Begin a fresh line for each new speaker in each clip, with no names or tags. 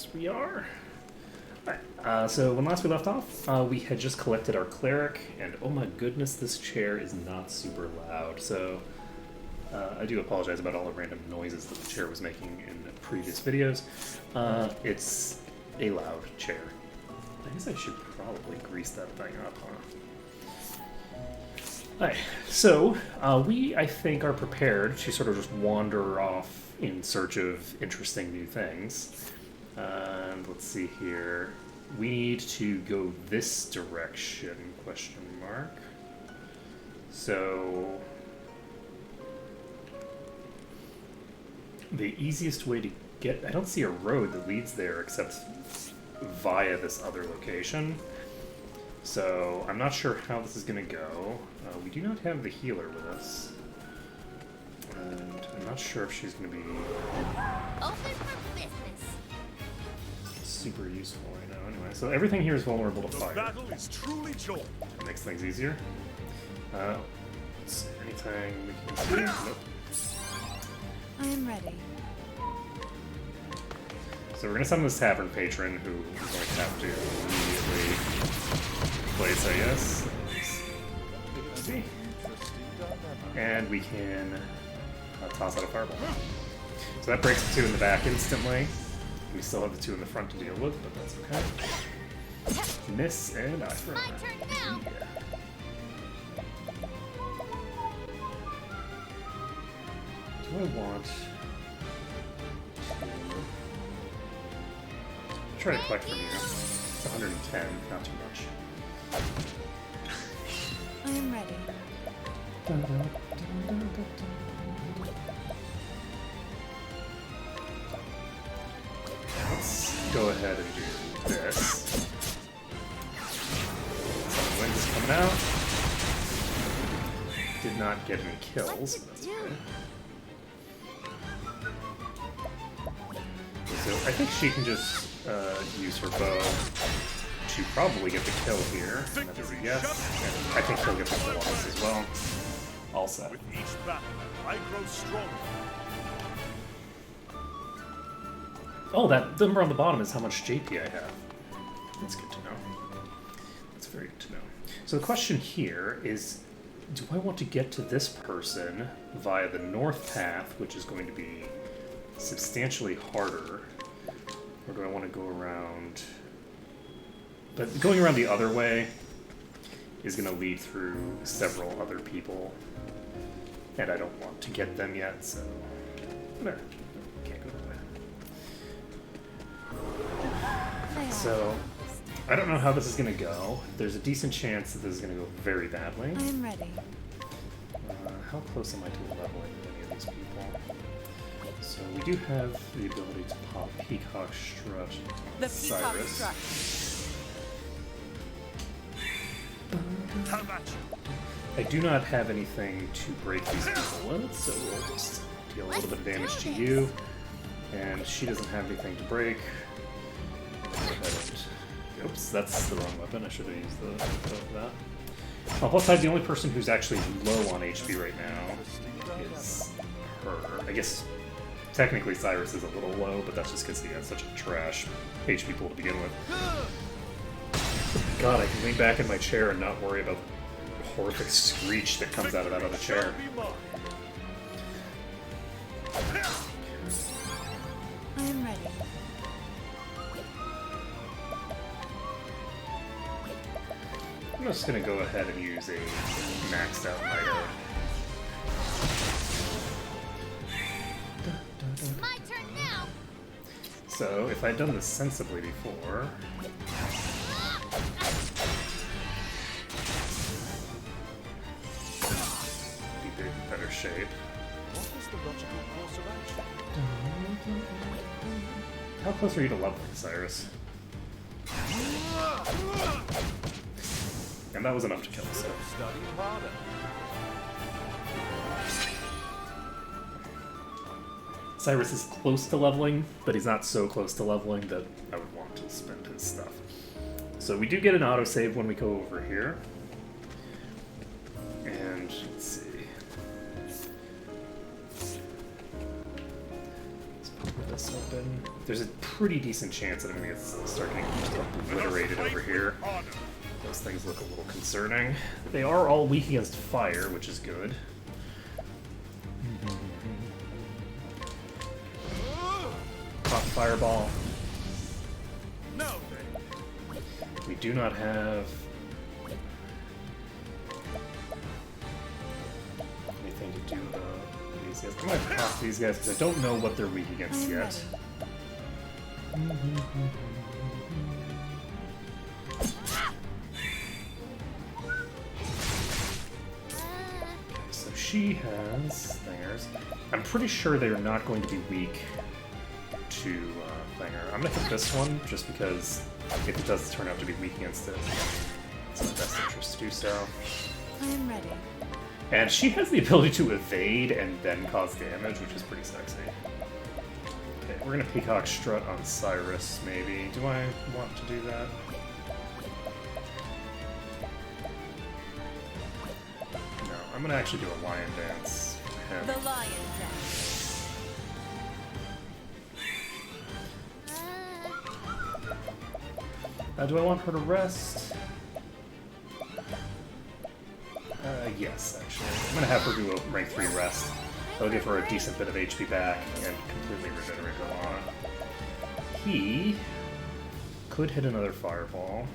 Yes, we are. Alright, so when last we left off, we had just collected our cleric, and oh my goodness, this chair is not super loud. So I do apologize about all the random noises that the chair was making in the previous videos. It's a loud chair. I guess I should probably grease that thing up, huh? Alright, so we, I think, are prepared to sort of just wander off in search of interesting new things. And let's see here. We need to go this direction, question mark. So the easiest way to get, I don't see a road that leads there except via this other location. So I'm not sure how this is going to go. We do not have the healer with us. And I'm not sure if she's going to be
Open for business.
super useful right now. Anyway, so everything here is vulnerable to
The
fire.
battle is truly joy.
That makes things easier. Let's see, anything we can do? Nope.
I am ready.
So we're going to summon this tavern patron who is going to have to immediately place, I guess. See? And we can toss out a fireball. So that breaks the two in the back instantly. We still have the two in the front to deal with, but that's okay. Miss and I throw.
My turn now.
Yeah. Do I want to try to collect from you? It's 110, not too much.
I am ready.
Let's go ahead and do this. Some wind is coming out. Did not get any kills. But that's okay. So I think she can just use her bow to probably get the kill here. And that is a yes. And I think she'll get the kill on this as well. All set.
With each battle, I grow stronger.
Oh, that number on the bottom is how much JP I have. That's good to know. That's very good to know. So the question here is, do I want to get to this person via the north path, which is going to be substantially harder, or do I want to go around? But going around the other way is going to lead through several other people, and I don't want to get them yet, so there. Can't go that way. So, I don't know how this is going to go. There's a decent chance that this is going to go very badly.
I am ready.
How close am I to leveling with any of these people? So we do have the ability to pop Peacock Strut
The Peacock
Cyrus.
Strut.
How about you?
I do not have anything to break these people with, so we'll just deal a little bit of damage to you. And she doesn't have anything to break. Oops, that's the wrong weapon. I should have used the info for that. Oh, plus side, the only person who's actually low on HP right now is her. I guess technically Cyrus is a little low, but that's just because he has such a trash HP pool to begin with. God, I can lean back in my chair and not worry about the horrific screech that comes out of that other chair.
Be mine.
I am ready.
I'm just gonna go ahead and use a maxed out Mido.
My turn now.
So, if I'd done this sensibly before... be in better shape.
What is the logical course of action?
How close are you to leveling, Cyrus? And that was enough to kill us. So.
Study harder.
Cyrus is close to leveling, but he's not so close to leveling that I would want to spend his stuff. So we do get an autosave when we go over here. And let's see. Let's put this open. There's a pretty decent chance that I'm gonna start getting just obliterated over here. Those things look a little concerning. They are all weak against fire, which is good. Pop fireball.
No.
We do not have anything to do these guys. I'm gonna pop these guys because I don't know what they're weak against
I'm
yet.
ready.
So she has thingers. I'm pretty sure they're not going to be weak to thinger. I'm gonna hit this one just because if it does turn out to be weak against it, it's in the best interest to do so.
I am ready.
And she has the ability to evade and then cause damage, which is pretty sexy. Okay, we're gonna Peacock Strut on Cyrus, maybe. Do I want to do that? No, I'm gonna actually do a Lion Dance for him.
The lion dance.
Do I want her to rest? Yes, actually. I'm gonna have her do a rank 3 rest. That'll give her a decent bit of HP back and completely regenerate her on. He could hit another fireball.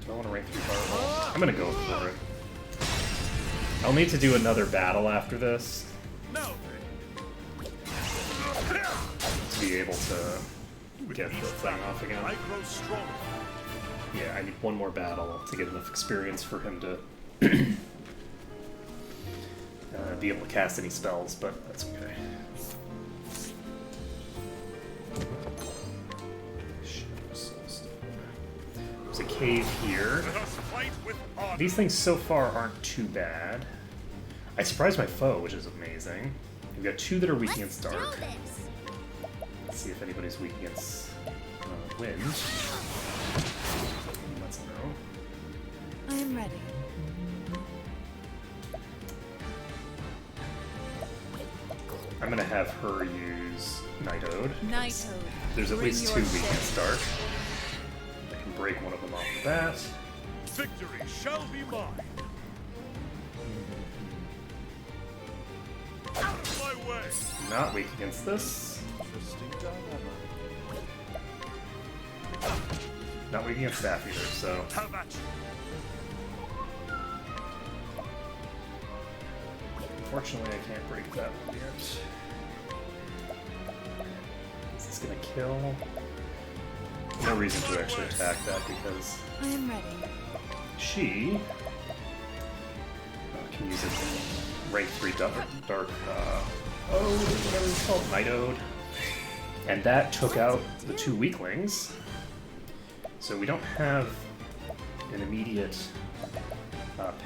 Do I want to rank 3 fireball? I'm gonna go for it. I'll need to do another battle after this
No.
to be able to get the thing off again.
I grow stronger.
Yeah, I need one more battle to get enough experience for him to be able to cast any spells, but that's okay. There's a cave here.
Let us fight with honor.
These things so far aren't too bad. I surprised my foe, which is amazing. We've got 2 that are weak
Let's
against
do
dark.
this.
Let's see if anybody's weak against wind. Let's know.
I am ready.
I'm gonna have her use Night Ode.
Night Ode.
There's at
Bring
least
your
2 weak
shade.
against dark. I can break one of them off the bat.
Victory shall be mine. Out of my way.
Not weak against this.
Interesting dilemma.
Not weak against that either, so.
Have at you.
Unfortunately, I can't break that one yet. Is this gonna kill? No reason to actually attack that because
I am ready.
she can use it rank 3 dark whatever it's called, Night Ode. And that took out the 2 weaklings. So we don't have an immediate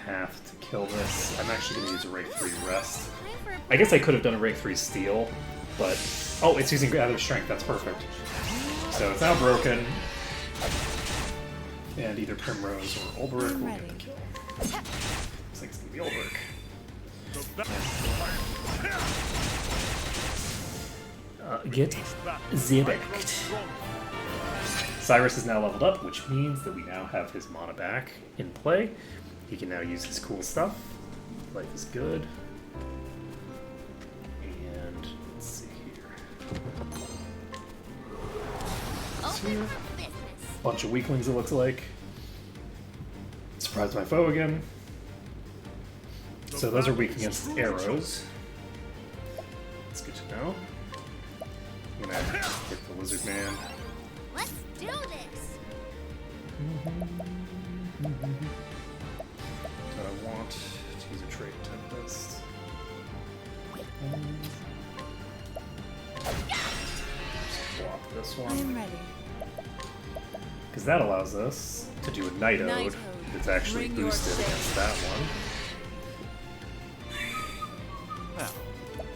path to kill this. I'm actually going to use a rank 3 rest.
Time for a
I guess I could have done a rank 3 steal, but... Oh, it's using Gather Strength, that's perfect. So it's now broken. And either Primrose or Ulberic will get the kill. This thing's going to be Ulberic.
The
Get
battle. I grow
Zebeked.
stronger.
Cyrus is now leveled up, which means that we now have his mana back in play. He can now use his cool stuff. Life is good. And let's see here.
open for business.
Bunch of weaklings, it looks like. Surprised my foe again. So those are weak against arrows. That's good to know. I'm gonna hit the lizard man.
Let's do this.
Do I want to use a trait tempest? Just flop this
I am
one.
ready.
Because that allows us to do a Night
Night
Ode
Ode.
that's actually
Bring your
boosted
shade.
against that one.
Now,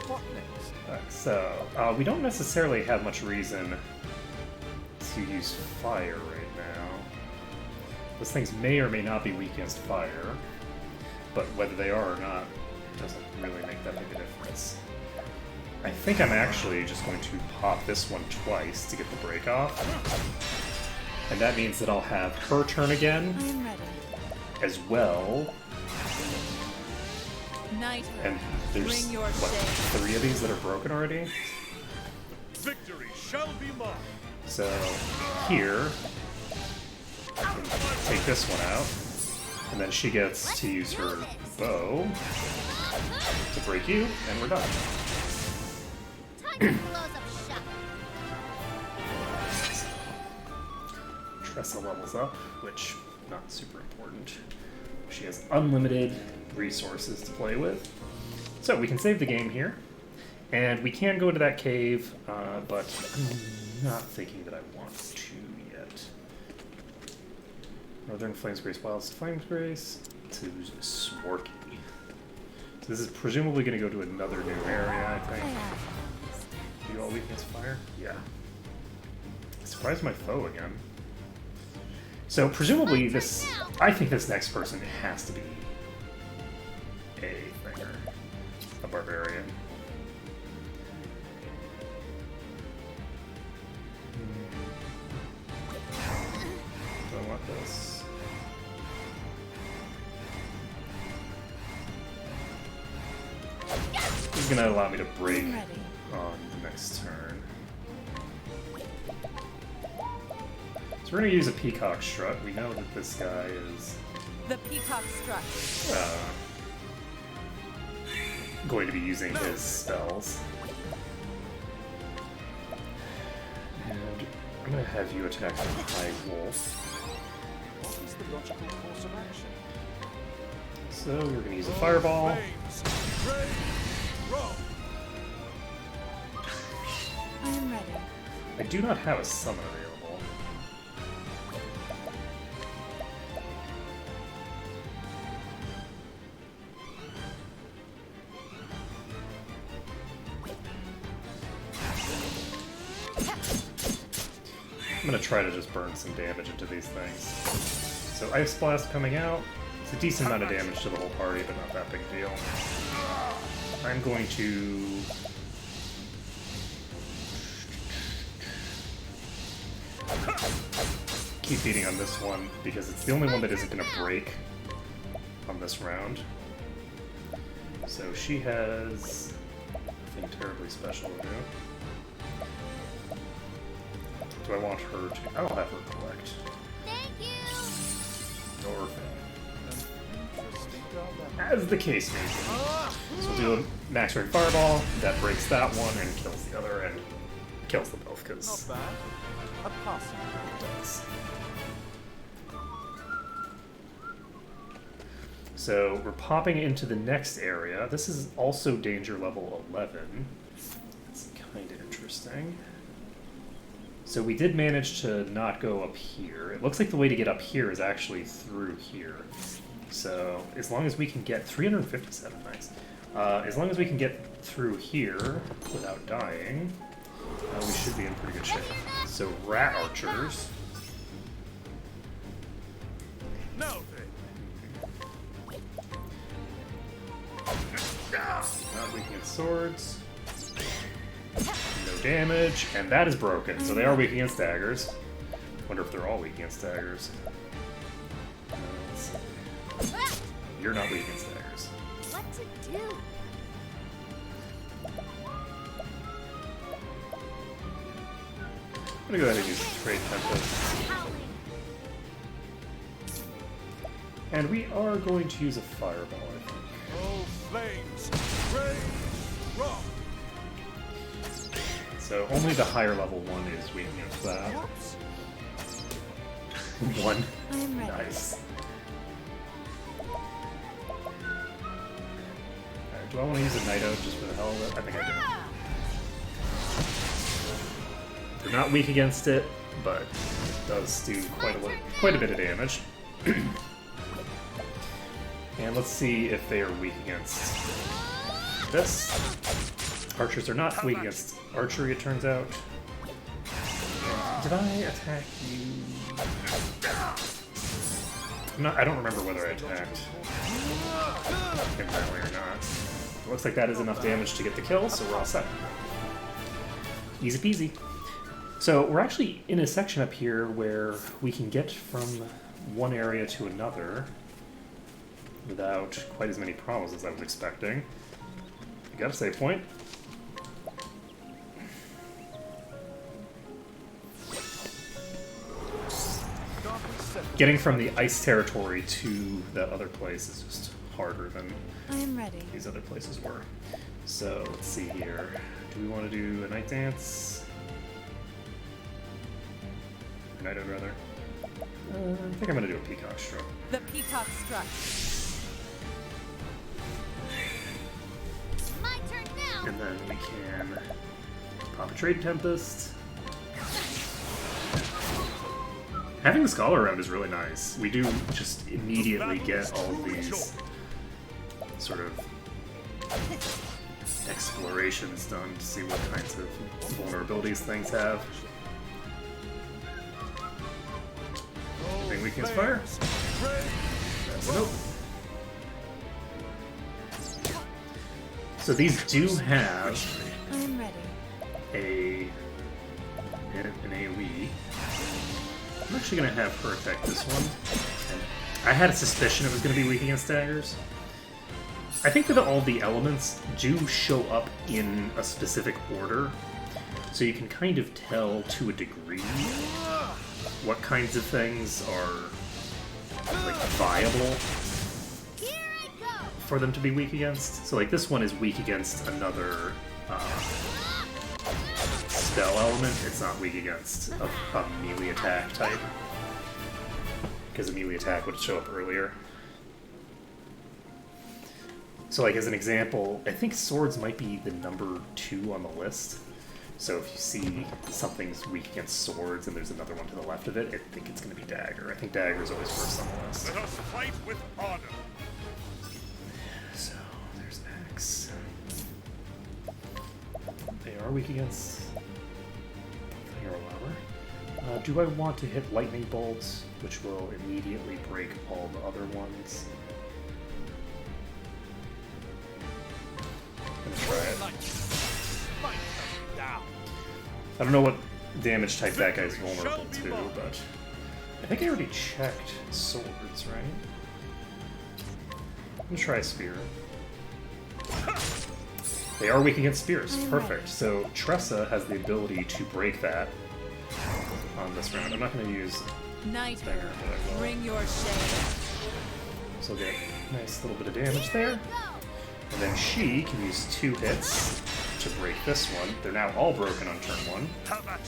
what next?
So, we don't necessarily have much reason to use fire right now. Those things may or may not be weak against fire, but whether they are or not doesn't really make that big a difference. I think I'm actually just going to pop this one twice to get the break off. And that means that I'll have her turn again
I am ready.
as well.
Knighthood.
And there's,
Bring your
what,
shade.
3 of these that are broken already?
Victory shall be mine.
So here, I can take this one out. And then she gets to use her bow to break you, and we're done.
Time to close up shop.
Tressa levels up, which not super important. She has unlimited resources to play with. So we can save the game here. And we can go into that cave, but I'm not thinking that I want to yet. Northern Flamesgrace, Wildest Flamesgrace to Swarky. So this is presumably going to go to another new area, I think. You all weak against fire? Yeah. Surprise my foe again. So presumably this, I think this next person has to be a thinger, a barbarian. Do I want this? This is gonna allow me to break
I'm ready.
on the next turn. So we're gonna use a Peacock Strut. We know that this guy is
The peacock strut.
going to be using his spells. And I'm gonna have you attack the High Wolf.
What is the logical course of action?
So we're gonna use a Fireball.
Flames, rain, rock.
I am ready.
I do not have a summon available. I'm gonna try to just burn some damage into these things. So Ice Blast coming out. It's a decent amount of damage to the whole party, but not that big a deal. I'm going to... keep beating on this one, because it's the only one that isn't gonna break on this round. So she has nothing terribly special to do. Do I want her to? I will have her collect.
Thank you.
Or
Interesting dilemma.
as the case may be. So we'll do a max range fireball, that breaks that one and kills the other, and kills them both,
Not
because
bad. A passing.
it does. So we're popping into the next area. This is also danger level 11. It's kind of interesting. So we did manage to not go up here. It looks like the way to get up here is actually through here. So as long as we can get 357, nice. As long as we can get through here without dying, we should be in pretty good shape. So rat archers.
Now then.
Not weak against swords. No damage, and that is broken. So they are weak against daggers. Wonder if they're all weak against daggers. Let's see. You're not weak against daggers.
What to do?
I'm gonna go ahead and use Trade Tempest.
Howling.
And we are going to use a Fireball, I think.
Oh, flames, rain, rock.
So only the higher level one is weak against that.
Whoops.
One.
I am ready.
Nice. Alright, do I want to use a Night Oak just for the hell of it? I think I do. They're not weak against it, but it does do quite a bit of damage. And let's see if they are weak against this. Archers are not weak against archery, it turns out. Did I attack you? I don't remember whether I attacked him that way or not. Looks like that is enough damage to get the kill, so we're all set. Easy peasy. So we're actually in a section up here where we can get from one area to another without quite as many problems as I was expecting. You got a save point. Getting from the ice territory to that other place is just harder than
I am ready.
these other places were. So let's see here. Do we want to do a night dance? Or night out rather? I think I'm gonna do a peacock stroke.
The peacock struck.
My turn now.
And then we can pop a Trade Tempest. Having the Scholar around is really nice. We do just immediately get all of these sort of explorations done to see what kinds of vulnerabilities things have. Anything weak against fire? Nope. So these do have
I am ready.
an AoE. I'm actually going to have her affect this one. And I had a suspicion it was going to be weak against daggers. I think that all the elements do show up in a specific order, so you can kind of tell to a degree what kinds of things are like viable
Here I go.
for them to be weak against. So like this one is weak against another spell element. It's not weak against a melee attack type, because a melee attack would show up earlier. So like as an example, I think swords might be the number 2 on the list. So if you see something's weak against swords and there's another one to the left of it, I think it's going to be dagger. I think dagger is always first on the list.
Let us fight with honor.
So there's Axe. They are weak against Fire Lower. Do I want to hit Lightning Bolts, which will immediately break all the other ones? I'm gonna try it.
Fight them down.
I don't know what damage type that guy's vulnerable to, but I think I already checked swords, right? I'm gonna try a spear. They are weak against spears. Perfect. So Tressa has the ability to break that on this round. I'm not going to use
Night
Dagger, but I will.
bring your shade.
So we'll get a nice little bit of damage there. And then she can use 2 hits to break this one. They're now all broken on turn 1.
How about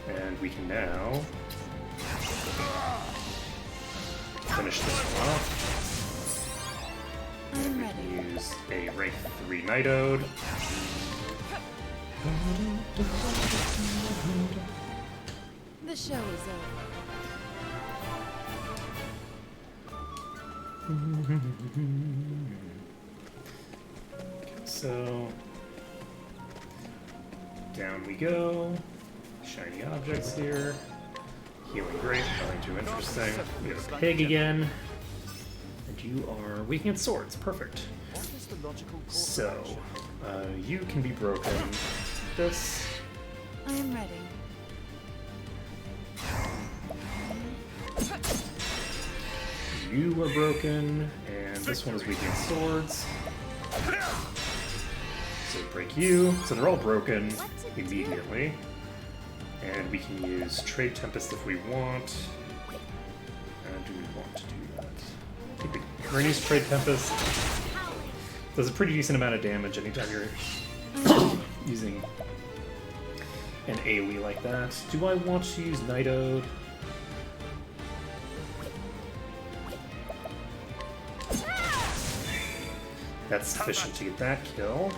And we can now finish this one off.
I am
We
ready.
can use a rank 3 Night Ode.
The show is over.
So down we go. Shiny objects here. Healing Grape, nothing too interesting. We have a pig again. And you are weak against swords. Perfect.
what is the logical course
So,
of action?
you can be broken. This.
I am ready.
You are broken. And this one is weak against swords. So break you. So they're all broken immediately. And we can use Trade Tempest if we want. Do we want to do that? I think we're going to use Trade Tempest. Does a pretty decent amount of damage anytime you're using an AoE like that. Do I want to use Night Ode? That's sufficient to get that kill.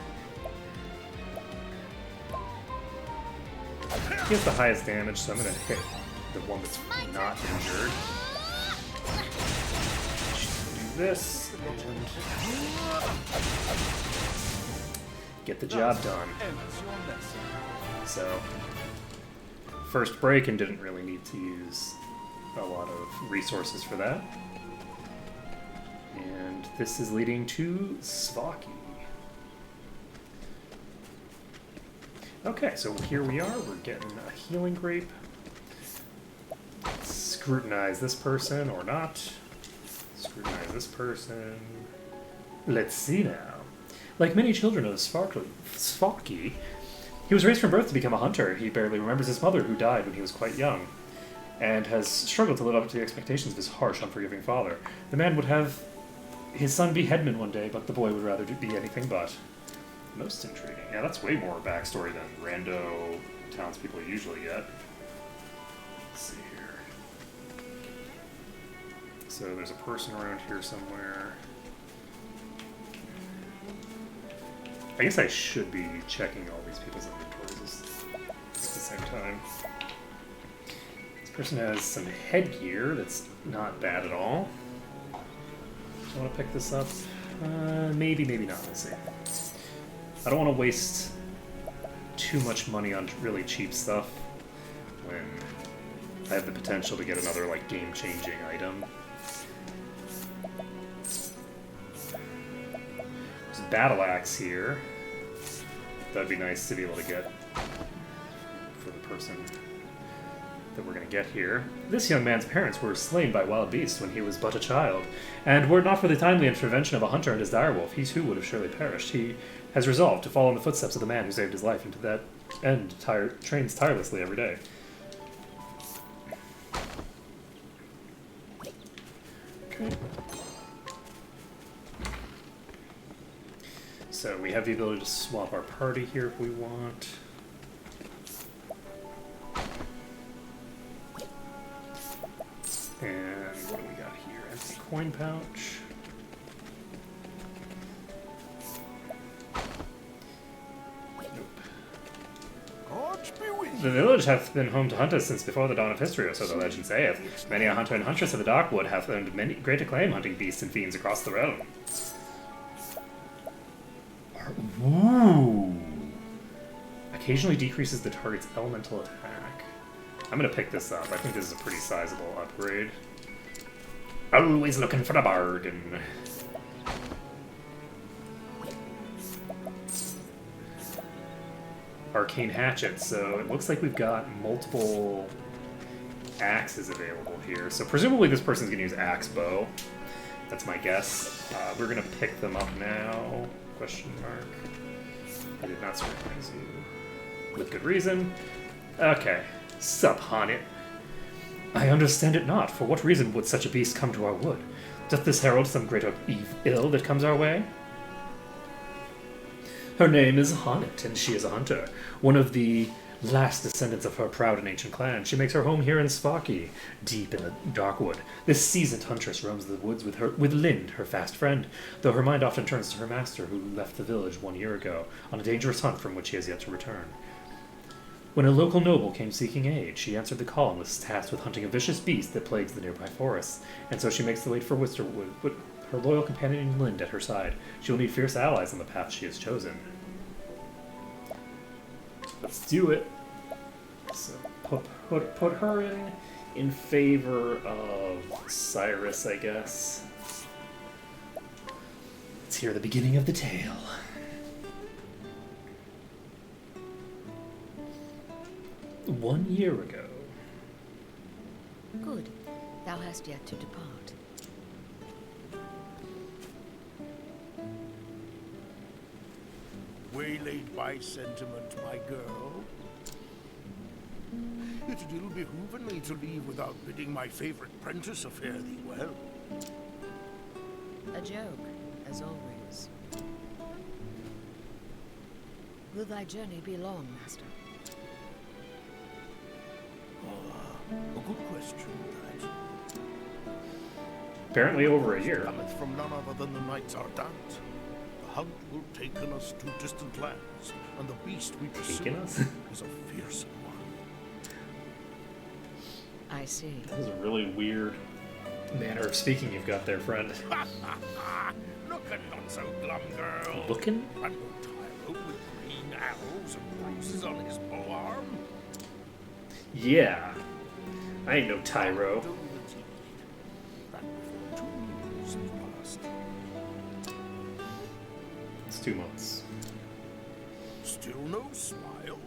He has the highest damage, so I'm going to hit the one that's not injured. Do this, and get the job done.
Ends your lesson.
So, first break and didn't really need to use a lot of resources for that. And this is leading to Svaki. Okay, so here we are. We're getting a healing grape. Scrutinize this person or not. Scrutinize this person. Let's see now. Like many children of Svaki, he was raised from birth to become a hunter. He barely remembers his mother, who died when he was quite young, and has struggled to live up to the expectations of his harsh, unforgiving father. The man would have his son be headman one day, but the boy would rather be anything but. Most intriguing. Yeah, that's way more backstory than rando townspeople usually get. Let's see here. So there's a person around here somewhere. I guess I should be checking all these people's inventories at the same time. This person has some headgear that's not bad at all. Do I want to pick this up? Maybe, maybe not. Let's see. I don't want to waste too much money on really cheap stuff when I have the potential to get another, like, game-changing item. There's a battle axe here. That'd be nice to be able to get for the person that we're going to get here. This young man's parents were slain by wild beasts when he was but a child, and were it not for the timely intervention of a hunter and his direwolf, he too would have surely perished. He has resolved to follow in the footsteps of the man who saved his life, and to that end trains tirelessly every day. Okay. So we have the ability to swap our party here if we want. And what do we got here? Empty coin pouch. The village hath been home to hunters since before the dawn of history, or so the legend saith. Many a hunter and huntress of the Darkwood hath earned many great acclaim hunting beasts and fiends across the realm. Ooh! Occasionally decreases the target's elemental attack. I'm gonna pick this up. I think this is a pretty sizable upgrade. Always looking for a bargain. Arcane hatchet, so it looks like we've got multiple axes available here. So presumably this person's gonna use axe bow. That's my guess. We're gonna pick them up now. Question mark. I did not scrutinize you. With good reason. Okay. Sup, Honnet. I understand it not. For what reason would such a beast come to our wood? Doth this herald some greater ill that comes our way? Her name is Honnet, and she is a hunter. One of the last descendants of her proud and ancient clan. She makes her home here in Svaki, deep in the Darkwood. This seasoned huntress roams the woods with Lind, her fast friend, though her mind often turns to her master, who left the village 1 year ago, on a dangerous hunt from which he has yet to return. When a local noble came seeking aid, she answered the call and was tasked with hunting a vicious beast that plagues the nearby forests, and so she makes the way for Wisterwood, with her loyal companion Lind at her side. She will need fierce allies on the path she has chosen. Let's do it. So put her in favor of Cyrus, I guess. Let's hear the beginning of the tale. One year ago.
Good. Thou hast yet to depart.
Waylaid by sentiment, my girl. It will behoove me to leave without bidding my favorite prentice a fare thee well.
A joke, as always. Will thy journey be long, master?
A good question, that.
Apparently over a year.
Cometh from none other than the Knights Ardent. The hunt will take us to distant lands, and the beast we pursue is a fearsome one.
I see.
That is a really weird manner of speaking you've got there, friend.
Looking not so glum, girl.
Looking?
And no Tyro with green arrows and bruises on his bow-arm.
Yeah. I ain't no Tyro.
That before 2 years have passed.
It's 2 months.
Still no smile?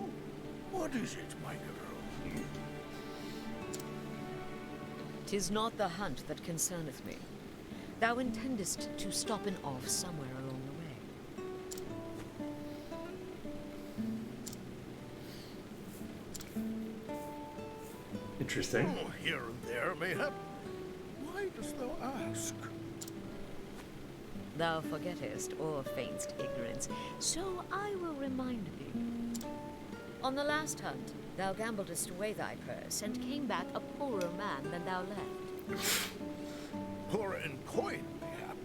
What is it, my girl?
'Tis not the hunt that concerneth me. Thou intendest to stop and off somewhere along the way.
Interesting.
Oh, here and there, mayhap. Why dost thou ask?
Thou forgettest or feignst ignorance, so I will remind thee. On the last hunt, thou gambledest away thy purse and came back a poorer man than thou left.
Poorer in coin, mayhap.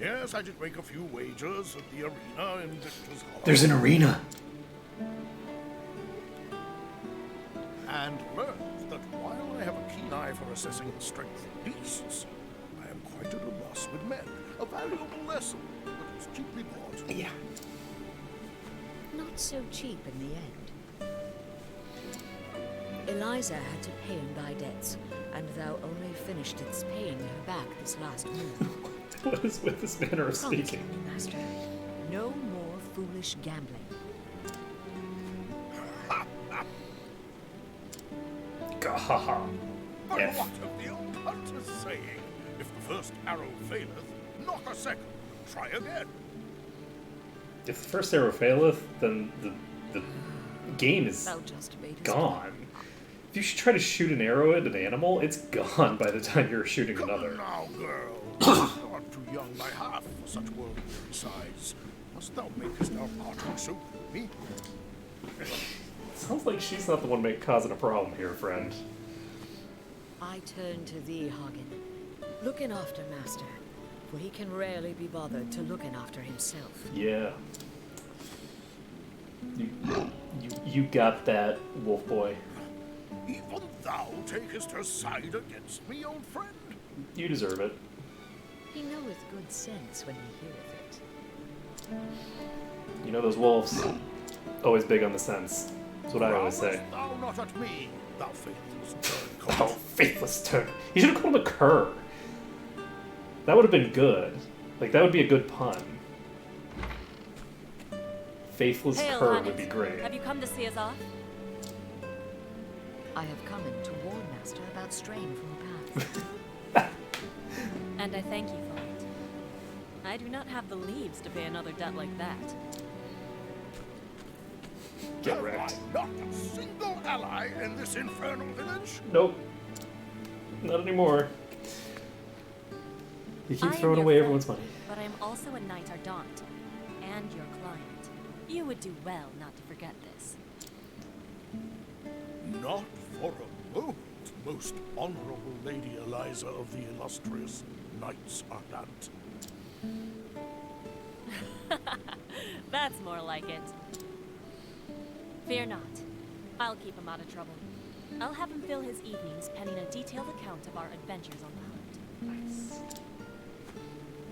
Yes, I did make a few wagers at the arena in Victor's Hollow.
There's an arena.
And learned that while I have a keen eye for assessing the strength of beasts, I am quite at a loss with men. A valuable lesson, but it's cheaply bought.
Yeah.
Not so cheap in the end. Eliza had to pay in thy debts, and thou only finished paying her back this last move.
What is with this manner of
Promise
speaking?
me, Master, no more foolish gambling.
Gahaha.
But
F.
what of the old hunter's saying? If the first arrow faileth, not a second. Try again.
If the first arrow faileth, then the game is
Thou just made us
gone. If you should try to shoot an arrow at an animal, it's gone by the time you're shooting
Come
another.
now, girl. Thou art too young by half for such worldly size. Must thou makest our parting so gloomy?
Sounds like she's not the one causing a problem here, friend.
I turn to thee, Hagen. Looking after Master, for he can rarely be bothered to looking after himself.
Yeah. You got that, wolf boy.
Even thou takest her side against me, old friend?
You deserve it.
He knoweth good sense when he heareth it.
You know those wolves. Always big on the sense. That's what I always say.
Frownest thou not at me, thou faithless turncoat.
Oh, faithless turn. You should have called him a cur. That would have been good. Like, that would be a good pun. Faithless
Hail,
cur
Hannes.
would be great.
Have you come to see us off?
I have come in to warn Master about straying from the path.
And I thank you for it. I do not have the leaves to pay another debt like that.
Get
Have
wrecked.
I not a single ally in this infernal village?
Nope. Not anymore. You keep
I am
throwing
your
away
friend,
everyone's money.
But I am also a knight ardent, and your client. You would do well not to forget this.
Not for a moment, most honorable Lady Eliza of the illustrious Knights Ardent.
That's more like it. Fear not. I'll keep him out of trouble. I'll have him fill his evenings penning a detailed account of our adventures on the hunt.
Nice.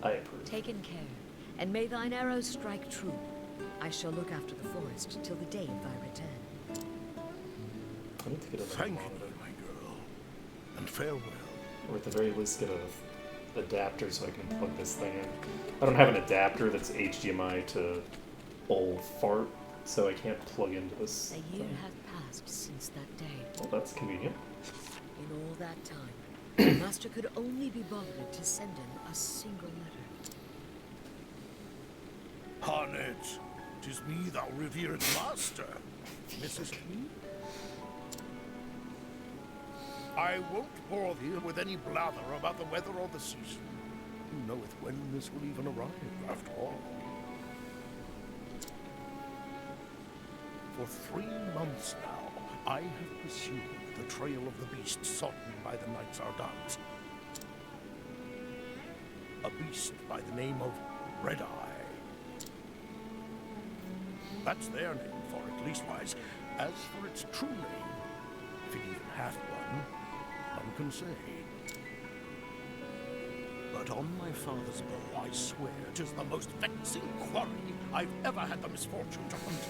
I approve.
Taken care, and may thine arrows strike true. I shall look after the forest till the day of thy return.
I need to get a
Thank you,
monitor.
my girl, and farewell.
Or at the very least get a adapter so I can plug this thing in. I don't have an adapter that's HDMI to old fart, so I can't plug into this
A year
thing.
hath passed since that day.
Well, that's convenient.
In all that time, Master could only be bothered to send him a single letter.
Harnet, 'tis me thou revered master. Mrs. me? I won't bore thee with any blather about the weather or the season. Who knoweth when this will even arrive, after all? For 3 months now, I have pursued the trail of the beast sought by the Knights Ardent. A beast by the name of Red Eye. That's their name for it, leastwise. As for its true name, if it even hath one, none can say. But on my father's bow, I swear 'tis the most vexing quarry I've ever had the misfortune to hunt.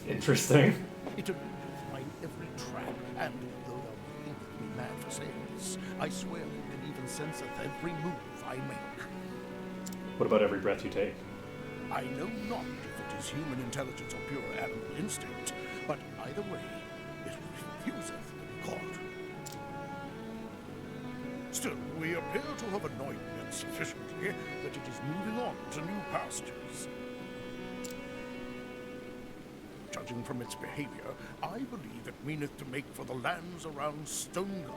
Interesting.
It eludeth my every trap, and though thou thinketh me mad for saying this, I swear it even senseth every move I make.
What about every breath you take?
I know not if it is human intelligence or pure animal instinct, but either way, it refuseth to be caught. Still, we appear to have annoyed it sufficiently that it is moving on to new pastures. Judging from its behavior, I believe it meaneth to make for the lands around Stonegard.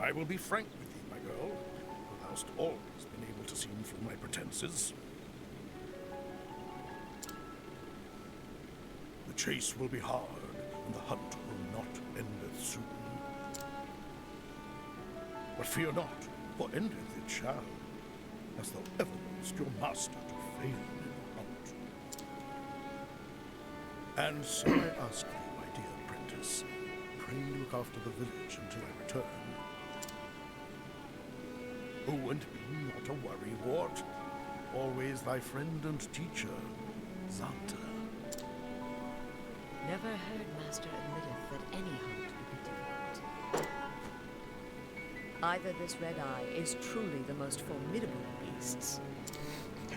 I will be frank with thee, my girl. Thou hast always been able to see through my pretenses. The chase will be hard, and the hunt will not endeth soon. But fear not, for endeth it shall. Hast thou ever lost your master to fail in the hunt? And so I ask thee, my dear apprentice, pray look after the village until I return. Oh, and be not a worrywart. Always thy friend and teacher, Xanta.
Never heard Master admitteth that any hunt would be difficult. Either this Red-Eye is truly the most formidable of beasts,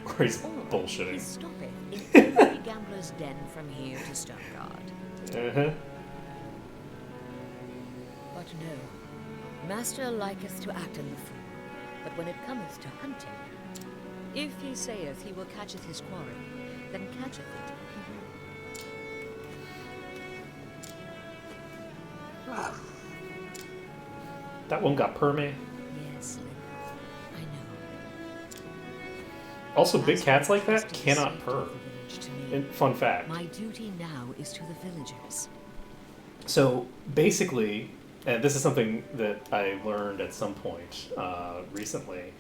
Or he's
or
bullshitting.
he stoppeth in every gambler's den from here to Stonegard.
Uh-huh.
But no, Master liketh to act in the fool, but when it cometh to hunting, if he saith he will catcheth his quarry, then catcheth it he will.
That one got perme.
Yes, Linda, I know.
Also, big
Master
cats like that
entrusted the
cannot
safety
purr.
of the village to me.
And fun fact.
My duty now is to the villagers.
So basically, and this is something that I learned at some point recently,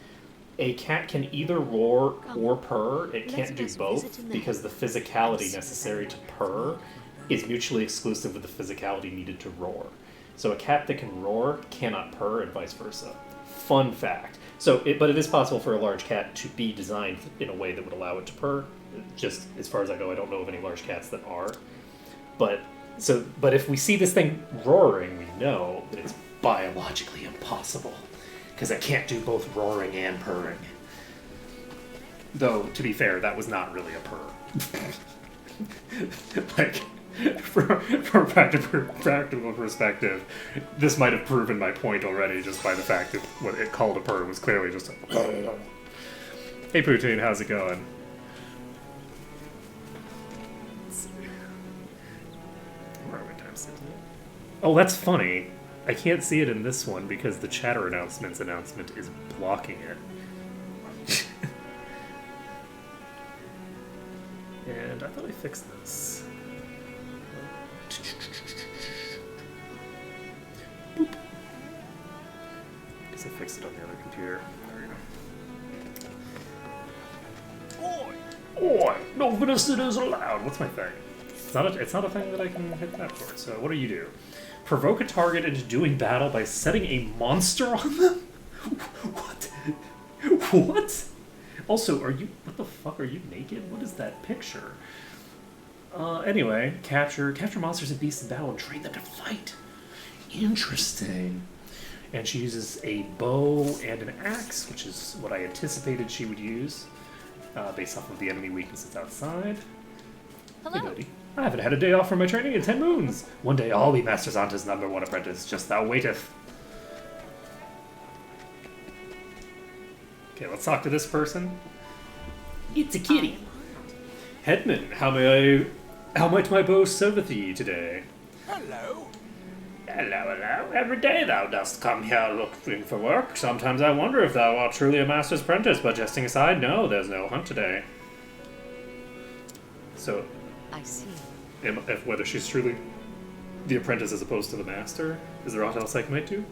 a cat can either roar or purr. It can't
Let's
do
just
both
visit in the
because the
heavens
physicality
and see
necessary to
the
purr
heavens.
is mutually exclusive with the physicality needed to roar. So a cat that can roar cannot purr and vice versa. Fun fact. But it is possible for a large cat to be designed in a way that would allow it to purr. Just as far as I go, I don't know of any large cats that are. But if we see this thing roaring, we know that it's biologically impossible because it can't do both roaring and purring. Though, to be fair, that was not really a purr. Like, from a practical perspective, this might have proven my point already just by the fact that what it called a purr was clearly just a... Hey Poutine, how's it going? Where are we times? Oh, that's funny. I can't see it in this one because the chatter announcement is blocking it. And I thought I fixed this. Boop. Guess I fixed it on the other computer. There we go. Oi! No visitors allowed! What's my thing? It's not a thing that I can hit that for. So what do? Provoke a target into doing battle by setting a monster on them? What? What? Also, what the fuck, are you naked? What is that picture? Anyway, capture monsters and beasts in battle and train them to fight. Interesting. And she uses a bow and an axe, which is what I anticipated she would use, based off of the enemy weaknesses outside.
Hello.
Hey, buddy. I haven't had a day off from my training in 10 moons. One day I'll be Master Xanta's #1 apprentice, just thou waiteth. Okay, let's talk to this person. It's a kitty. Headman, how might my bow serve thee today?
Hello.
Hello. Every day thou dost come here looking for work. Sometimes I wonder if thou art truly a master's apprentice, but jesting aside, no, there's no hunt today. So,
I see.
if whether she's truly the apprentice as opposed to the master, is there aught else I might do?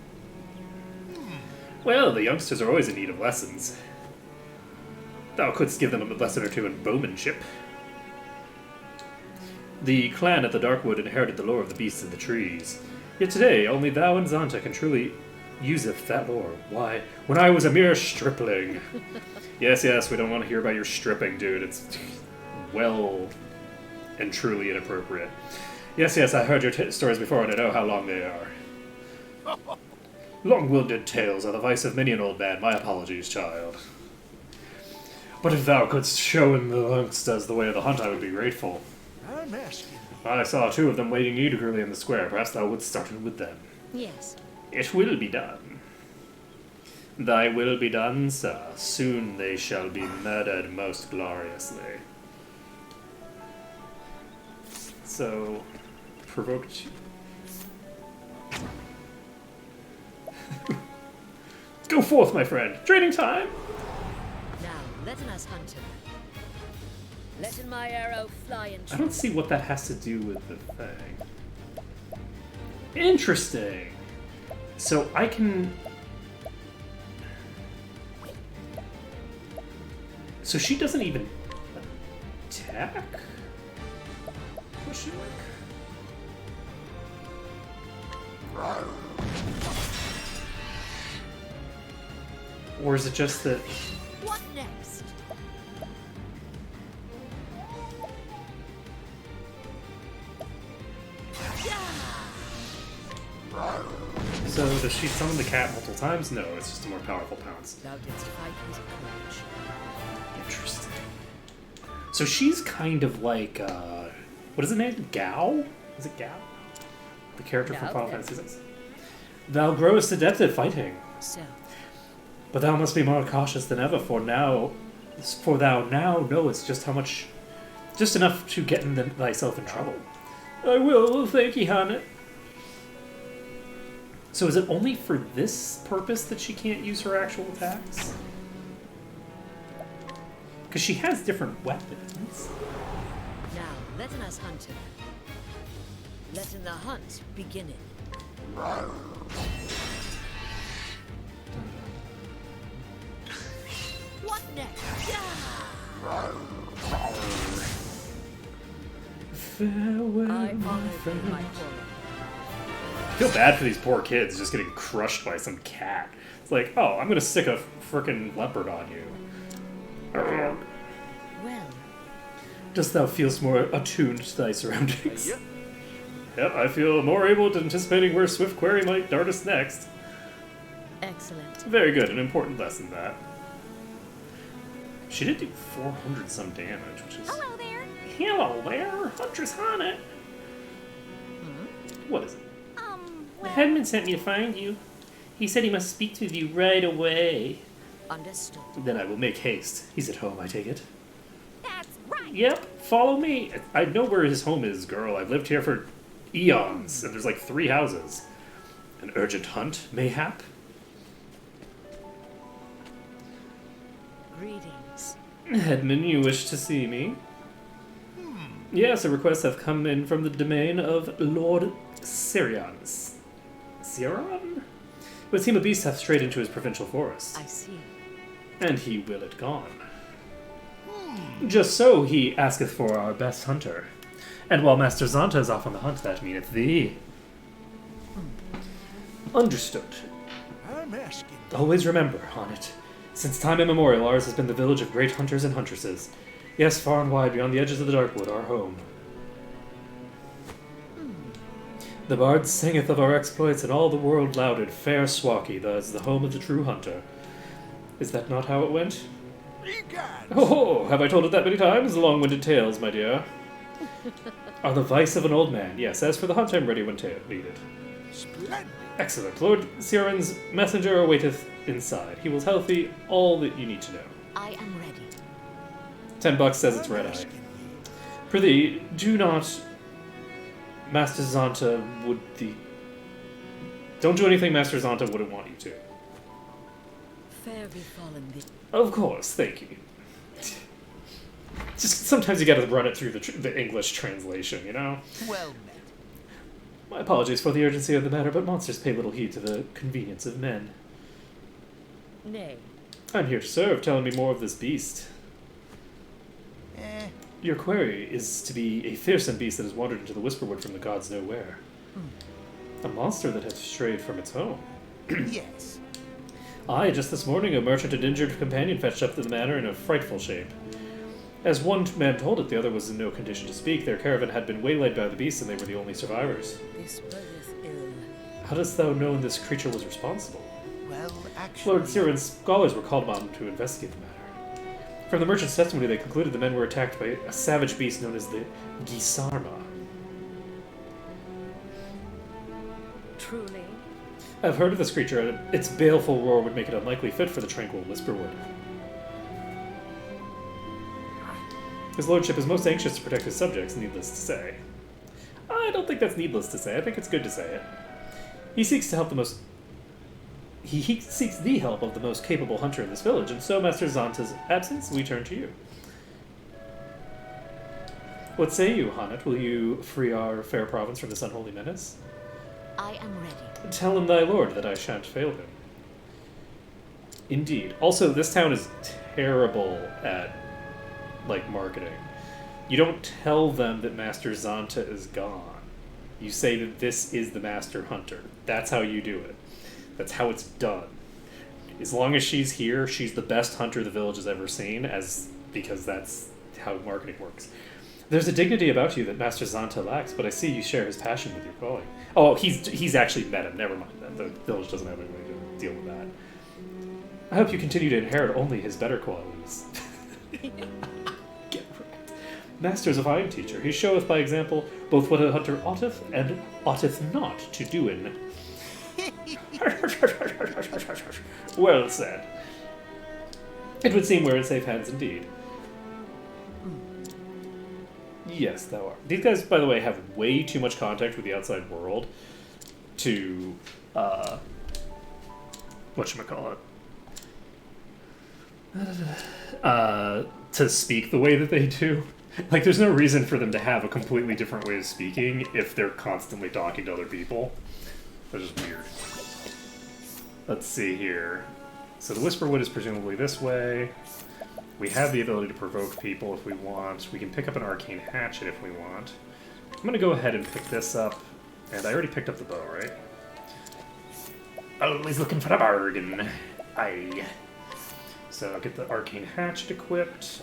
Well, the youngsters are always in need of lessons. Thou couldst give them a lesson or two in bowmanship. The clan at the Darkwood inherited the lore of the beasts in the trees. Yet today, only thou and Xanta can truly useth that lore. Why, when I was a mere stripling. Yes, we don't want to hear about your stripping, dude. It's well and truly inappropriate. Yes, I heard your stories before and I know how long they are. Long-winded tales are the vice of many an old man. My apologies, child. But if thou couldst show in the youngsters the way of the hunt, I would be grateful.
I'm asking.
I saw two of them waiting eagerly in the square. Perhaps thou wouldst start in with them.
Yes.
It will be done. Thy will be done, sir. Soon they shall be murdered most gloriously. So, provoked. Go forth, my friend. Training time.
Now, let us hunt him. Let my arrow fly and
I don't see what that has to do with the thing. Interesting. So I can. So she doesn't even attack? Question mark. Or is it just that?
What next?
So does she summon the cat multiple times? No, it's just a more powerful pounce.
Thou didst fight with courage.
Interesting. So she's kind of like, what is it named? Gao? Is it Gao? The character from
Gao,
Final
yes.
Fantasy VI. Thou growest adept at fighting,
So,
but thou must be more cautious than ever, for thou now knowest just enough to get thyself in trouble. I will, thank ye, Hana. So is it only for this purpose that she can't use her actual attacks? Because she has different weapons.
now let us hunt him. Let the hunt begin. What next?
Farewell,
I
my
honor
friend.
my calling.
I feel bad for these poor kids just getting crushed by some cat. It's like, oh, I'm gonna stick a frickin' leopard on you.
Well,
Dost thou feel more attuned to thy surroundings? Yep, I feel more able to anticipating where Swift Query might dart us next.
excellent.
Very good, an important lesson that. She did do 400 some damage, which is...
Hello there.
Hello there, Huntress Hana. What is it? The
Well,
headman sent me to find you. He said he must speak with you right away.
Understood.
Then I will make haste. He's at home, I take it.
that's right.
Yep, follow me. I know where his home is, girl. I've lived here for eons, and there's like 3 houses. An urgent hunt, mayhap?
Greetings.
Headman, you wish to see me? Yes, a request hath come in from the domain of Lord Sirion. Sirion? It would seem a beast hath strayed into his provincial forest,
I see.
and he will it gone. Just so he asketh for our best hunter. And while Master Zonta is off on the hunt, that meaneth thee. Understood.
I'm asking.
Always remember, Honnet, since time immemorial, ours has been the village of great hunters and huntresses. Yes, far and wide beyond the edges of the Darkwood, our home. The bard singeth of our exploits, and all the world lauded fair Swaki, as the home of the true hunter. Is that not how it went?
Egad!
Oh, have I told it that many times? Long-winded tales, my dear. Are the vice of an old man. Yes, as for the hunt, I'm ready when needed.
Splendid.
Excellent. Lord Siren's messenger awaiteth inside. He will tell thee all that you need to know.
I am ready.
$10 says it's red eye. Prithee, do not. Master Zonta would the. Don't do anything Master Zonta wouldn't want you to.
Fair befallen thee.
Of course, thank you. Just sometimes you gotta run it through the English translation, you know?
Well met.
My apologies for the urgency of the matter, but monsters pay little heed to the convenience of men.
Nay.
I'm here to serve, telling me more of this beast. Your query is to be a fearsome beast that has wandered into the Whisperwood from the gods nowhere. A monster that has strayed from its home.
Yes.
Aye, just this morning a merchant and injured companion fetched up to the manor in a frightful shape. As one man told it, the other was in no condition to speak. Their caravan had been waylaid by the beast, and they were the only survivors.
This bodeth ill.
How dost thou know this creature was responsible?
Well, actually.
Lord Siren's scholars were called upon to investigate the matter. From the merchant's testimony, they concluded the men were attacked by a savage beast known as the Gisarma.
Truly.
I've heard of this creature, and its baleful roar would make it unlikely fit for the tranquil Whisperwood. His lordship is most anxious to protect his subjects, needless to say. I don't think that's needless to say. I think it's good to say it. He seeks to help the most... He seeks the help of the most capable hunter in this village, and so, Master Zanta's absence, we turn to you. What say you, Hannet? Will you free our fair province from this unholy menace?
I am ready.
Tell him thy lord that I shan't fail him. Indeed. Also, this town is terrible at, like, marketing. You don't tell them that Master Zanta is gone. You say that this is the Master Hunter. That's how you do it. That's how it's done. As long as she's here, she's the best hunter the village has ever seen, because that's how marketing works. There's a dignity about you that Master Zanta lacks, but I see you share his passion with your calling. Oh, he's actually met him. Never mind that. The village doesn't have any way to deal with that. I hope you continue to inherit only his better qualities. Get right. Master is a fine teacher. He showeth by example both what a hunter oughteth and oughteth not to do in. Well said. It would seem we're in safe hands indeed. Yes, thou art. These guys, by the way, have way too much contact with the outside world to, whatchamacallit, to speak the way that they do. Like, there's no reason for them to have a completely different way of speaking if they're constantly talking to other people. That's just weird. Let's see here. So the Whisperwood is presumably this way. We have the ability to provoke people if we want. We can pick up an arcane hatchet if we want. I'm going to go ahead and pick this up. And I already picked up the bow, right? Always looking for a bargain. Aye. So I'll get the arcane hatchet equipped.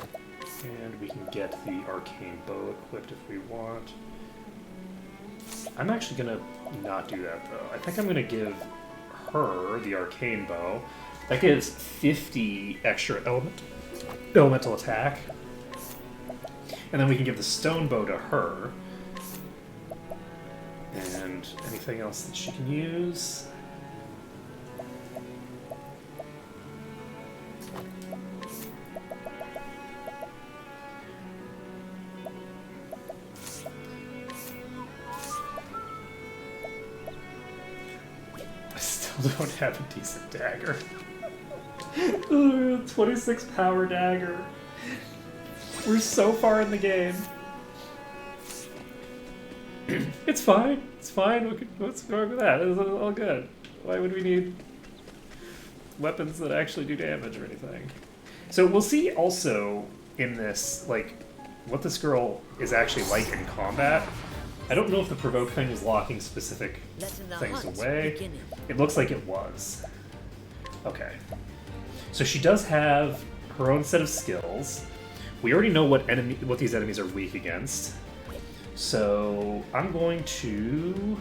And we can get the arcane bow equipped if we want. I'm actually going to not do that, though. I think I'm going to give her the arcane bow. That gives 50 extra elemental attack. And then we can give the stone bow to her. And anything else that she can use. I still don't have a decent dagger. 26 power dagger. We're so far in the game. It's fine. It's fine. What's wrong with that? It's all good. Why would we need weapons that actually do damage or anything? So we'll see also in this, like, what this girl is actually like in combat. I don't know if the provoke thing is locking specific things away. It looks like it was. Okay. So she does have her own set of skills. We already know what these enemies are weak against. So I'm going to...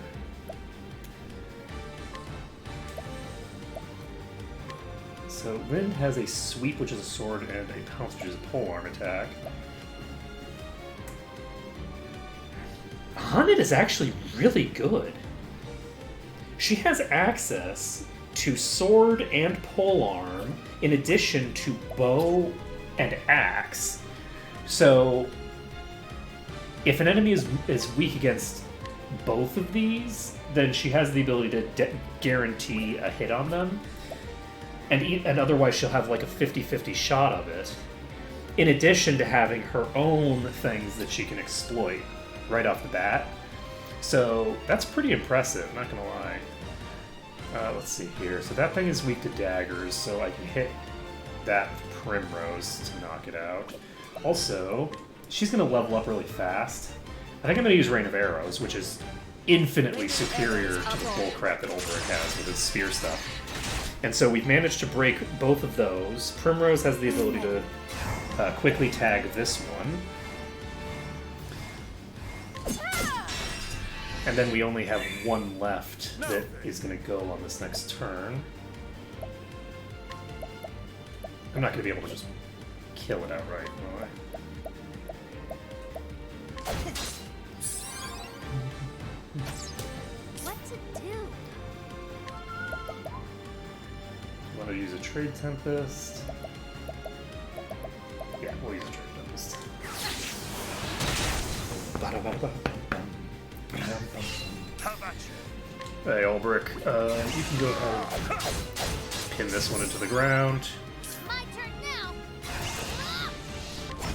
So Lind has a sweep, which is a sword, and a pounce, which is a polearm attack. Hannet is actually really good. She has access to sword and polearm, in addition to bow and axe. So, if an enemy is weak against both of these, then she has the ability to guarantee a hit on them. And otherwise she'll have like a 50-50 shot of it. In addition to having her own things that she can exploit right off the bat. So, that's pretty impressive, not gonna lie. Let's see here. So that thing is weak to daggers, so I can hit that with Primrose to knock it out. Also, she's going to level up really fast. I think I'm going to use Rain of Arrows, which is infinitely superior to the bullcrap that Ulrich has with his spear stuff. And so we've managed to break both of those. Primrose has the ability to quickly tag this one. And then we only have one left that is going to go on this next turn. I'm not going to be able to just kill it outright, will I?
What to do?
Want to use a Trade Tempest? Yeah, we'll use a Trade Tempest.
How about you?
Hey, Ulbrich, you can go ahead and pin this one into the ground.
My turn now.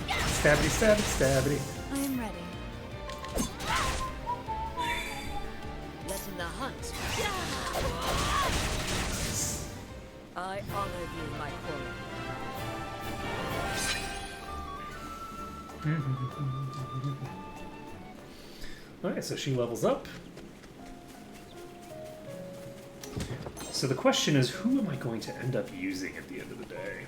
Stabby, stabby, stabby.
I am ready.
Letting the hunt. I honor you, my queen.
Alright, so she levels up. So the question is, who am I going to end up using at the end of the day?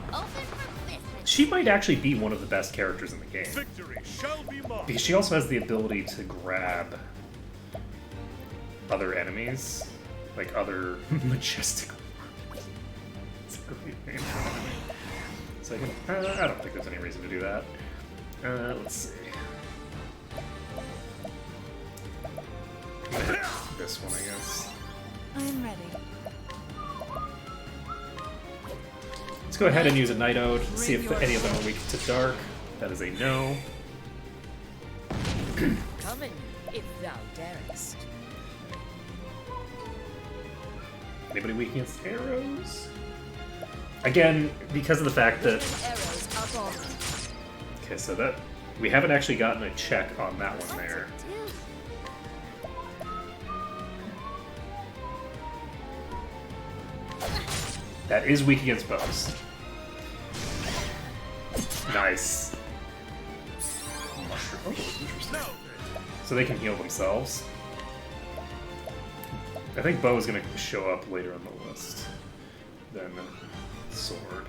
Open for business.
She might actually be one of the best characters in the game.
Victory shall be mine.
Because she also has the ability to grab other enemies, like other majestic. It's a great name for an enemy. So I don't think there's any reason to do that. Let's see. I'm gonna hit this one, I guess.
I am ready.
Let's go ahead and use a Night Ode, see if any of them are weak to dark. That is a no.
Come in, if thou darest.
Anybody weak against arrows? Again, because of the fact that...
Arrows up on.
Okay, so that... We haven't actually gotten a check on that one there.
Do.
That is weak against bows. Nice. Mushroom. Oh, interesting.
Now,
So they can heal themselves. I think bow is going to show up later on the list than sword.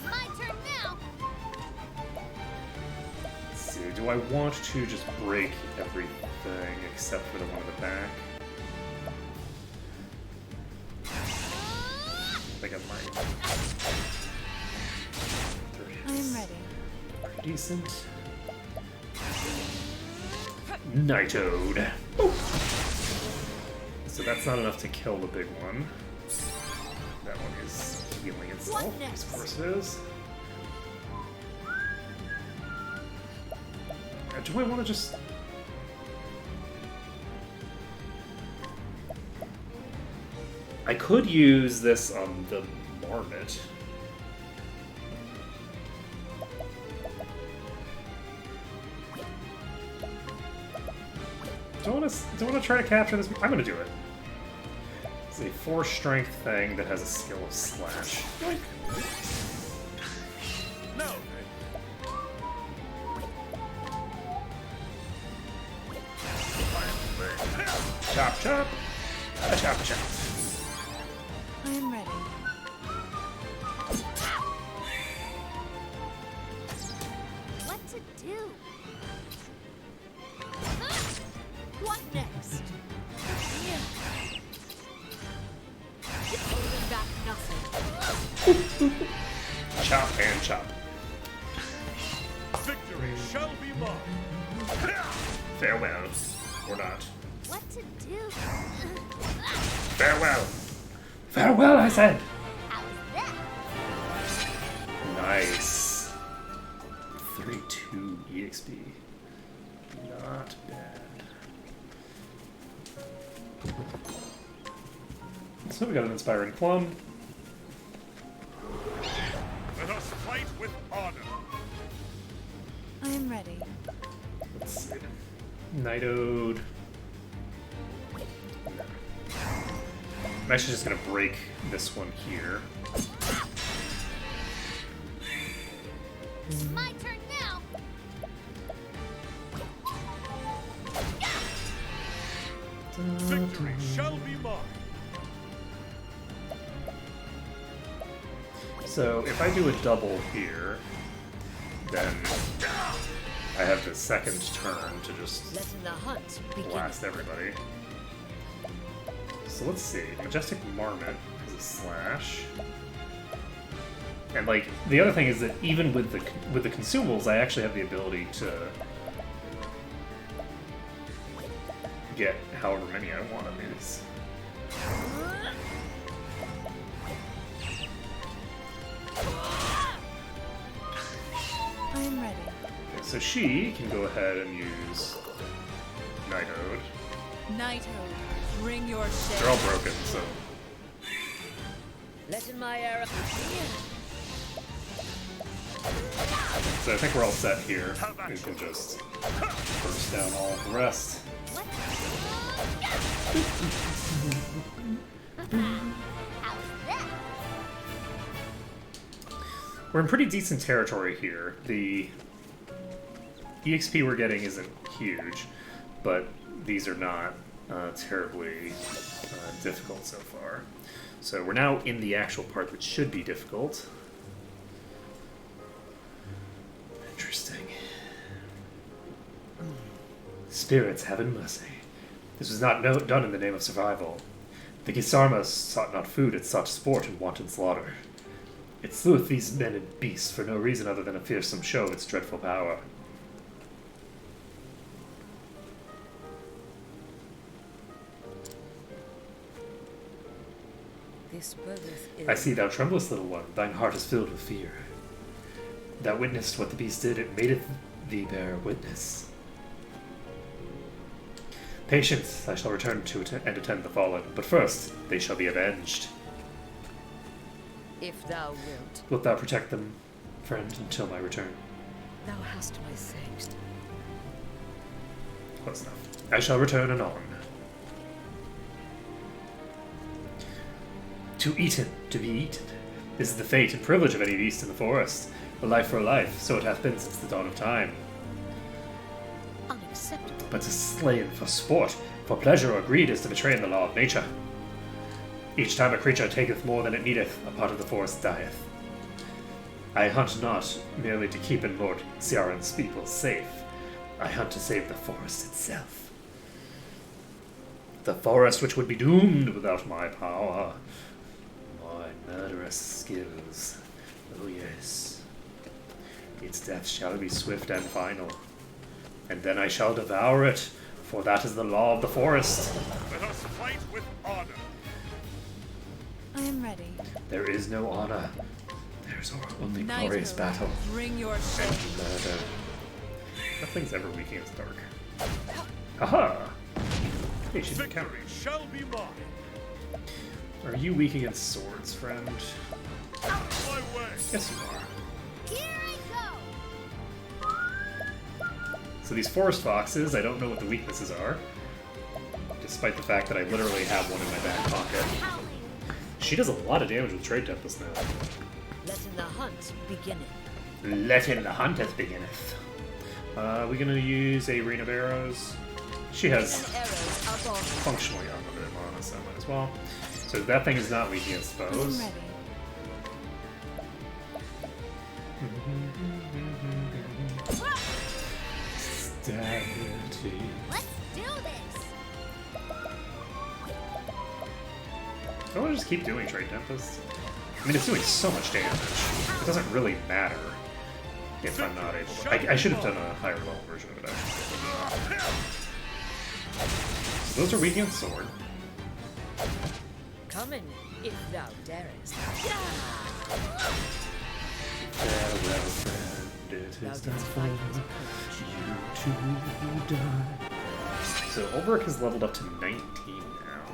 My turn now.
Let's see, do I want to just break everything except for the one in the back? I think I might.
I am ready.
Pretty decent. Night Ode. Oh. So that's not enough to kill the big one. That one is healing itself.
What next?
Of course it is. Do I want to just... I could use this on the Marmot. Do I want to try to capture this? I'm going to do it. It's a 4 strength thing that has a skill of slash. Yoink.
now,
Chop, chop. Chop, chop.
I am ready.
What to do? What next?
Holding back nothing.
Chop and chop.
victory shall be mine.
Farewell. Or not.
What to do?
Farewell. Farewell, I said.
How is that?
Nice. 32 EXP. Not bad. So we got an Inspiring Plum.
Let us fight with honor.
I am ready.
Let's see. Night Ode. I'm actually just gonna break this one here.
My turn now.
Victory shall be mine.
So if I do a double here, then I have the second turn to just
Letting the hunt begin.
blast everybody. So let's see. Majestic Marmot has a slash. And like the other thing is that even with the consumables, I actually have the ability to get however many I want of these.
I am ready.
Okay, so she can go ahead and use Night Ode.
Night Ode, bring your shade.
They're all broken, so
Let in my arrow.
I think we're all set here. We can just burst down all of the rest.
How's that?
We're in pretty decent territory here. The EXP we're getting isn't huge, but these are not terribly difficult so far. So we're now in the actual part which should be difficult. Interesting. Spirits, heaven mercy. This was not done in the name of survival. The Kisarmas sought not food, it sought sport and wanton slaughter. It sleweth these men and beasts for no reason other than a fearsome show of its dreadful power.
This birth is.
I see thou tremblest, little one, thine heart is filled with fear. Thou witnessed what the beast did, it madeth thee bear witness. Patience, I shall return to and attend the fallen, but first they shall be avenged.
If thou wilt,
Wilt thou protect them, friend, until my return?
thou hast my thanks.
Close enough. I shall return anon. To eaten, to be eaten. This is the fate and privilege of any beast in the forest. A life for a life, so it hath been since the dawn of time.
Unacceptable.
But to slay for sport, for pleasure or greed, is to betray the law of nature. Each time a creature taketh more than it needeth, a part of the forest dieth. I hunt not merely to keep in Lord Ciaran's people safe. I hunt to save the forest itself. The forest which would be doomed without my power. My murderous skills. Oh yes. Its death shall be swift and final. And then I shall devour it, for that is the law of the forest.
Let us fight with honor.
I am ready.
There is no honor. There's only
Night
glorious
Ode,
battle.
bring your shade.
Murder. Nothing's ever weak against dark. Haha! Hey, she's
Victory
countering.
shall be mine.
Are you weak against swords, friend?
Out of my way.
Yes, you are.
Here I go.
So these forest foxes, I don't know what the weaknesses are. Despite the fact that I literally have one in my back pocket.
Howling.
She does a lot of damage with Trade Tempest now.
Let in the hunt beginneth.
Let in the hunteth beginneth. We're gonna use a Rain of Arrows. She has
And arrows are gone.
functionally unlimited mana, so I might as well. So that thing is not weak against
I am
foes.
ready.
Stability.
Let's do this.
I want to just keep doing Trade Tempest. I mean, it's doing so much damage. It doesn't really matter if I'm not able to. I should have done a higher level version of it, actually. So those are weak against sword.
Come in, if thou darest.
Farewell, friend, it
Thou
is
didst
time
fight with
for you to die. So Ulbrich has leveled up to 19 now.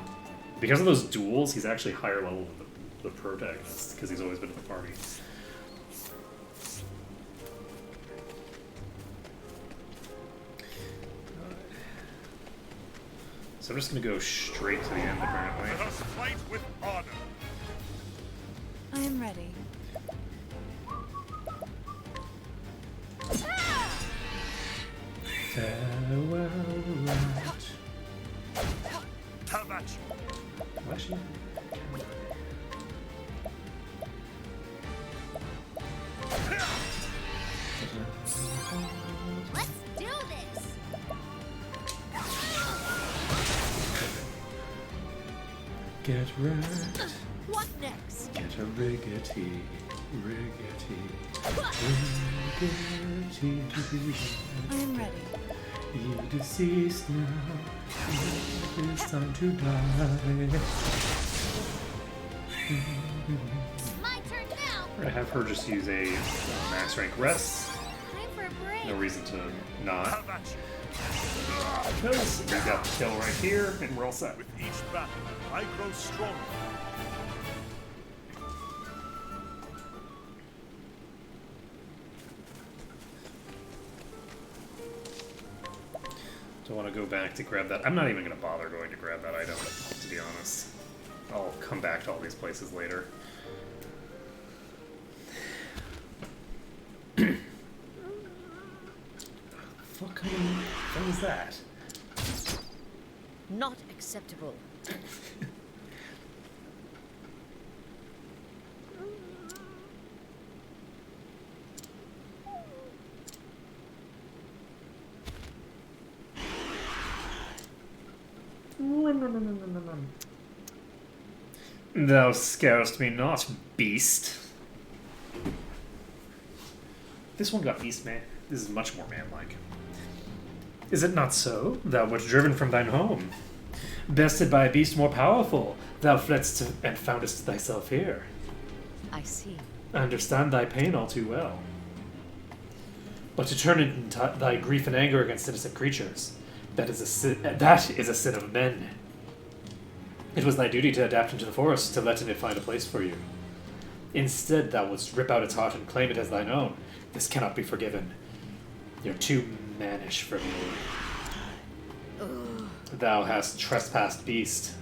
Because of those duels, he's actually higher level than the protagonist, because he's always been in the party. So I'm just going to go straight to the end, apparently.
Let us fight with honor.
I am ready.
Farewell, right.
Have at you.
Why is she?
Let's do this.
Get wrecked.
What next?
Get a riggedy, riggedy, riggedy.
I am ready.
You deceased now. It's time to die.
My turn now.
We're gonna have her just use a max rank rest.
Time for a break.
No reason to not.
Have at you.
Because we got the kill right here, and we're all set.
With each battle, I grow stronger.
Don't want to go back to grab that. I'm not even going to bother going to grab that item, to be honest. I'll come back to all these places later. What kind of thing is that?
Not acceptable.
Thou scarest me not, beast. This one got beast man. This is much more manlike. Is it not so? Thou wert driven from thine home. Bested by a beast more powerful, thou fledst and foundest thyself here.
I see.
I understand thy pain all too well. But to turn into thy grief and anger against innocent creatures, that is a sin of men. It was thy duty to adapt into the forest, to let in it find a place for you. Instead, thou wouldst rip out its heart and claim it as thine own. This cannot be forgiven. You're too mannish for me. Thou hast trespassed, beast,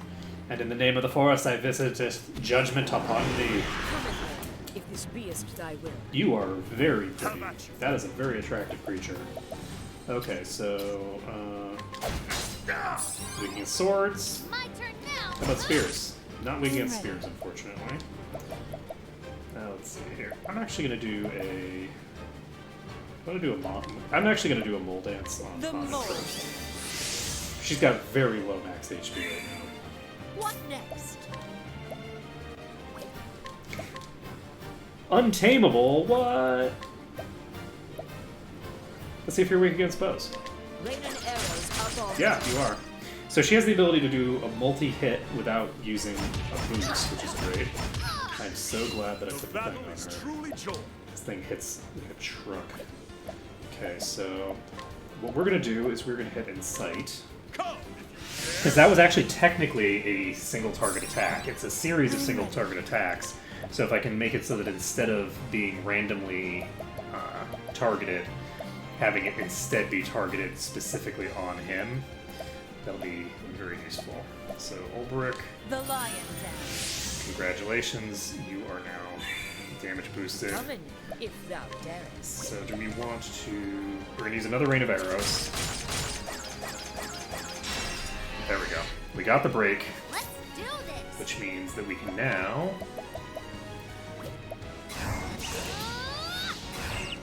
and in the name of the forest I visit judgment upon thee.
Come in, if this beest thy will.
You are very pretty. That is a very attractive creature. Okay, so, weak against swords.
My turn now.
How about spears? Not weak against spears, unfortunately. Let's see here. I'm actually gonna do a... I'm actually gonna do a mole dance on
The
Anna
mole.
first. She's got very low max HP right now.
What next?
Untamable? What? Let's see if you're weak against bows.
Rain and arrows up all.
Yeah, you are. So she has the ability to do a multi-hit without using a boost, which is great. I'm so glad that I
The
put the thing
battle
on
is
her.
truly joy.
This thing hits like a truck. Okay, so what we're gonna do is we're gonna hit Incite.
Come!
Because that was actually technically a single target attack. It's a series of single target attacks. So if I can make it so that instead of being randomly targeted, having it instead be targeted specifically on him, that'll be very useful. So Ulbrich,
The lion's den.
congratulations, you are now damage boosted.
Come in, if thou darest.
So do we want to... We're gonna use another rain of arrows. There we go. We got the break,
Let's do this.
which means that we can now...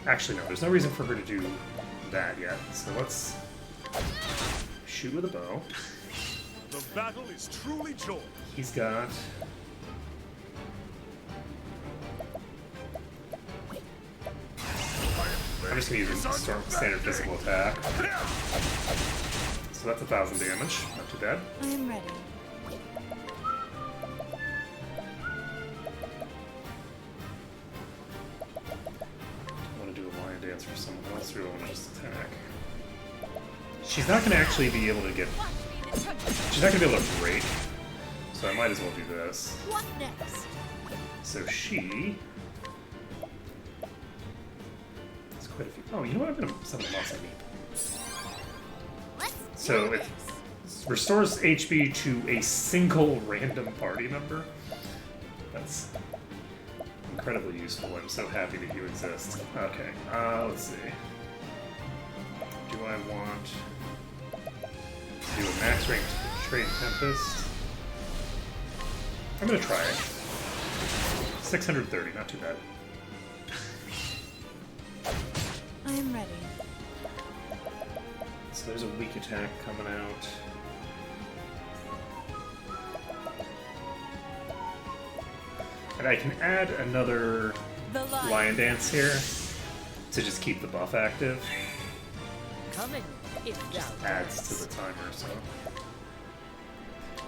Actually, no, there's no reason for her to do that yet. So let's shoot with a bow.
The battle is truly joy.
He's got... I'm just gonna use a standard physical attack. So that's 1,000 damage. Not too bad.
I am ready.
I want to do a lion dance for someone else, or I want to just attack. She's not going to actually be able to get... She's not going to be able to break, so I might as well do this.
What next?
So she... There's quite a few... Oh, you know what? I'm going to summon a Mossy Meep.
Let's
So
do
it
this.
restores HP to a single random party member. That's incredibly useful. I'm so happy that you exist. Okay, let's see. Do I want to do a max ranked Trade Tempest? I'm gonna try it. 630, not too bad.
I am ready.
So there's a weak attack coming out. And I can add another
The
Lion Dance here to just keep the buff active.
Coming, if thou
Adds
darest.
to the timer, so.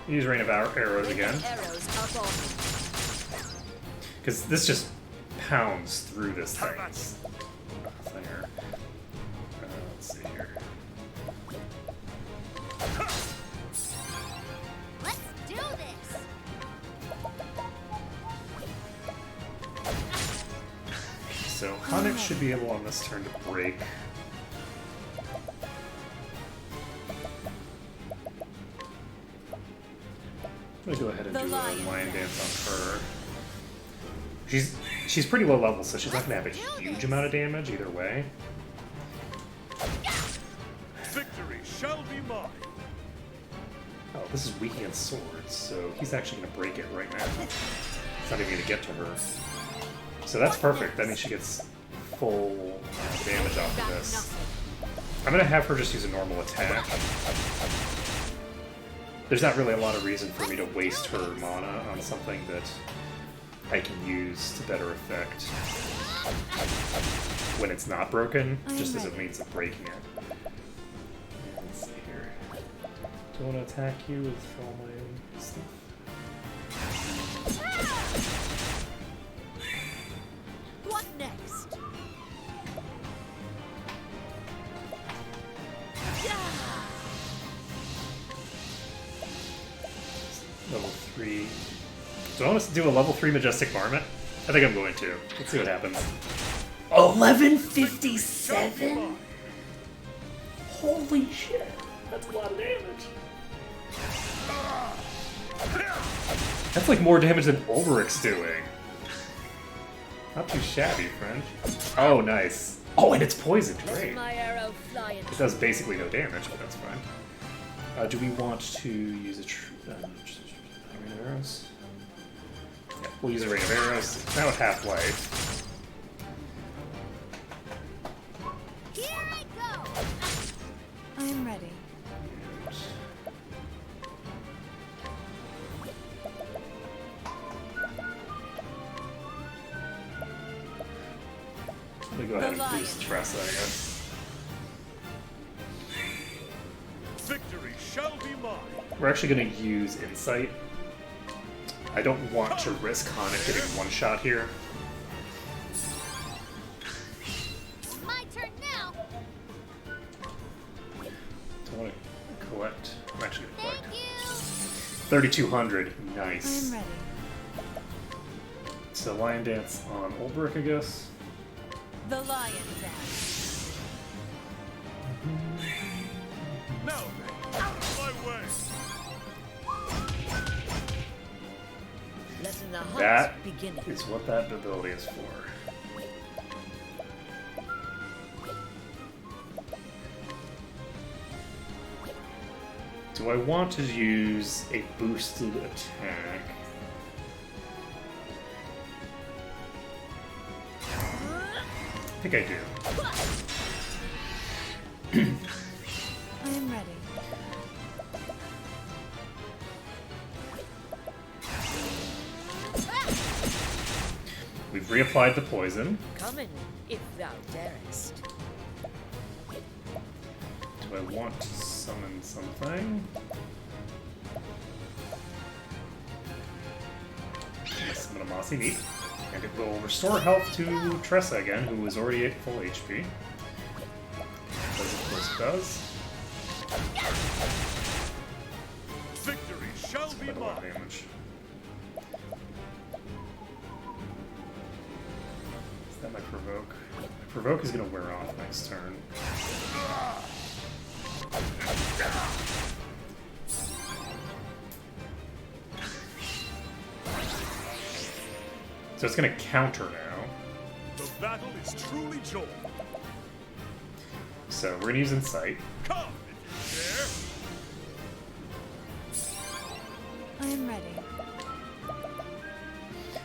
Use Rain of Arrows again.
Arrows up on me.
Because this just pounds through this thing. Thinger. Let's see here.
Let's do this.
So Hunnick should be able on this turn to break. I'm gonna go ahead and
The
do a
Lion
Lion Dance on her. She's pretty low level, so she's not gonna have a huge amount of damage either way.
Victory shall be mine.
Oh, this is weak against swords, so he's actually gonna break it right now. It's not even gonna get to her. So that's perfect. That means she gets full damage off of this. I'm gonna have her just use a normal attack. There's not really a lot of reason for me to waste her mana on something that I can use to better effect when it's not broken, just as a means of breaking it. Let's see here. Do I want to attack you with all my own stuff?
What next?
Level 3. Do I want to do a level 3 Majestic Varmint? I think I'm going to. Let's see what happens. 1157? Holy shit. That's a lot of damage. That's like more damage than Ulrich's doing. Not too shabby, friend. Oh, nice. Oh, and it's poisoned.
Let
Great.
my arrow fly and
It does basically no damage, but that's fine. Do we want to use a Rain of Arrows? Yeah, we'll use a Rain of Arrows. Now with half-life.
Here I go.
I am ready.
Let me go ahead and boost Tressa, I guess.
Victory shall be mine.
We're actually going to use Insight. I don't want to risk Hanukkh getting one shot here.
My turn now.
I want to collect. I'm actually going to collect.
Thank you.
3,200.
I
Nice.
am ready.
So Lion Dance on Ulbrich, I guess.
The Lion Dance.
Now then, out of my way.
letting the hunt
That
begin.
is what that ability is for. Do I want to use a boosted attack? I think I do.
I am ready.
We've reapplied the poison.
Coming, if thou darest.
Do I want to summon something? Summon a Mossy Neat. And it will restore health to Tressa again, who was already at full HP. As of course it does.
Victory shall be
Quite a lot of
mine.
damage. Is that my Provoke? My Provoke is going to wear off next turn. So it's going to counter now.
The battle is truly joined.
So we're going to use Insight.
Come, if
I am ready.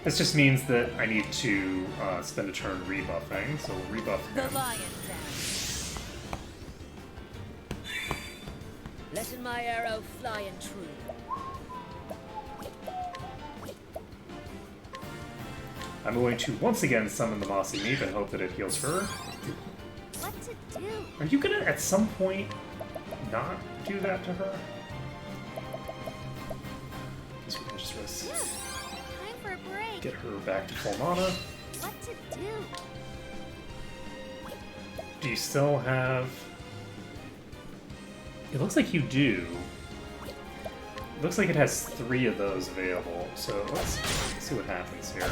This just means that I need to spend a turn rebuffing, so we'll rebuff
The
him.
Lion Dance.
Letting my arrow fly and true.
I'm going to once again summon the mossy meat and hope that it heals her.
What to do?
Are you gonna, at some point, not do that to her? Guess we can just rest.
Yeah. Time for a break.
Get her back to full mana.
What to do?
Do you still have... It looks like you do. It looks like it has 3 of those available, so let's see what happens here.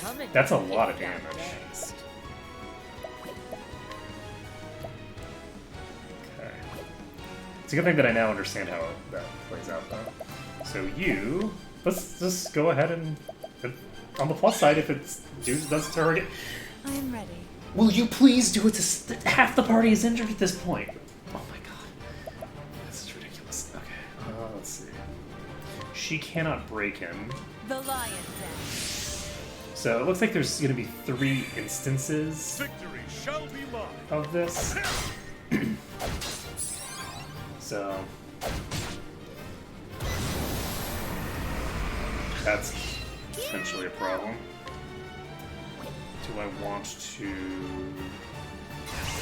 Come and
That's a
get
lot of
that
damage.
next.
Okay. It's a good thing that I now understand how that plays out, though. So you... Let's just go ahead and... On the plus side, if it's does it to her again...
I am ready.
Will you please do it to... Half the party is injured at this point. Oh my god. This is ridiculous. Okay, let's see. She cannot break him.
The lion dance.
So it looks like there's going to be 3 instances
Victory shall be mine.
of this. So... That's potentially a problem. Do I want to...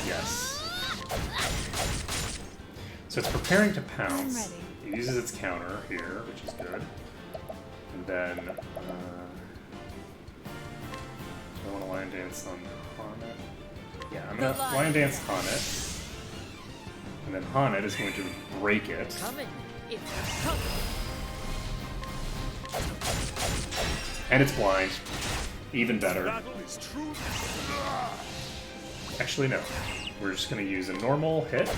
Yes. So it's preparing to pounce.
ready.
It uses its counter here, which is good. And then... do I want to Lion Dance on Haunted? Yeah, I'm going to Lion Dance Haunted. And then Haunted is going to break it.
Coming. It's coming.
And it's blind. Even better.
Battle is true.
Actually, no. We're just going to use a normal hit.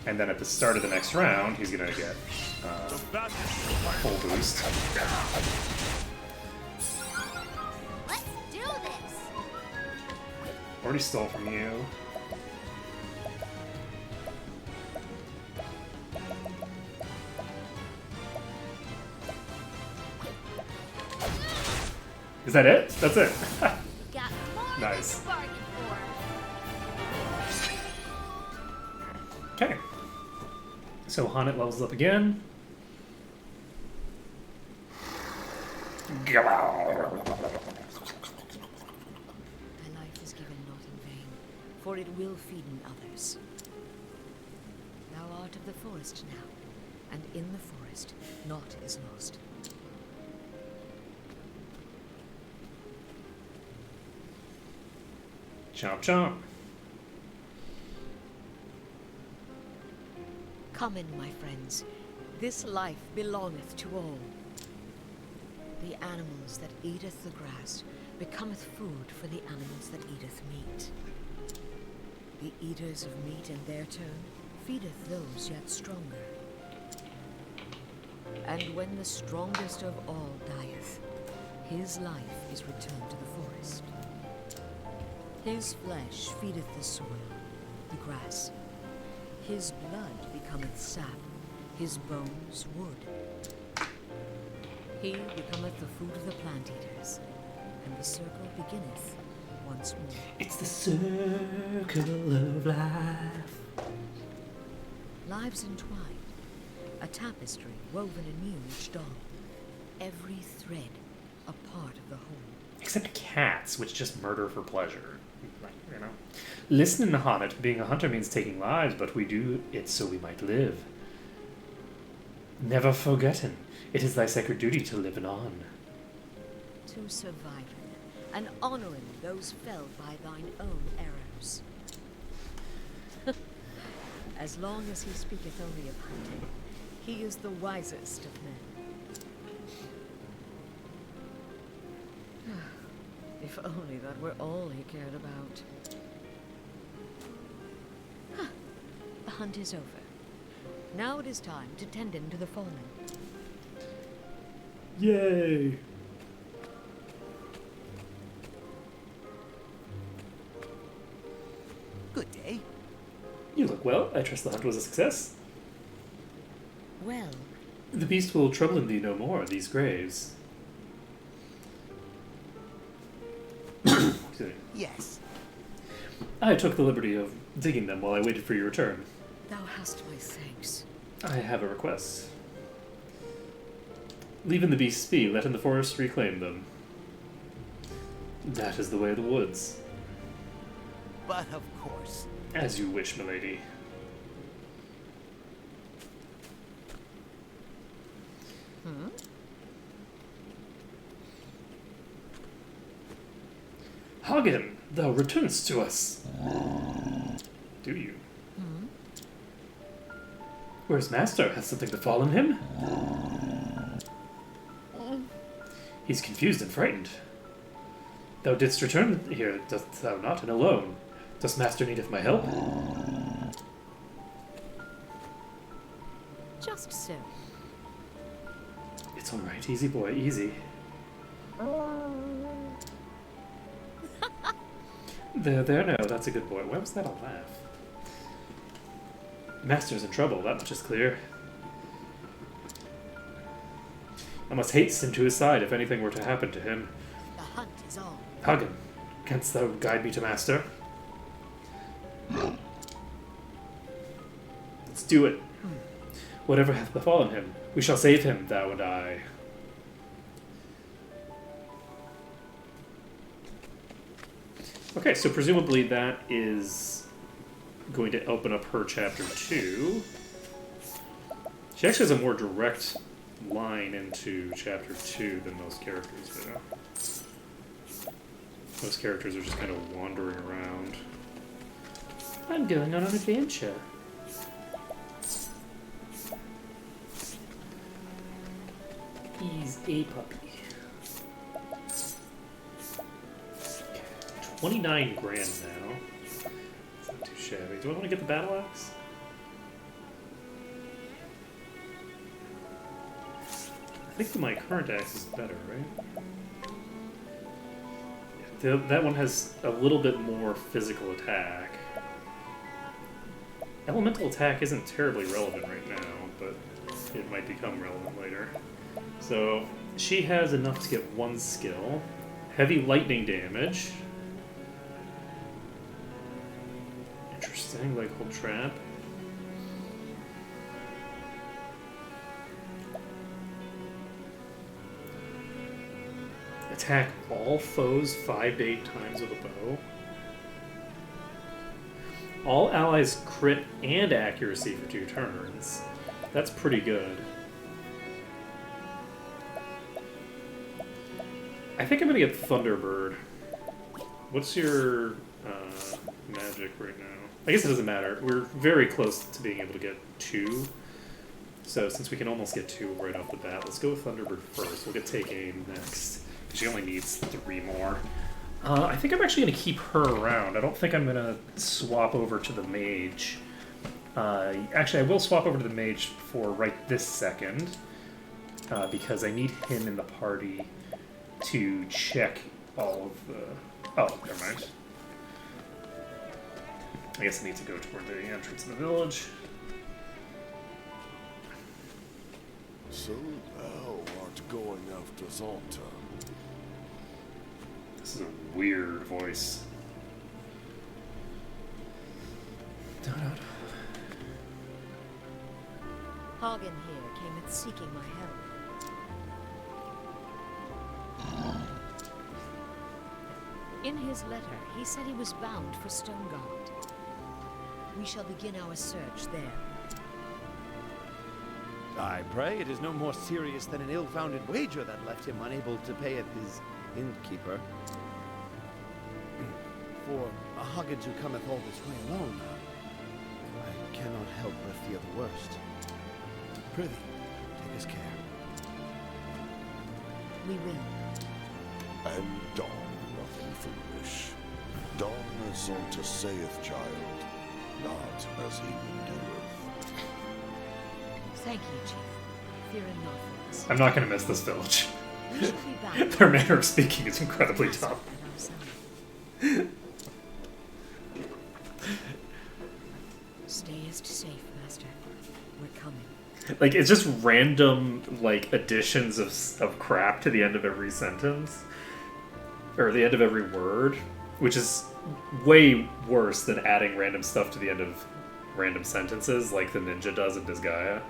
And then at the start of the next round, he's going to get full boost.
Let's do this.
Already stole from you. Is that it? That's it.
Got more
Nice.
than you bargained for.
Okay. So Haunted levels up again.
Thy life is given not in vain, for it will feed in others. Thou art of the forest now, and in the forest naught is lost.
Chomp chomp.
Come in, my friends. This life belongeth to all. The animals that eateth the grass becometh food for the animals that eateth meat. The eaters of meat in their turn feedeth those yet stronger. And when the strongest of all dieth, his life is returned to the forest. His flesh feedeth the soil, the grass. His blood becometh sap, his bones wood. He becometh the food of the plant eaters, and the circle beginneth once more.
It's the circle of life.
Lives entwined, a tapestry woven anew each dawn. Every thread a part of the whole.
Except cats, which just murder for pleasure. Like, you know. Listen, Haunted, being a hunter means taking lives, but we do it so we might live. Never forgotten. It is thy sacred duty to live on.
To surviving, and honoring those felled by thine own arrows. As long as he speaketh only of hunting, he is the wisest of men. If only that were all he cared about. The hunt is over. Now it is time to tend him to the fallen.
Yay!
Good day.
You look well. I trust the hunt was a success.
Well,
The beast will trouble thee no more, these graves. Excuse me.
Yes.
I took the liberty of digging them while I waited for your return.
thou hast my thanks.
I have a request. Leaving the beasts be, let in the forest reclaim them. That is the way of the woods.
But of course.
As you wish, milady. Hagen, thou returnest to us. Do you? Where's Master? Has something befallen him? He's confused and frightened. Thou didst return here, dost thou not, and alone? Does Master needeth my help?
Just so.
It's alright, easy boy, easy. There, no, that's a good boy. Why was that a laugh? Master's in trouble, that much is clear. I must hasten to his side if anything were to happen to him.
The hunt is on.
Hagen, canst thou guide me to Master? Let's do it. Whatever hath befallen him, we shall save him, thou and I. Okay, so presumably that is going to open up her chapter 2. She actually has a more direct line into chapter 2 than most characters do. Most characters are just kind of wandering around. I'm going on an adventure. He's a puppy. 29 grand now. It's not too shabby. Do I want to get the battle axe? I think my current axe is better, right? That one has a little bit more physical attack. Elemental attack isn't terribly relevant right now, but it might become relevant later. So, she has enough to get one skill. Heavy lightning damage. Interesting, like hold trap. Attack all foes 5 to 8 times with a bow. All allies crit and accuracy for 2 turns. That's pretty good. I think I'm gonna get Thunderbird. What's your magic right now? I guess it doesn't matter. We're very close to being able to get 2. So since we can almost get 2 right off the bat, let's go with Thunderbird first. We'll get Take Aim next. She only needs 3 more. I think I'm actually going to keep her around. I don't think I'm going to swap over to the mage. Actually, I will swap over to the mage for right this second. Because I need him in the party to check all of the... Oh, never mind. I guess I need to go toward the entrance of the village.
So thou art going after Zoltan.
This is a weird voice.
Hagen here came at seeking my help. In his letter, he said he was bound for Stonegard. We shall begin our search there.
I pray it is no more serious than an ill-founded wager that left him unable to pay at his innkeeper. For a Hagen who cometh all this way alone, I cannot help but fear the worst. Prithee, take his care.
We will.
And Dawn nothing foolish. Dawn as Zolta saith, child, not as he doeth.
Thank you, Chief. Fear not for us.
I'm not going to miss this village.
We shall be back.
Their manner of speaking is incredibly tough.
Stayest safe, Master. We're coming.
Like, it's just random, like, additions of crap to the end of every sentence. Or the end of every word. Which is way worse than adding random stuff to the end of random sentences, like the ninja does in Disgaea.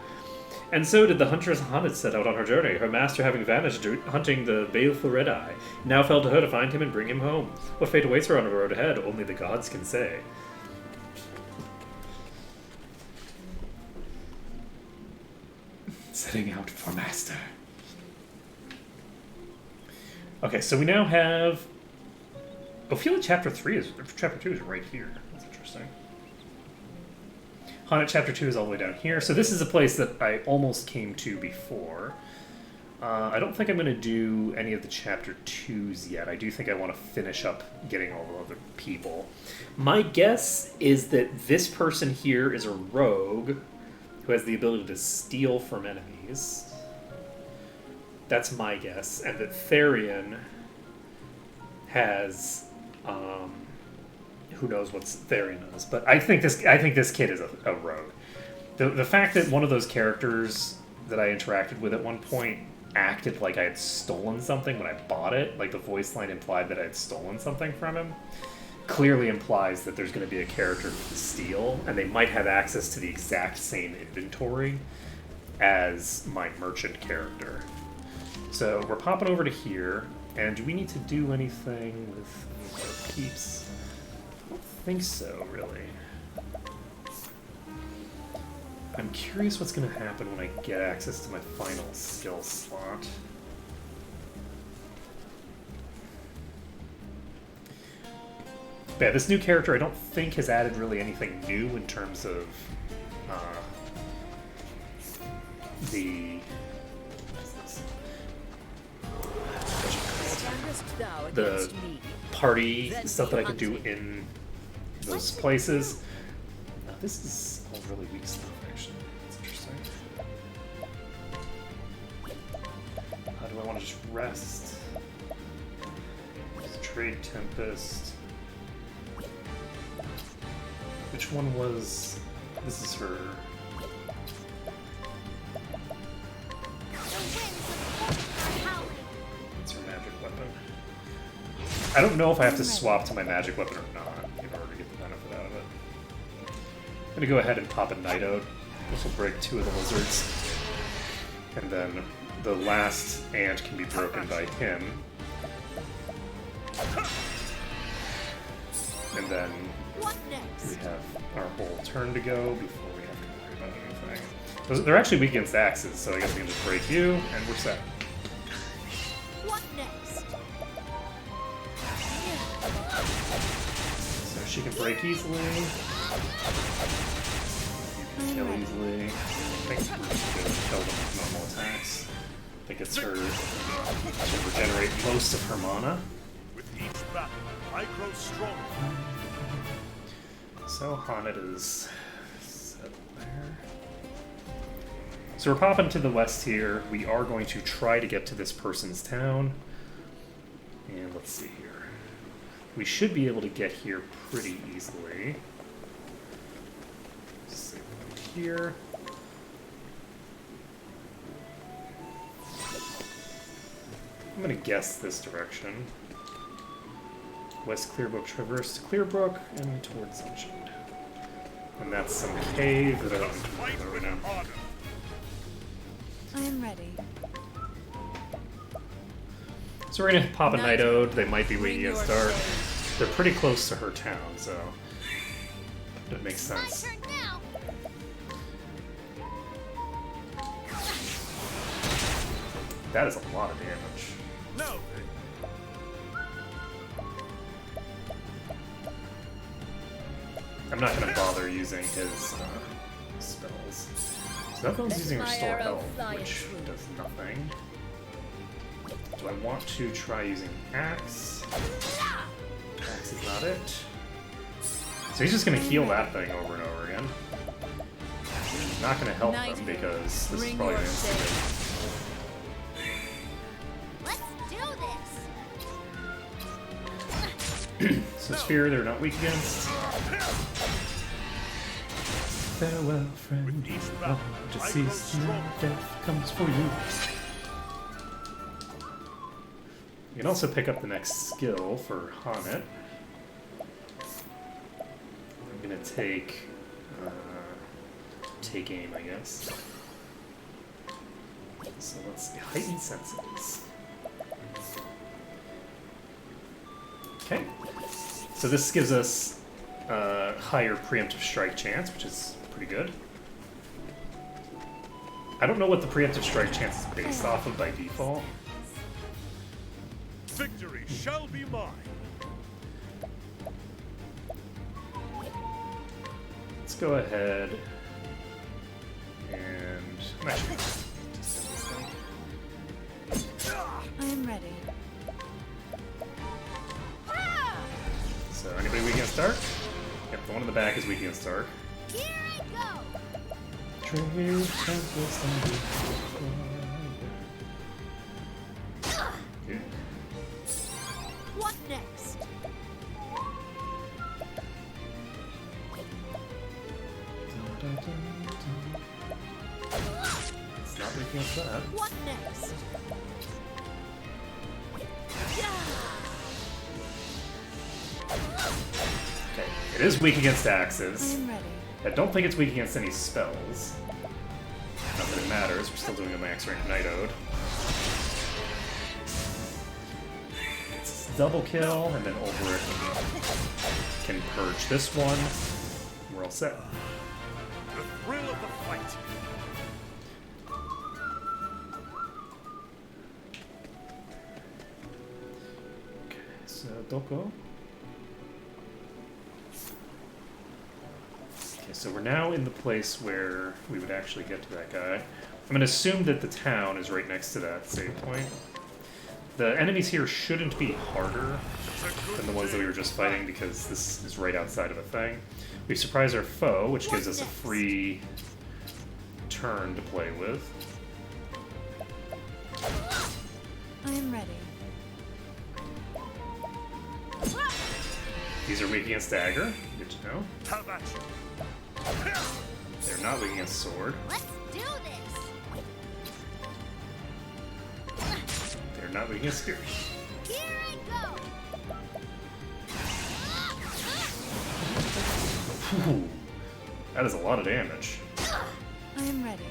And so did the huntress Hannet set out on her journey, her master having vanished hunting the baleful Red-Eye. Now fell to her to find him and bring him home. What fate awaits her on the road ahead, only the gods can say. Setting out for master. Okay, so we now have... Ophelia chapter 2 is right here. That's interesting. Hannet chapter 2 is all the way down here. So this is a place that I almost came to before. I don't think I'm going to do any of the chapter 2s yet. I do think I want to finish up getting all the other people. My guess is that this person here is a rogue who has the ability to steal from enemies. That's my guess. And that Therian has... who knows what Therian knows, but I think this kid is a rogue. The fact that one of those characters that I interacted with at one point acted like I had stolen something when I bought it, like the voice line implied that I had stolen something from him, clearly implies that there's going to be a character who can steal, and they might have access to the exact same inventory as my merchant character. So we're popping over to here, and do we need to do anything with our peeps? I don't think so, really. I'm curious what's going to happen when I get access to my final skill slot. But yeah, this new character I don't think has added really anything new in terms of the party stuff that I can do in those places. Now, this is all really weak stuff, actually. It's interesting. How do I want to just rest? Trade Tempest. Which one was... This is her... That's her magic weapon. I don't know if I have to swap to my magic weapon or not in order to get the benefit out of it. I'm gonna go ahead and pop a Nightode. This will break 2 of the lizards. And then the last ant can be broken by him. And then we have our whole turn to go before we have to worry about anything. They're actually weak against axes, so I guess we can just break you, and we're set.
What next?
So she can break easily. You can kill easily. I think we're just going to kill them with normal attacks. I think it's her to regenerate most of her mana.
With each battle, I grow stronger.
So Hannet is set there. So we're popping to the west here. We are going to try to get to this person's town. And let's see here. We should be able to get here pretty easily. Let's see here. I'm gonna guess this direction. West Clearbrook, traverse to Clearbrook, and towards Sunshine. And that's some cave that I don't know right now.
I am ready.
So we're gonna pop a Nightode. They might be weak against dark. They're pretty close to her town, so it makes
My
sense.
turn now.
That is a lot of damage.
No,
I'm not gonna bother using his spells. So that one's using Restore Health, which does nothing. Do I want to try using Axe? Axe is not it. So he's just gonna heal that thing over and over again. Not gonna help them because this is probably gonna instigate.
Let's do this.
So Sphere, they're not weak against. Farewell, friend. Deceased now, death comes for you. You can also pick up the next skill for Hannet. I'm gonna take aim, I guess. So let's see. Heightened senses. Okay. So this gives us higher preemptive strike chance, which is pretty good. I don't know what the preemptive strike chance is based off of by default.
Victory shall be mine.
Let's go ahead and actually,
I am ready.
so anybody weak against dark? Yep, the one in the back is weak against dark.
Here I go.
Okay.
What next?
It's not weak against that.
What next?
Okay, it is weak against
I
axes.
am ready.
I don't think it's weak against any spells. Not that it matters, we're still doing a max rank Night Ode. It's double kill, and then Ulbrich can purge this one. We're all set.
The thrill of the fight.
Okay, so Doko. Okay, so we're now in the place where we would actually get to that guy. I'm going to assume that the town is right next to that save point. The enemies here shouldn't be harder than the ones that we were just fighting because this is right outside of a thing. We surprise our foe, which gives us a free turn to play with.
I am ready.
These are weak against dagger. Good to know.
How about you?
They're not weak against sword.
Let's do this.
They're not weak against spear.
Here I go.
Whew. That is a lot of damage.
I am ready.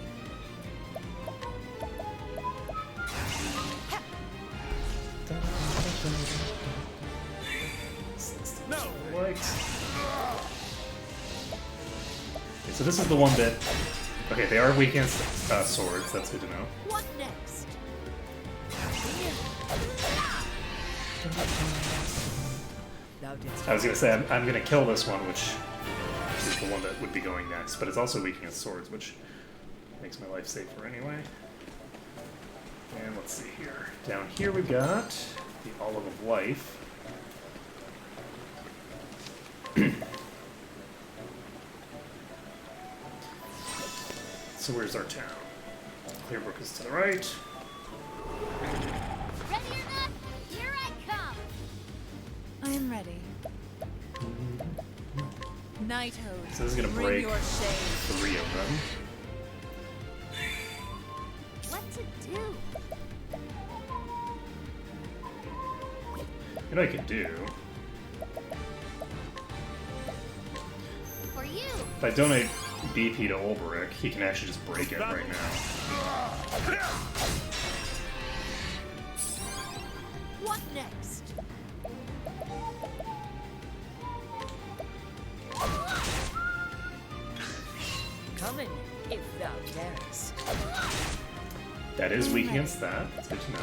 No.
Right. Okay, so this is the one that... Okay, they are weak against swords. That's good to know.
What next?
Thou didst
I was going to say, I'm going to kill this one, which is the one that would be going next, but it's also weak against swords, which makes my life safer anyway. And let's see here. Down here we've got the Olive of Life. So where's our town? Clearbrook is to the right.
Ready or not, here I come.
I am ready.
Nighthode,
So this is gonna
bring
break
your shade.
3 of them.
What to do?
You know what I could do?
For you.
If I donate BP to Ulbrich, he can actually just break it right now.
What next?
come in, if thou darest.
That is weak against that. That's good to know.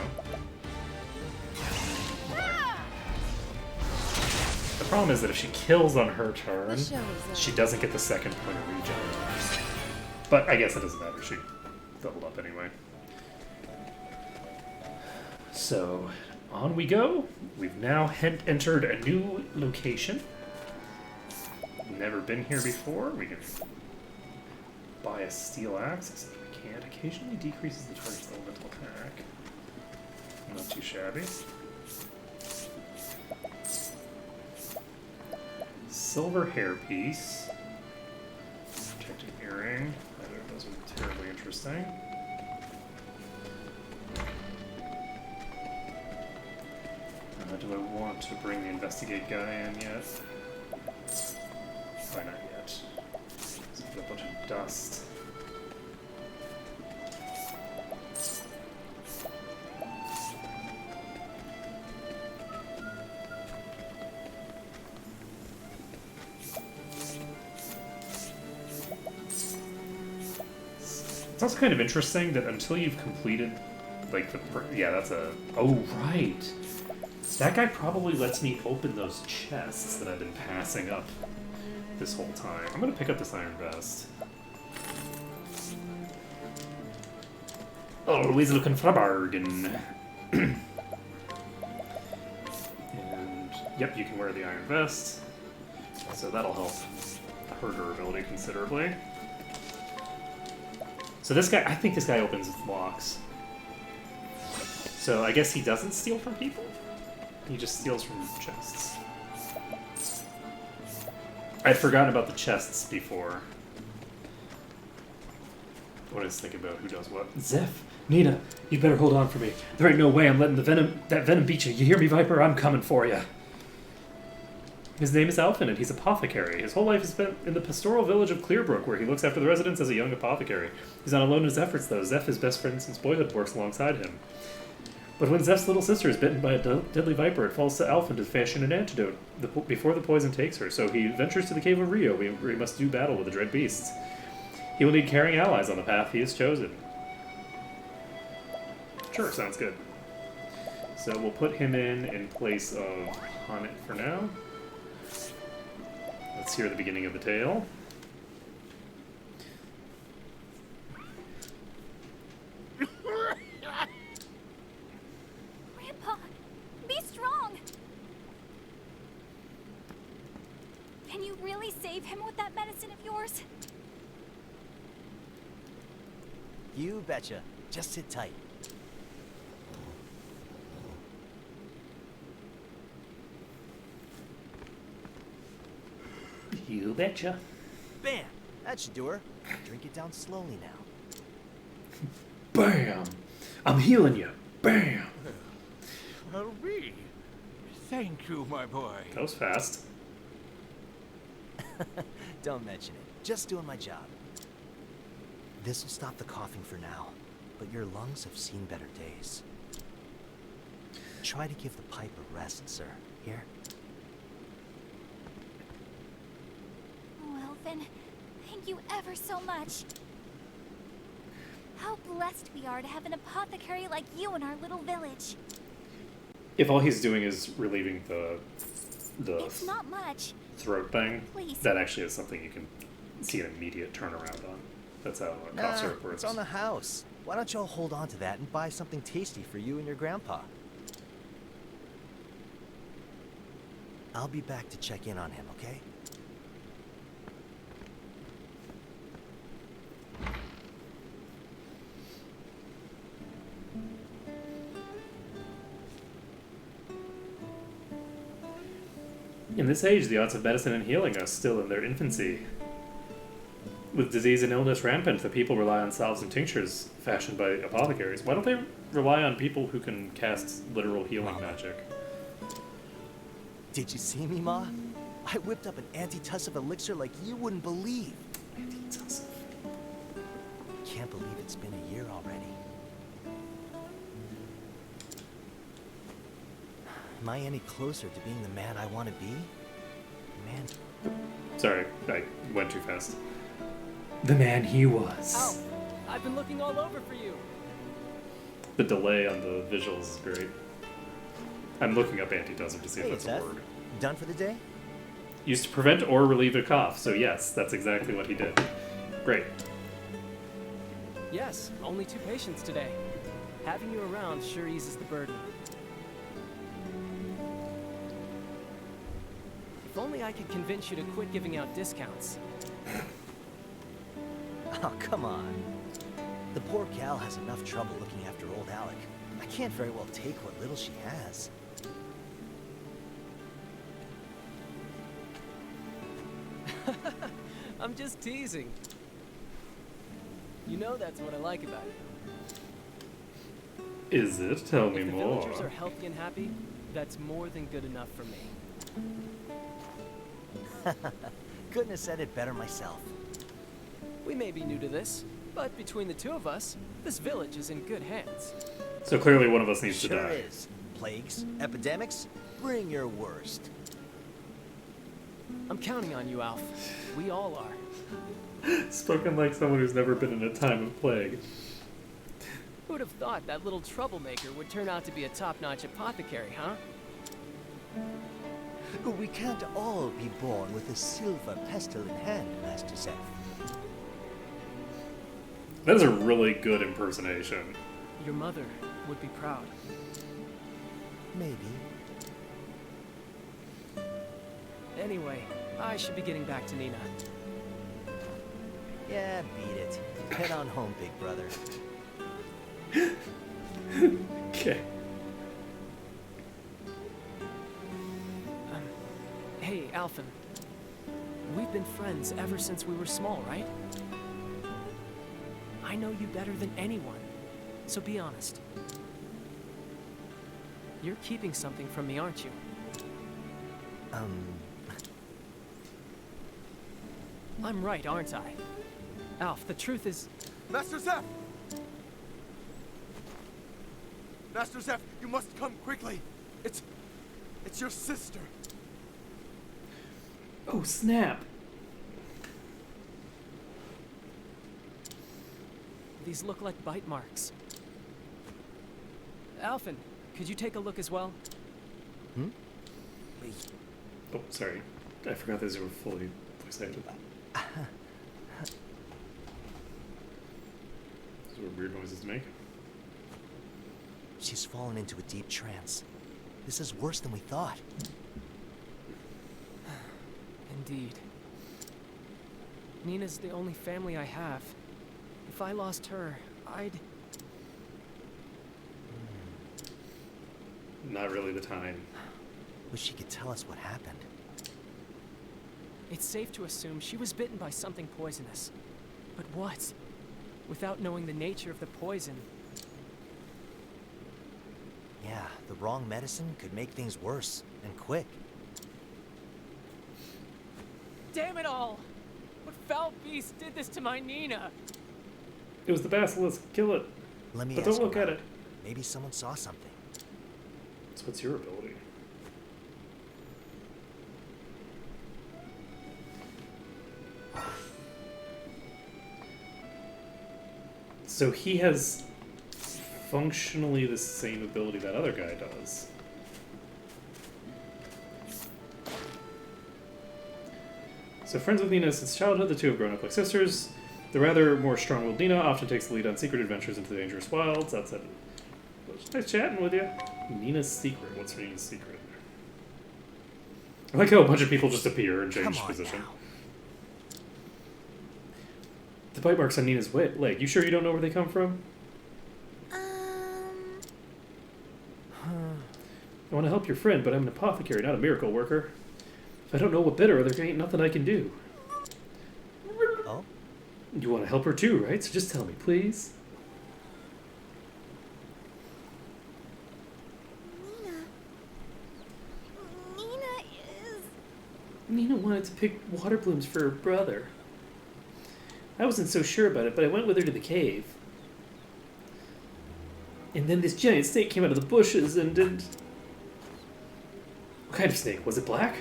The problem is that if she kills on her turn,
The show is
she
over.
doesn't get the second point of regen. But I guess it doesn't matter. She doubled up anyway. So, on we go. We've now entered a new location. Never been here before. We can buy a steel axe, except we can't. Occasionally decreases the target's elemental attack. Not too shabby. Silver hairpiece. Protective earring. Neither of those are terribly interesting. Do I want to bring the investigate guy in yet? Why not yet? There's a bunch of dust. It's also kind of interesting that until you've completed, like, yeah, that's a... Oh, right. That guy probably lets me open those chests that I've been passing up this whole time. I'm gonna pick up this iron vest. Always looking for a bargain. And, yep, you can wear the iron vest. So that'll help her durability considerably. So this guy, I think this guy opens locks. So I guess he doesn't steal from people? He just steals from chests. I'd forgotten about the chests before. What is thinking about who does what? Zeph, Nina, you better hold on for me. There ain't no way I'm letting that venom beat you. You hear me, Viper? I'm coming for you. His name is Alphen, and he's apothecary. His whole life is spent in the pastoral village of Clearbrook, where he looks after the residents as a young apothecary. He's not alone in his efforts, though. Zeph, his best friend since boyhood, works alongside him. But when Zeph's little sister is bitten by a deadly viper, it falls to Alphen to fashion an antidote before the poison takes her. So he ventures to the Cave of Rio, where he must do battle with the dread beasts. He will need caring allies on the path he has chosen. Sure, sounds good. So we'll put him in place of Honnet for now. Let's hear the beginning of the tale.
Grandpa, be strong! Can you really save him with that medicine of yours?
You betcha. Just sit tight.
You betcha.
Bam! That should do her. Drink it down slowly now.
Bam! I'm healing you. Bam!
Well, me. Thank you, my boy.
That was fast.
Don't mention it. Just doing my job. This'll stop the coughing for now, but your lungs have seen better days. Try to give the pipe a rest, sir. Here?
Oh, Elvin, thank you ever so much. How blessed we are to have an apothecary like you in our little village.
If all he's doing is relieving the
It's not much.
throat thing,
Please.
that actually is something you can see an immediate turnaround on. That's how cough syrup works.
It's on the house. Why don't y'all hold on to that and buy something tasty for you and your grandpa? I'll be back to check in on him, okay?
In this age, the arts of medicine and healing are still in their infancy. With disease and illness rampant, the people rely on salves and tinctures fashioned by apothecaries. Why don't they rely on people who can cast literal healing magic?
Did you see me, Ma? I whipped up an antitussive elixir like you wouldn't believe.
Antitussive.
Can't believe it's been a year already. Am I any closer to being the man I want to be? Man.
Sorry, I went too fast. The man he was.
Ow! I've been looking all over for you.
The delay on the visuals is great. I'm looking up antitussive to see if
Hey,
that's a
Seth.
word.
Done for the day?
Used to prevent or relieve a cough, so yes, that's exactly what he did. Great.
Yes, only 2 patients today. Having you around sure eases the burden. If only I could convince you to quit giving out discounts.
Oh, come on. The poor gal has enough trouble looking after old Alec. I can't very well take what little she has.
I'm just teasing. You know that's what I like about it.
Is it? Tell me
If the
more.
villagers are healthy and happy, that's more than good enough for me.
Couldn't have said it better myself.
We may be new to this, but between the 2 of us, this village is in good hands.
So clearly one of us needs to
Sure
die.
is. Plagues, epidemics, bring your worst.
I'm counting on you, Alf. We all are.
Spoken like someone who's never been in a time of plague.
Who would have thought that little troublemaker would turn out to be a top-notch apothecary, huh?
We can't all be born with a silver pestle in hand, Master Zeph.
That is a really good impersonation.
Your mother would be proud.
Maybe.
Anyway, I should be getting back to Nina.
Yeah, beat it. Head on home, big brother.
Okay.
Hey, Alphen. We've been friends ever since we were small, right? I know you better than anyone, so be honest. You're keeping something from me, aren't you? I'm right, aren't I? Alf, the truth is...
Master Zeph! Master Zeph, you must come quickly. It's your sister.
Oh, snap.
These look like bite marks. Alphen, could you take a look as well?
Hmm?
Oh, sorry. I forgot these were fully voice acted. Those were weird noises to make.
She's fallen into a deep trance. This is worse than we thought.
Indeed. Nina's the only family I have. If I lost her, I'd...
Not really the time.
Wish she could tell us what happened.
It's safe to assume she was bitten by something poisonous. But what? Without knowing the nature of the poison.
Yeah, the wrong medicine could make things worse, and quick.
Damn it all! What foul beast did this to my Nina?
It was the basilisk. Kill it.
Let me
But
ask
don't look at
around.
it.
Maybe someone saw something.
So what's your ability? So he has functionally the same ability that other guy does. So friends with Nina since childhood, the two have grown up like sisters. The rather more strong-willed Nina often takes the lead on secret adventures into the dangerous wilds. Outside, it's nice chatting with you. Nina's secret. What's Nina's secret? I like how a bunch of people just appear and change position.
Now.
The bite marks on Nina's leg. You sure you don't know where they come from? I want to help your friend, but I'm an apothecary, not a miracle worker. If I don't know what bit her, there ain't nothing I can do.
Oh?
You want to help her too, right? So just tell me, please. Nina wanted to pick water blooms for her brother. I wasn't so sure about it, but I went with her to the cave. And then this giant snake came out of the bushes and... What kind of snake? Was it black?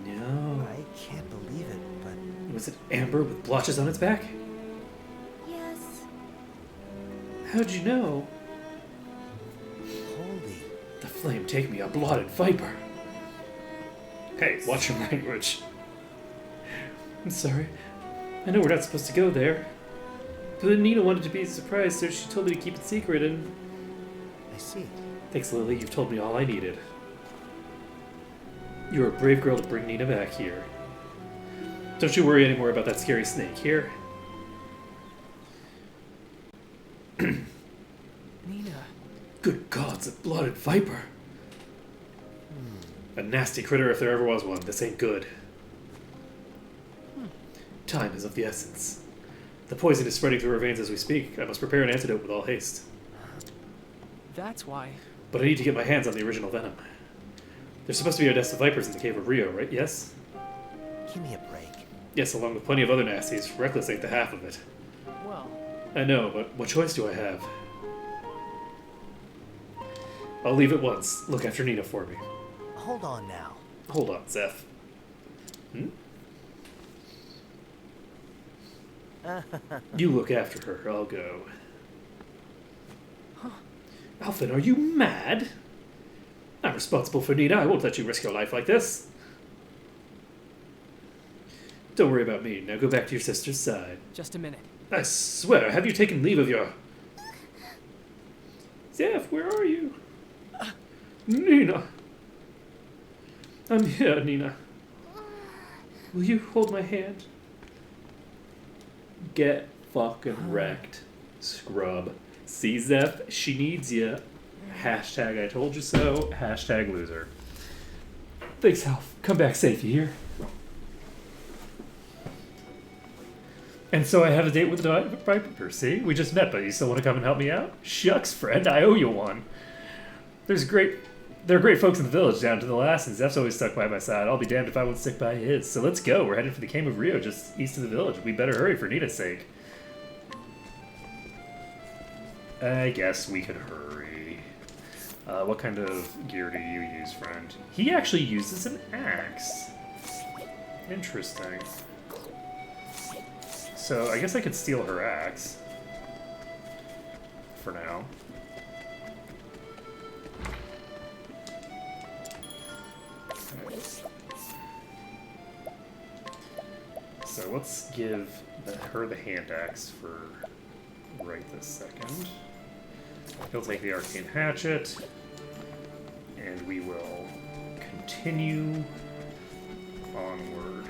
No.
I can't believe it, but...
Was it amber with blotches on its back?
Yes.
How'd you know?
Holy...
The flame take me, a blotted viper. Hey, watch your language. I'm sorry. I know we're not supposed to go there. But then Nina wanted to be surprised, so she told me to keep it secret, and...
I see.
Thanks, Lily. You've told me all I needed. You're a brave girl to bring Nina back here. Don't you worry anymore about that scary snake here.
Nina.
Good gods, a blotted viper. A nasty critter if there ever was one. This ain't good. Time is of the essence. The poison is spreading through her veins as we speak. I must prepare an antidote with all haste.
That's why.
But I need to get my hands on the original venom. There's supposed to be a nest of vipers in the cave of Rio, right? Yes?
Give me a break.
Yes, along with plenty of other nasties. Reckless ain't the half of it.
Well,
I know, but what choice do I have? I'll leave at once. Look after Nina for me.
hold on now.
Hold on, Zeph. Hmm? You look after her, I'll go. Huh? Alphen, are you mad? I'm responsible for Nina. I won't let you risk your life like this. Don't worry about me. Now go back to your sister's side.
Just a minute.
I swear, have you taken leave of your... Zeph, where are you? Nina. I'm here, Nina. Will you hold my hand? Get fucking wrecked, scrub. See, Zeph, she needs you. Hashtag I told you so. Hashtag loser. Thanks, Alf. Come back safe, you hear? And so I have a date with the Viper. See? We just met, but you still want to come and help me out? Shucks, friend. I owe you one. There are great folks in the village down to the last, and Zeph's always stuck by my side. I'll be damned if I won't stick by his. So let's go. We're headed for the Cave of Rio, just east of the village. We better hurry for Nina's sake. I guess we could hurry. What kind of gear do you use, friend? He actually uses an axe. Interesting. So I guess I could steal her axe. For now. So let's give her the hand axe for right this second. He'll take the arcane hatchet, and we will continue onward.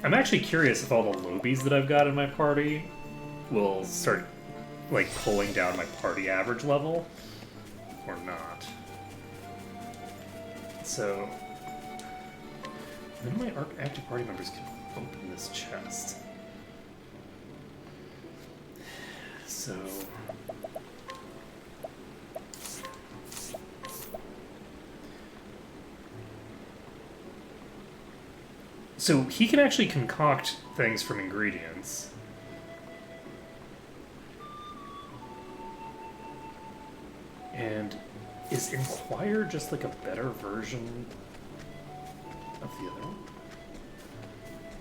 I'm actually curious if all the lobies that I've got in my party will start like pulling down my party average level or not. So none of my active party members can open this chest. So he can actually concoct things from ingredients. And is Inquire just like a better version of the other one?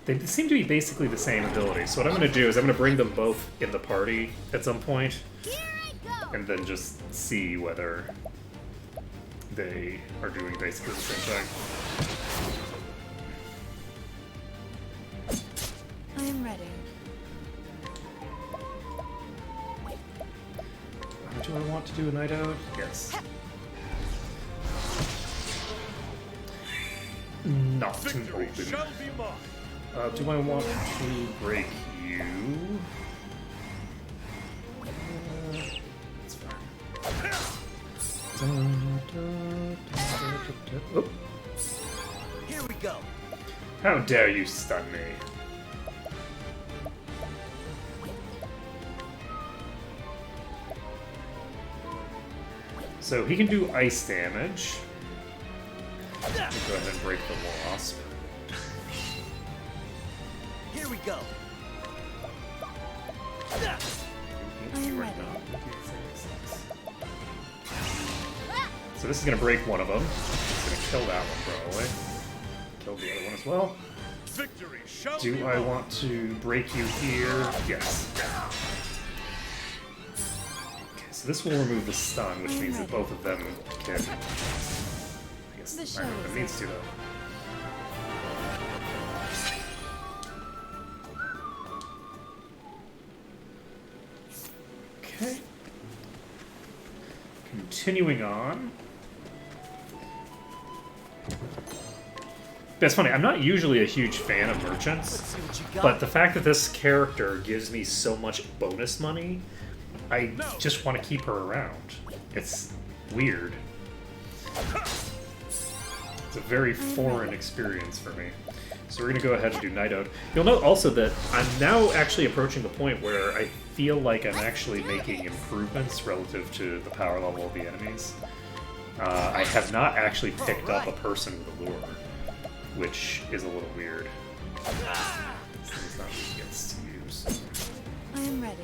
They seem to be basically the same ability. So what I'm going to do is I'm going to bring them both in the party at some point, and then just see whether they are doing basically the same thing.
I am ready.
Do I want to do a night out? Yes. Not an open. Do I want to break you? That's fine. Oh.
Here we go.
How dare you stun me? So he can do ice damage. I'll go ahead and break the wasp.
Here we go.
So this is gonna break one of them. It's gonna kill that one probably. Kill the other one as well.
Victory shall
Do I want to break you here? Yes. Okay, so this will remove the stun, which means that both of them can. I guess I don't know if it needs to though. Okay. Continuing on. That's funny, I'm not usually a huge fan of merchants, but the fact that this character gives me so much bonus money, I just want to keep her around. It's weird. It's a very foreign experience for me. So we're going to go ahead and do Night Out. You'll note also that I'm now actually approaching the point where I feel like I'm actually making improvements relative to the power level of the enemies. I have not actually picked up a person with a lure, which is a little weird. It's not what he gets to use.
I am ready.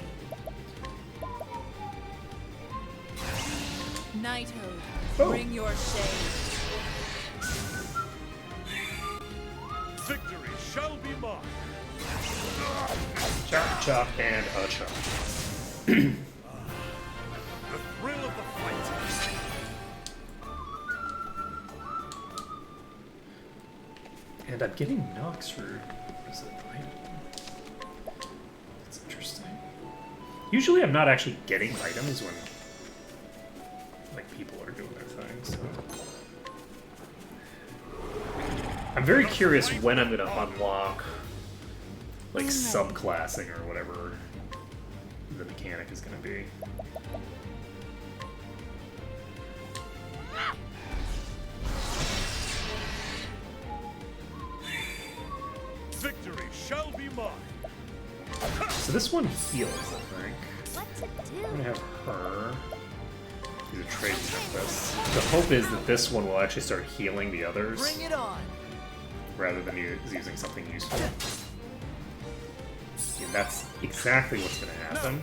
Knighthood,
Oh.
bring your shade.
Victory shall be mine.
Chop, chop, and a chop.
The thrill of the fight.
And I'm getting Noxford. What is it? Right? That's interesting. Usually I'm not actually getting items when like people are doing their thing, so. I'm very curious when I'm gonna unlock like subclassing or whatever the mechanic is gonna be.
Victory shall be mine.
So this one heals, I think.
What to
I'm
do?
gonna have her. These are trade this. The hope is that this one will actually start healing the others
Bring it on.
rather than using something useful. And that's exactly what's gonna happen.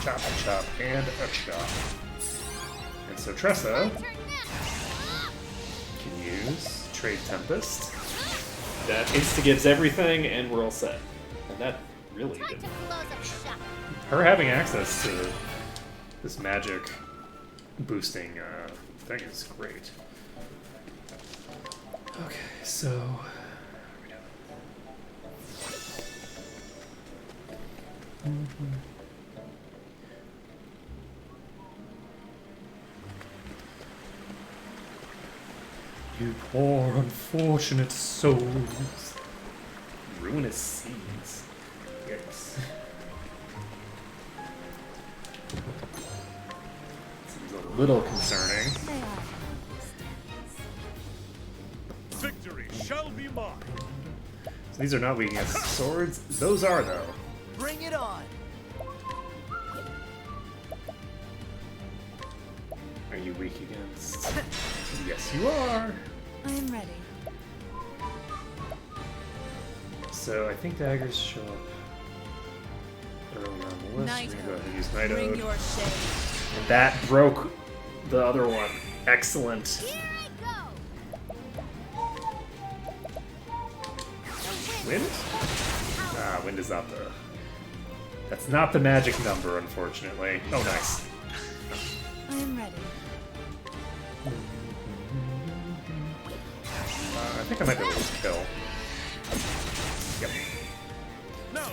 Chop, chop, and a chop. And so Tressa can use Trade Tempest. That insta-gives everything, and we're all set. And that really
Time
did.
to close up shop.
Her having access to this magic boosting thing is great. Okay, so... what are we doing? You poor unfortunate souls. Ruinous seeds. Yikes. Seems a little concerning.
They are.
Victory shall be mine.
So these are not weak against swords. Those are, though.
Bring it on.
Are you weak against? Yes, you are.
I am ready.
So I think daggers show up early on the list. We're gonna go ahead and use
Bring
Knighthood.
your shade.
And that broke the other one. Excellent.
Here I go.
Wind? Ah, wind is not the... That's not the magic number, unfortunately. Oh, nice.
I am ready.
I think I might be able to kill. Yep.
Now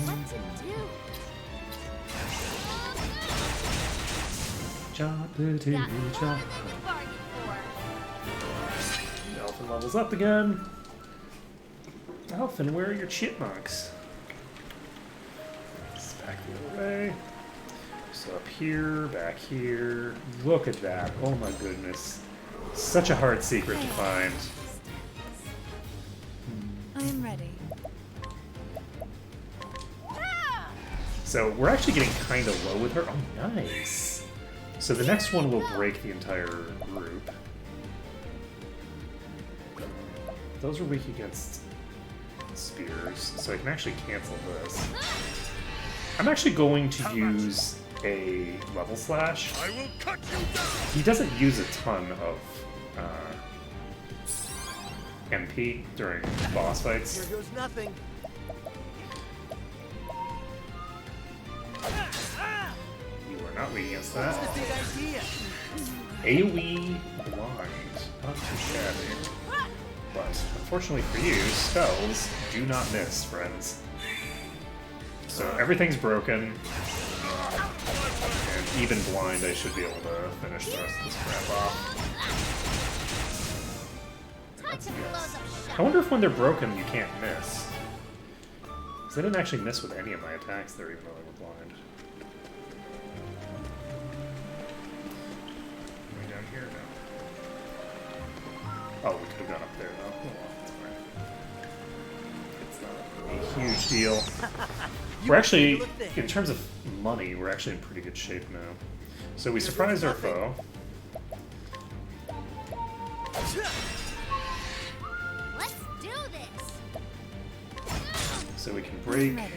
What to do?
Choppity
Got
chop.
more than you bargained for.
Elfin levels up again. Elfin, where are your chipmunks? It's back the other way. So up here, back here. Look at that. Oh my goodness. Such a hard secret to find.
I am ready.
So we're actually getting kind of low with her. Oh, nice. So the next one will break the entire group. Those are weak against spears, so I can actually cancel this. I'm actually going to use a level slash.
I will cut you down.
He doesn't use a ton of MP during boss fights.
Here goes nothing.
You are not weak against
What's
that.
the big idea?
AoE blind. Not too shabby. But unfortunately for you, spells do not miss, friends. So everything's broken. And even blind, I should be able to finish the rest of this crap off.
Time to close up shop.
I wonder if when they're broken, you can't miss. Because I didn't actually miss with any of my attacks there, even though they were blind. Way down here now. Oh, we could have gone up there though. Oh well, it's fine. It's not a huge deal. We're actually, in terms of money, we're actually in pretty good shape now. So we surprised our foe. So we can
I'm
break
ready.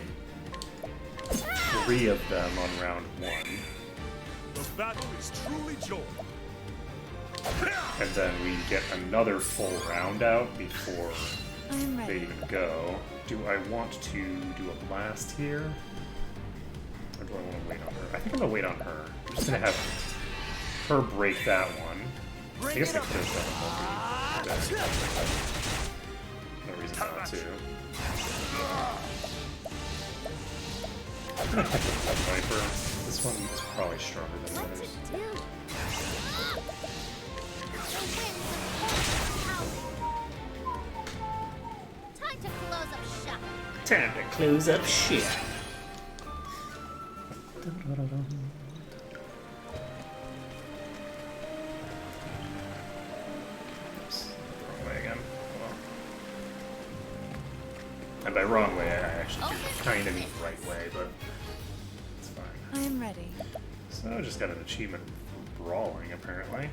3 of them on round 1.
The battle is truly joy.
And then we get another full round out before
I am
they
ready.
even go. Do I want to do a blast here? Or do I want to wait on her? I think I'm going to wait on her. I'm just going to have her break that one. I guess I could have done a multi. No reason not to. I'm going to pick up that Viper. This one is probably stronger than the
What to
others.
do? The winds of time to close up shop.
Time to close up shit. Oops, wrong way again. Hold on. And by wrong way, I actually do kind of mean right way, but it's fine.
I am ready.
So I just got an achievement for brawling, apparently.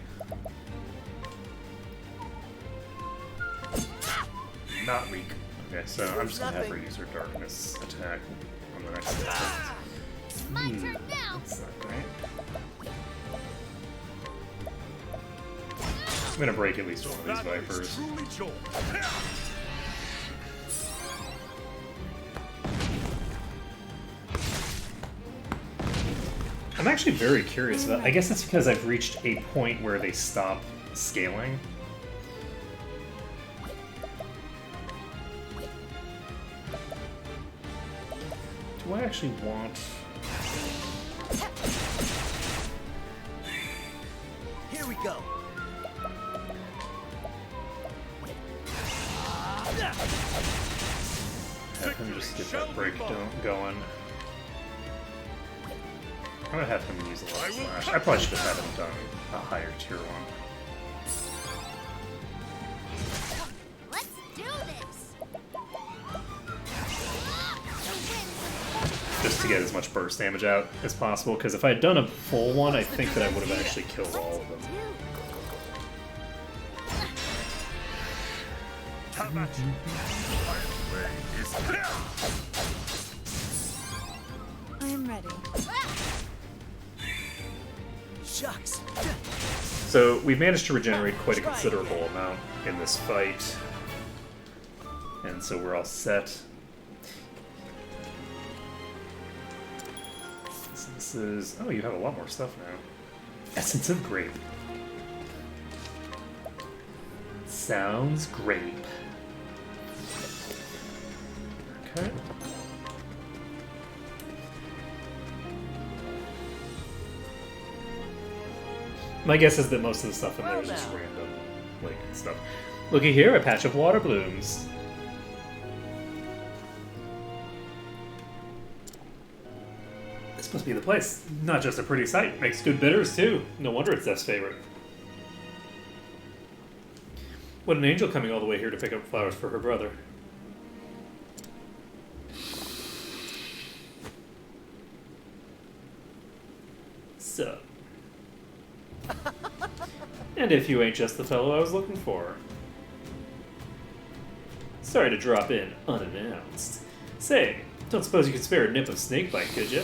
Not weak. Okay, so I'm just gonna have her use her darkness attack on the next step.
My turn now.
That's not great. I'm gonna break at least one of these
Battle is
Vipers.
truly joy.
I'm actually very curious about. I guess it's because I've reached a point where they stop scaling. Do I actually want?
Here we go.
Have him just get that break going. I'm gonna have him use a lot of slash. I probably should have had him done a higher tier one.
Let's do this.
Just to get as much burst damage out as possible, because if I had done a full one, I think that I would have actually killed all of them.
I am ready.
Shucks.
So we've managed to regenerate quite a considerable amount in this fight. And so we're all set. This is... Oh, you have a lot more stuff now. Essence of Grape. Sounds great. Okay. My guess is that most of the stuff in there is just random, like, stuff. Looky here, a patch of water blooms. This must be the place. Not just a pretty sight, makes good bitters too. No wonder it's Zeph's favorite. What an angel coming all the way here to pick up flowers for her brother. So. And if you ain't just the fellow I was looking for. Sorry to drop in unannounced. Say, don't suppose you could spare a nip of snakebite, could you?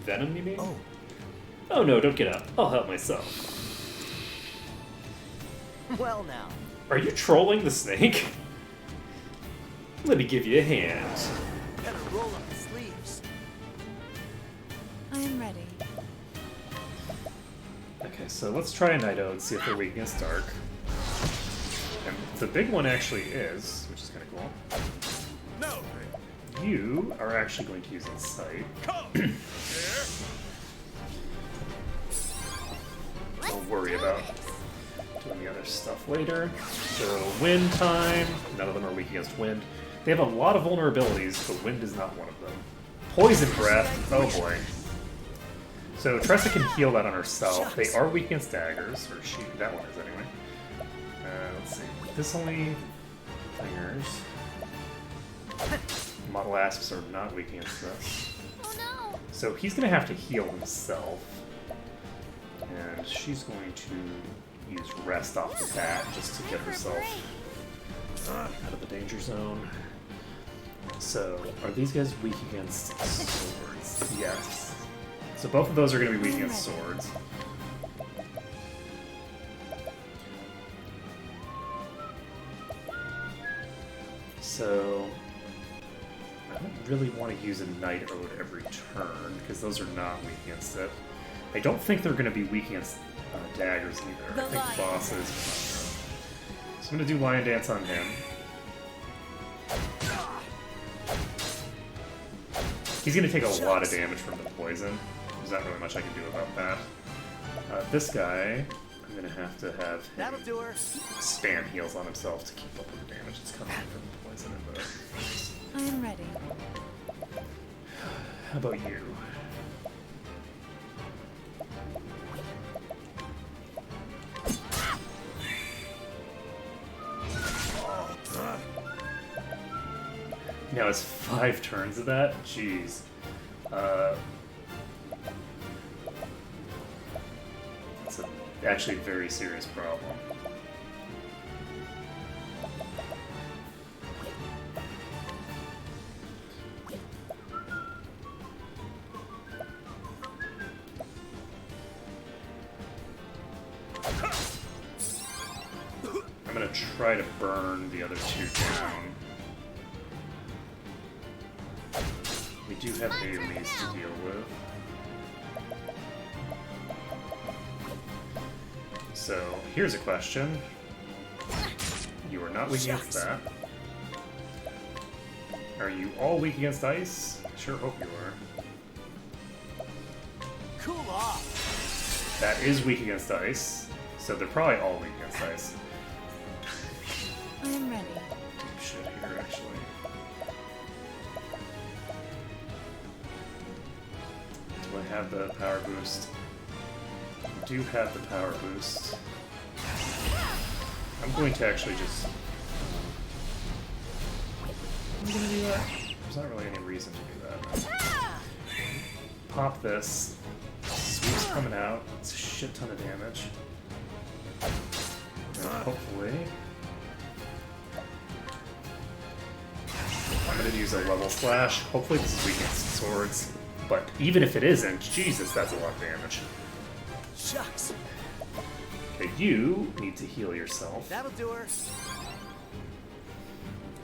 Venom, you mean?
Oh.
Oh no, don't get up. I'll help myself.
Well now.
Are you trolling the snake? Let me give you a hand.
Better roll up the sleeves.
I am ready.
Okay, so let's try a Nido and see if they're weak against Dark. And the big one actually is, which is kind of cool.
No.
You are actually going to use Insight.
Come.
I'll worry about doing the other stuff later. So wind time. None of them are weak against wind. They have a lot of vulnerabilities, but wind is not one of them. Poison breath. Oh boy. So Tressa can heal that on herself. They are weak against daggers, or she. That one is anyway. Let's see. This only fingers. Model asps are not weak against this.
Oh no!
So he's gonna have to heal himself. And she's going to use rest off the bat just to get herself out of the danger zone. So, are these guys weak against swords? Yes. So both of those are going to be weak against swords. So, I don't really want to use a Knight Ode every turn, because those are not weak against it. I don't think they're going to be weak against daggers either. I think bosses. So I'm going to do Lion Dance on him. He's going to take a lot of damage from the poison. There's not really much I can do about that. This guy, I'm going to have him spam heals on himself to keep up with the damage that's coming from the poison and the...
I am ready.
How about you? Now it's 5 turns of that? Jeez. It's actually a very serious problem. I'm gonna try to burn the other 2 down. We do have AoEs to deal with. So, here's a question. You are not weak against that. Are you all weak against ice? I sure hope you are.
Cool off!
That is weak against ice, so they're probably all weak against ice.
I am ready.
Deep shit here, actually. Do I have the power boost? I do have the power boost. I'm going to actually just... I'm gonna do that. There's not really any reason to do that. Pop this. Sweep's coming out. It's a shit ton of damage. And hopefully... I'm gonna use a level slash. Hopefully this is weak against swords. But even if it isn't, Jesus, that's a lot of damage.
Shucks.
Okay, you need to heal yourself.
That'll do her.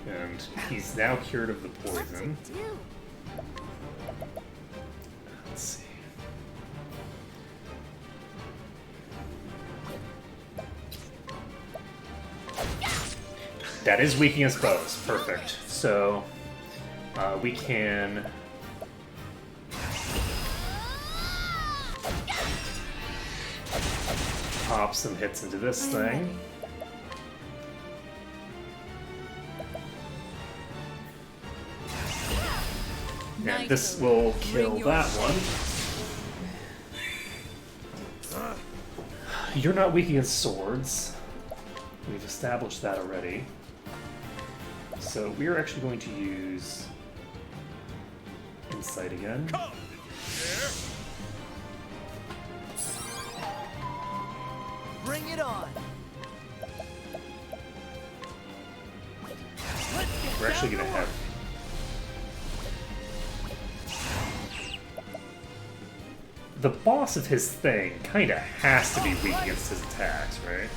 And he's now cured of the poison. Let's see. That is weak against bows. Perfect. So we can pop some hits into this thing. And this will kill that one. You're not weak against swords. We've established that already. So we are actually going to use Insight again.
Bring it on.
We're actually going to have... The boss of his thing kind of has to be weak against his attacks, right?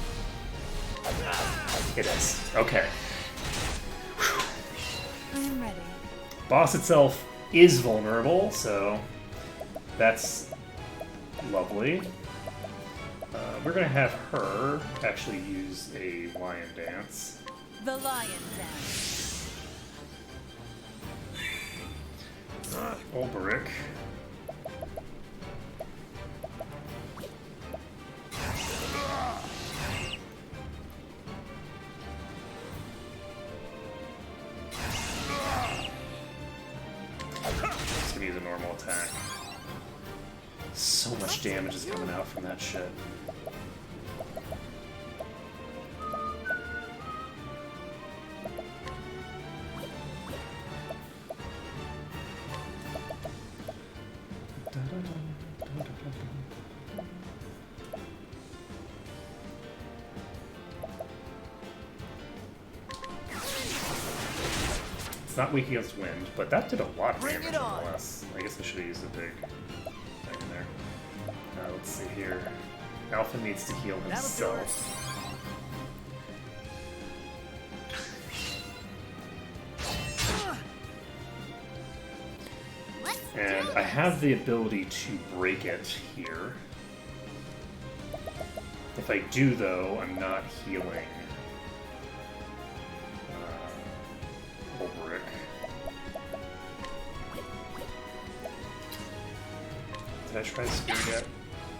It is. Okay.
I am ready.
Boss itself is vulnerable, so that's lovely. We're going to have her actually use a Lion Dance.
The Lion Dance.
Ulberich. Just gonna use a normal attack. So much damage is coming out from that shit. It's not weak against wind, but that did a lot of
Bring
damage
it on.
nonetheless. I guess I should have used a big thing in there. Let's see here. Alpha needs to heal himself. And I have the ability to break it here. If I do, though, I'm not healing Ulrich. Did I try spear yet?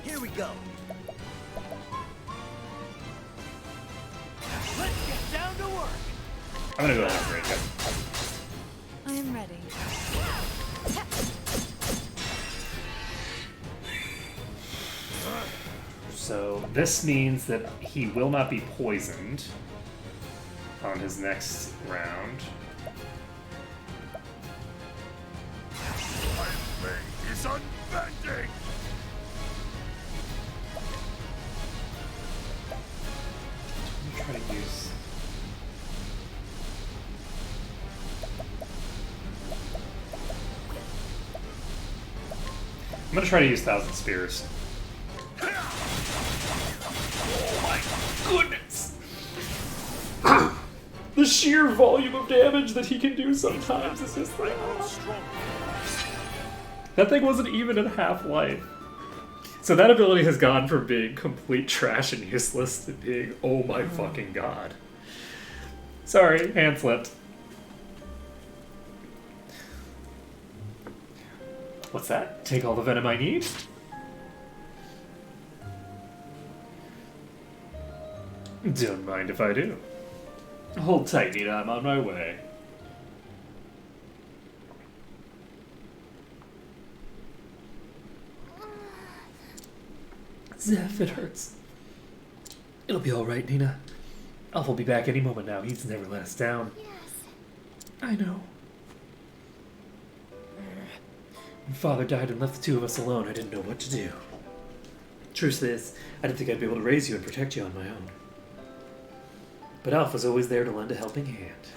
Here we go. Let's get down to work.
I'm gonna go ahead and break it.
I am ready.
So this means that he will not be poisoned on his next round.
My blade is unbending!
I'm trying to use... I'm gonna try to use Thousand Spears. Oh my goodness! The sheer volume of damage that he can do sometimes is just like... That thing wasn't even at half life. So that ability has gone from being complete trash and useless to being, oh my fucking god. Sorry, hand slipped. What's that? Take all the venom I need? Don't mind if I do. Hold tight, Nina, I'm on my way. Zeph, it hurts. It'll be alright, Nina. Alpha will be back any moment now. He's never let us down.
Yes.
I know. When Father died and left the two of us alone, I didn't know what to do. Truth is, I didn't think I'd be able to raise you and protect you on my own. But Alpha's always there to lend a helping hand.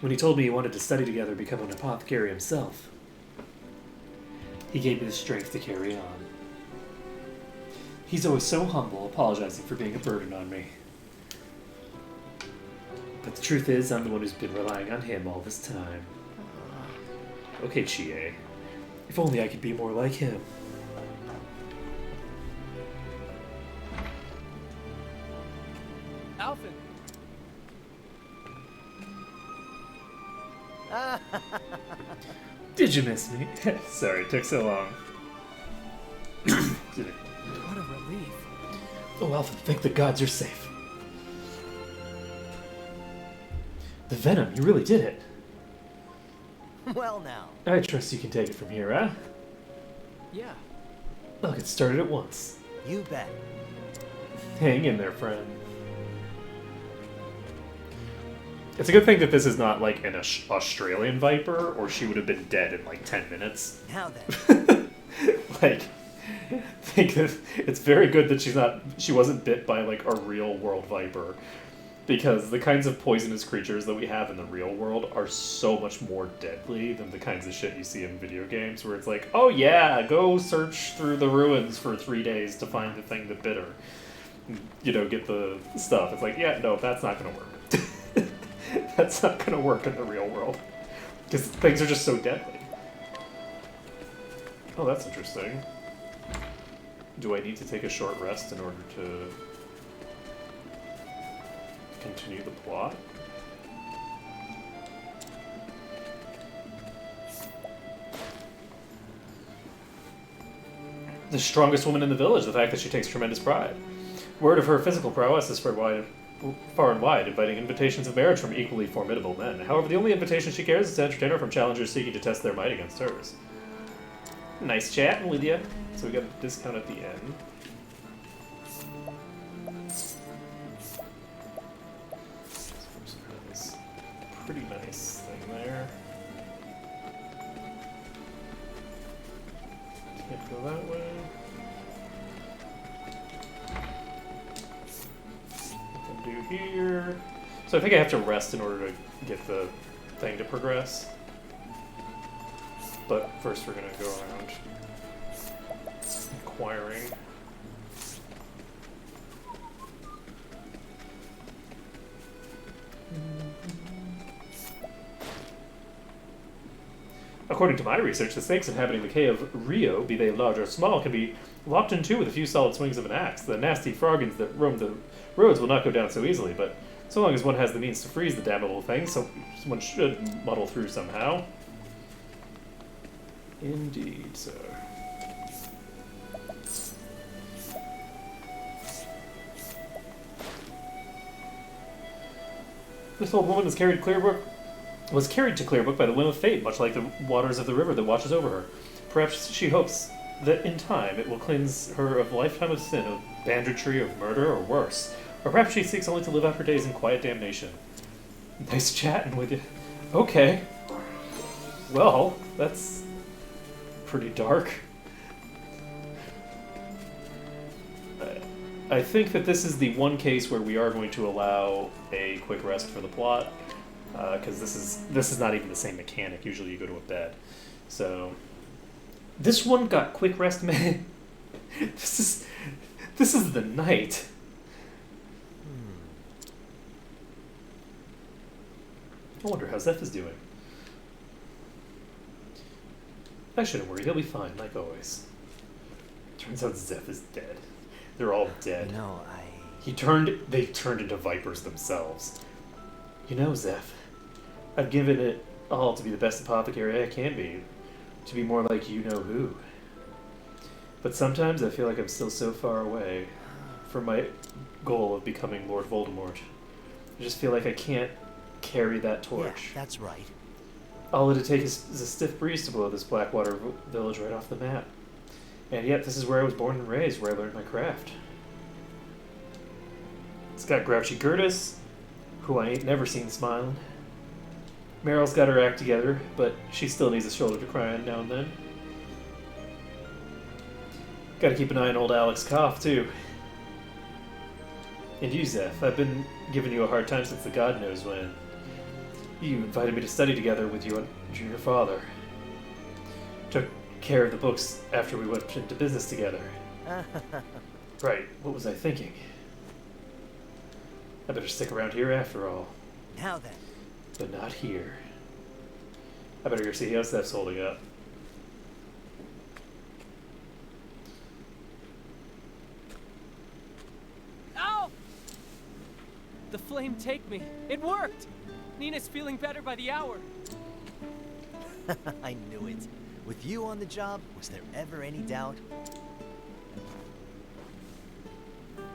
When he told me he wanted to study together and become an apothecary himself, he gave me the strength to carry on. He's always so humble, apologizing for being a burden on me. But the truth is, I'm the one who's been relying on him all this time. Okay, Chie. If only I could be more like him.
Alphen!
Did you miss me? Sorry, it took so long.
What a relief.
Oh, Alphen, thank the gods you're safe. The venom, you really did it.
Well now.
I trust you can take it from here, huh?
Yeah.
I'll get started at once.
You bet.
Hang in there, friend. It's a good thing that this is not like an Australian viper, or she would have been dead in like 10 minutes.
Now then.
Like, I think that it's very good that she wasn't bit by like a real world viper, because the kinds of poisonous creatures that we have in the real world are so much more deadly than the kinds of shit you see in video games, where it's like, oh yeah, go search through the ruins for 3 days to find the thing that bit her. You know, get the stuff. It's like, yeah, no, that's not gonna work. That's not gonna work in the real world. Because things are just so deadly. Oh, that's interesting. Do I need to take a short rest in order to continue the plot? The strongest woman in the village, the fact that she takes tremendous pride. Word of her physical prowess has spread far and wide, inviting invitations of marriage from equally formidable men. However, the only invitation she cares is to entertain her from challengers seeking to test their might against hers. Nice chatting with you. So we got a discount at the end. This pretty nice thing there. Can't go that way. Do here. So I think I have to rest in order to get the thing to progress. But first we're gonna go around inquiring. According to my research, the snakes inhabiting the cave of Rio, be they large or small, can be locked in two with a few solid swings of an axe. The nasty froggens that roam the roads will not go down so easily, but so long as one has the means to freeze the damnable thing, so one should muddle through somehow. Indeed, sir. This old woman was carried to Clearbrook by the whim of fate, much like the waters of the river that watches over her. Perhaps she hopes that in time it will cleanse her of a lifetime of sin, of banditry, of murder, or worse. Or perhaps she seeks only to live out her days in quiet damnation. Nice chatting with you. Okay. Well, that's pretty dark. I think that this is the one case where we are going to allow a quick rest for the plot, because this is not even the same mechanic. Usually you go to a bed. So this one got quick rest, man. This is the night. I wonder how Zeph is doing. I shouldn't worry, he'll be fine, like always. Turns out Zeph is dead. They're all dead.
No,
They turned into vipers themselves. You know, Zeph, I've given it all to be the best apothecary I can be. To be more like you know who. But sometimes I feel like I'm still so far away from my goal of becoming Lord Voldemort. I just feel like I can't carry that torch.
Yeah, that's right.
All it'd take is a stiff breeze to blow this Blackwater village right off the map. And yet, this is where I was born and raised, where I learned my craft. It's got Grouchy Gertis, who I ain't never seen smiling. Meryl's got her act together, but she still needs a shoulder to cry on now and then. Gotta keep an eye on old Alex Koff, too. And you, Zeph, I've been giving you a hard time since the God knows when. You invited me to study together with you and your father. Took care of the books after we went into business together. Right, what was I thinking? I better stick around here after all.
Now then.
But not here. I better go see how Zeph's holding up.
Ow! The flame take me. It worked! Nina's feeling better by the hour.
I knew it. With you on the job, was there ever any doubt?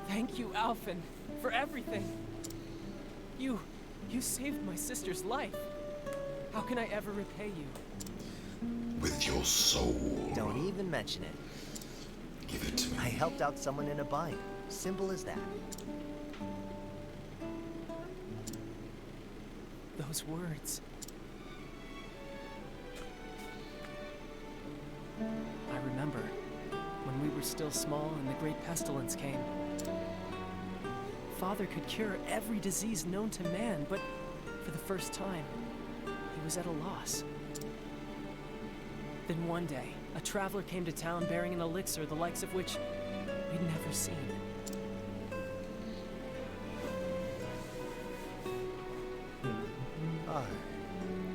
Thank you, Alphen, for everything. You saved my sister's life. How can I ever repay you?
With your soul.
Don't even mention it.
Give it to me.
I helped out someone in a bind. Simple as that.
Those words. I remember when we were still small and the Great Pestilence came. Father could cure every disease known to man, but for the first time, he was at a loss. Then one day, a traveler came to town bearing an elixir the likes of which we'd never seen.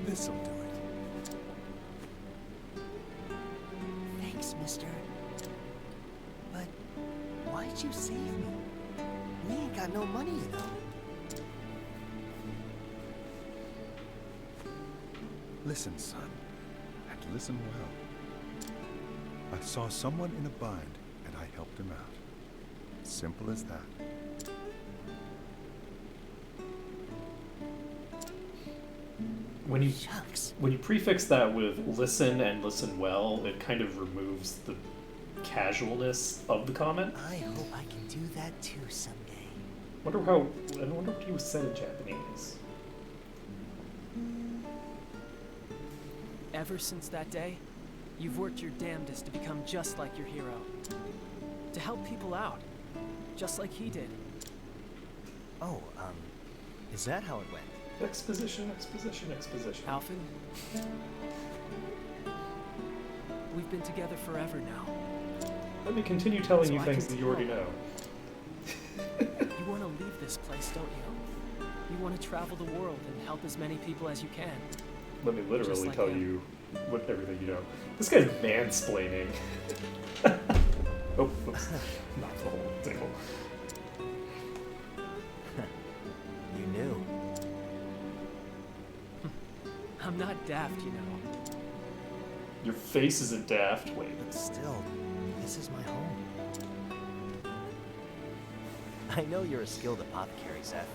This'll do it.
Thanks, mister. But why'd you save me? We ain't got no money, you know.
Listen, son, and listen well. I saw someone in a bind, and I helped him out. Simple as that.
When you prefix that with listen and listen well, it kind of removes the casualness of the comment.
I hope I can do that too someday.
I wonder what he was said in Japanese.
Ever since that day, you've worked your damnedest to become just like your hero. To help people out, just like he did.
Oh, is that how it went?
Exposition, exposition, exposition.
Alphen, we've been together forever now.
Let me continue telling
So
you
I
things
can
that you already
tell.
know.
You want to leave this place, don't you? You want to travel the world and help as many people as you can.
Let me literally
Just like
tell
him.
you what everything you know. This guy's mansplaining. Oh, oops. Not the whole table.
You knew.
I'm not daft, you know.
Your face isn't daft. Wait.
But still, this is my home. I know you're a skilled apothecary, Zeph.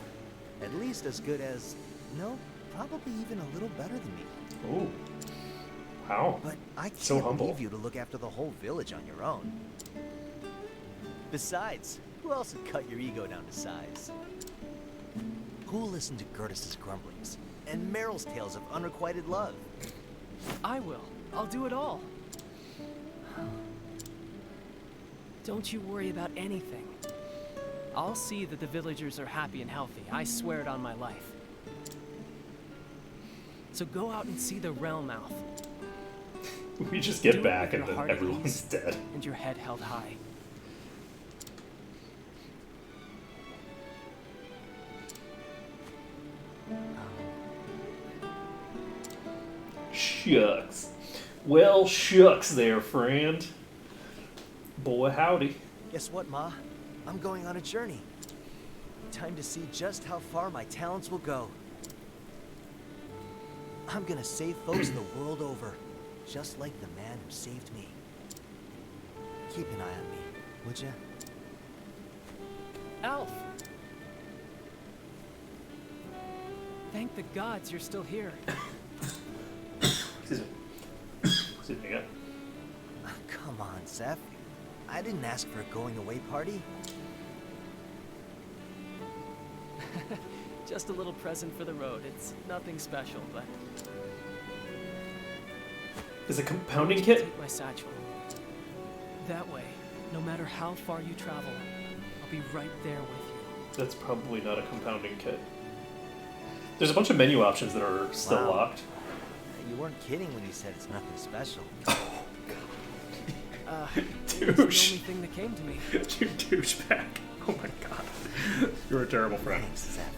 At least as good as... No, probably even a little better than me.
Oh. Wow.
But I can't
So humble.
leave you to look after the whole village on your own. Besides, who else would cut your ego down to size? Who'll listen to Gertus's grumblings and Meryl's tales of unrequited love?
I will. I'll do it all. Don't you worry about anything. I'll see that the villagers are happy and healthy. I swear it on my life. So go out and see the realm mouth.
We just get
Do it
back
with
and
your
then
heart at
everyone's
ease
dead.
And your head held high.
Shucks. Well, shucks there, friend. Boy, howdy.
Guess what, Ma? I'm going on a journey. Time to see just how far my talents will go. I'm gonna save folks the world over, just like the man who saved me. Keep an eye on me, would ya?
Alf! Thank the gods you're still here.
Excuse me. Excuse me, yeah.
Come on, Zeph. I didn't ask for a going-away party.
Just a little present for the road. It's nothing special, but...
Is it compounding kit?
Take my satchel. That way, no matter how far you travel, I'll be right there with you.
That's probably not a compounding kit. There's a bunch of menu options that are still
Wow.
locked.
You weren't kidding when you said it's nothing special.
It's the
Douche.
only thing that came to me.
You douchebag. Oh my god. You're a terrible friend.
Thanks, Zeph.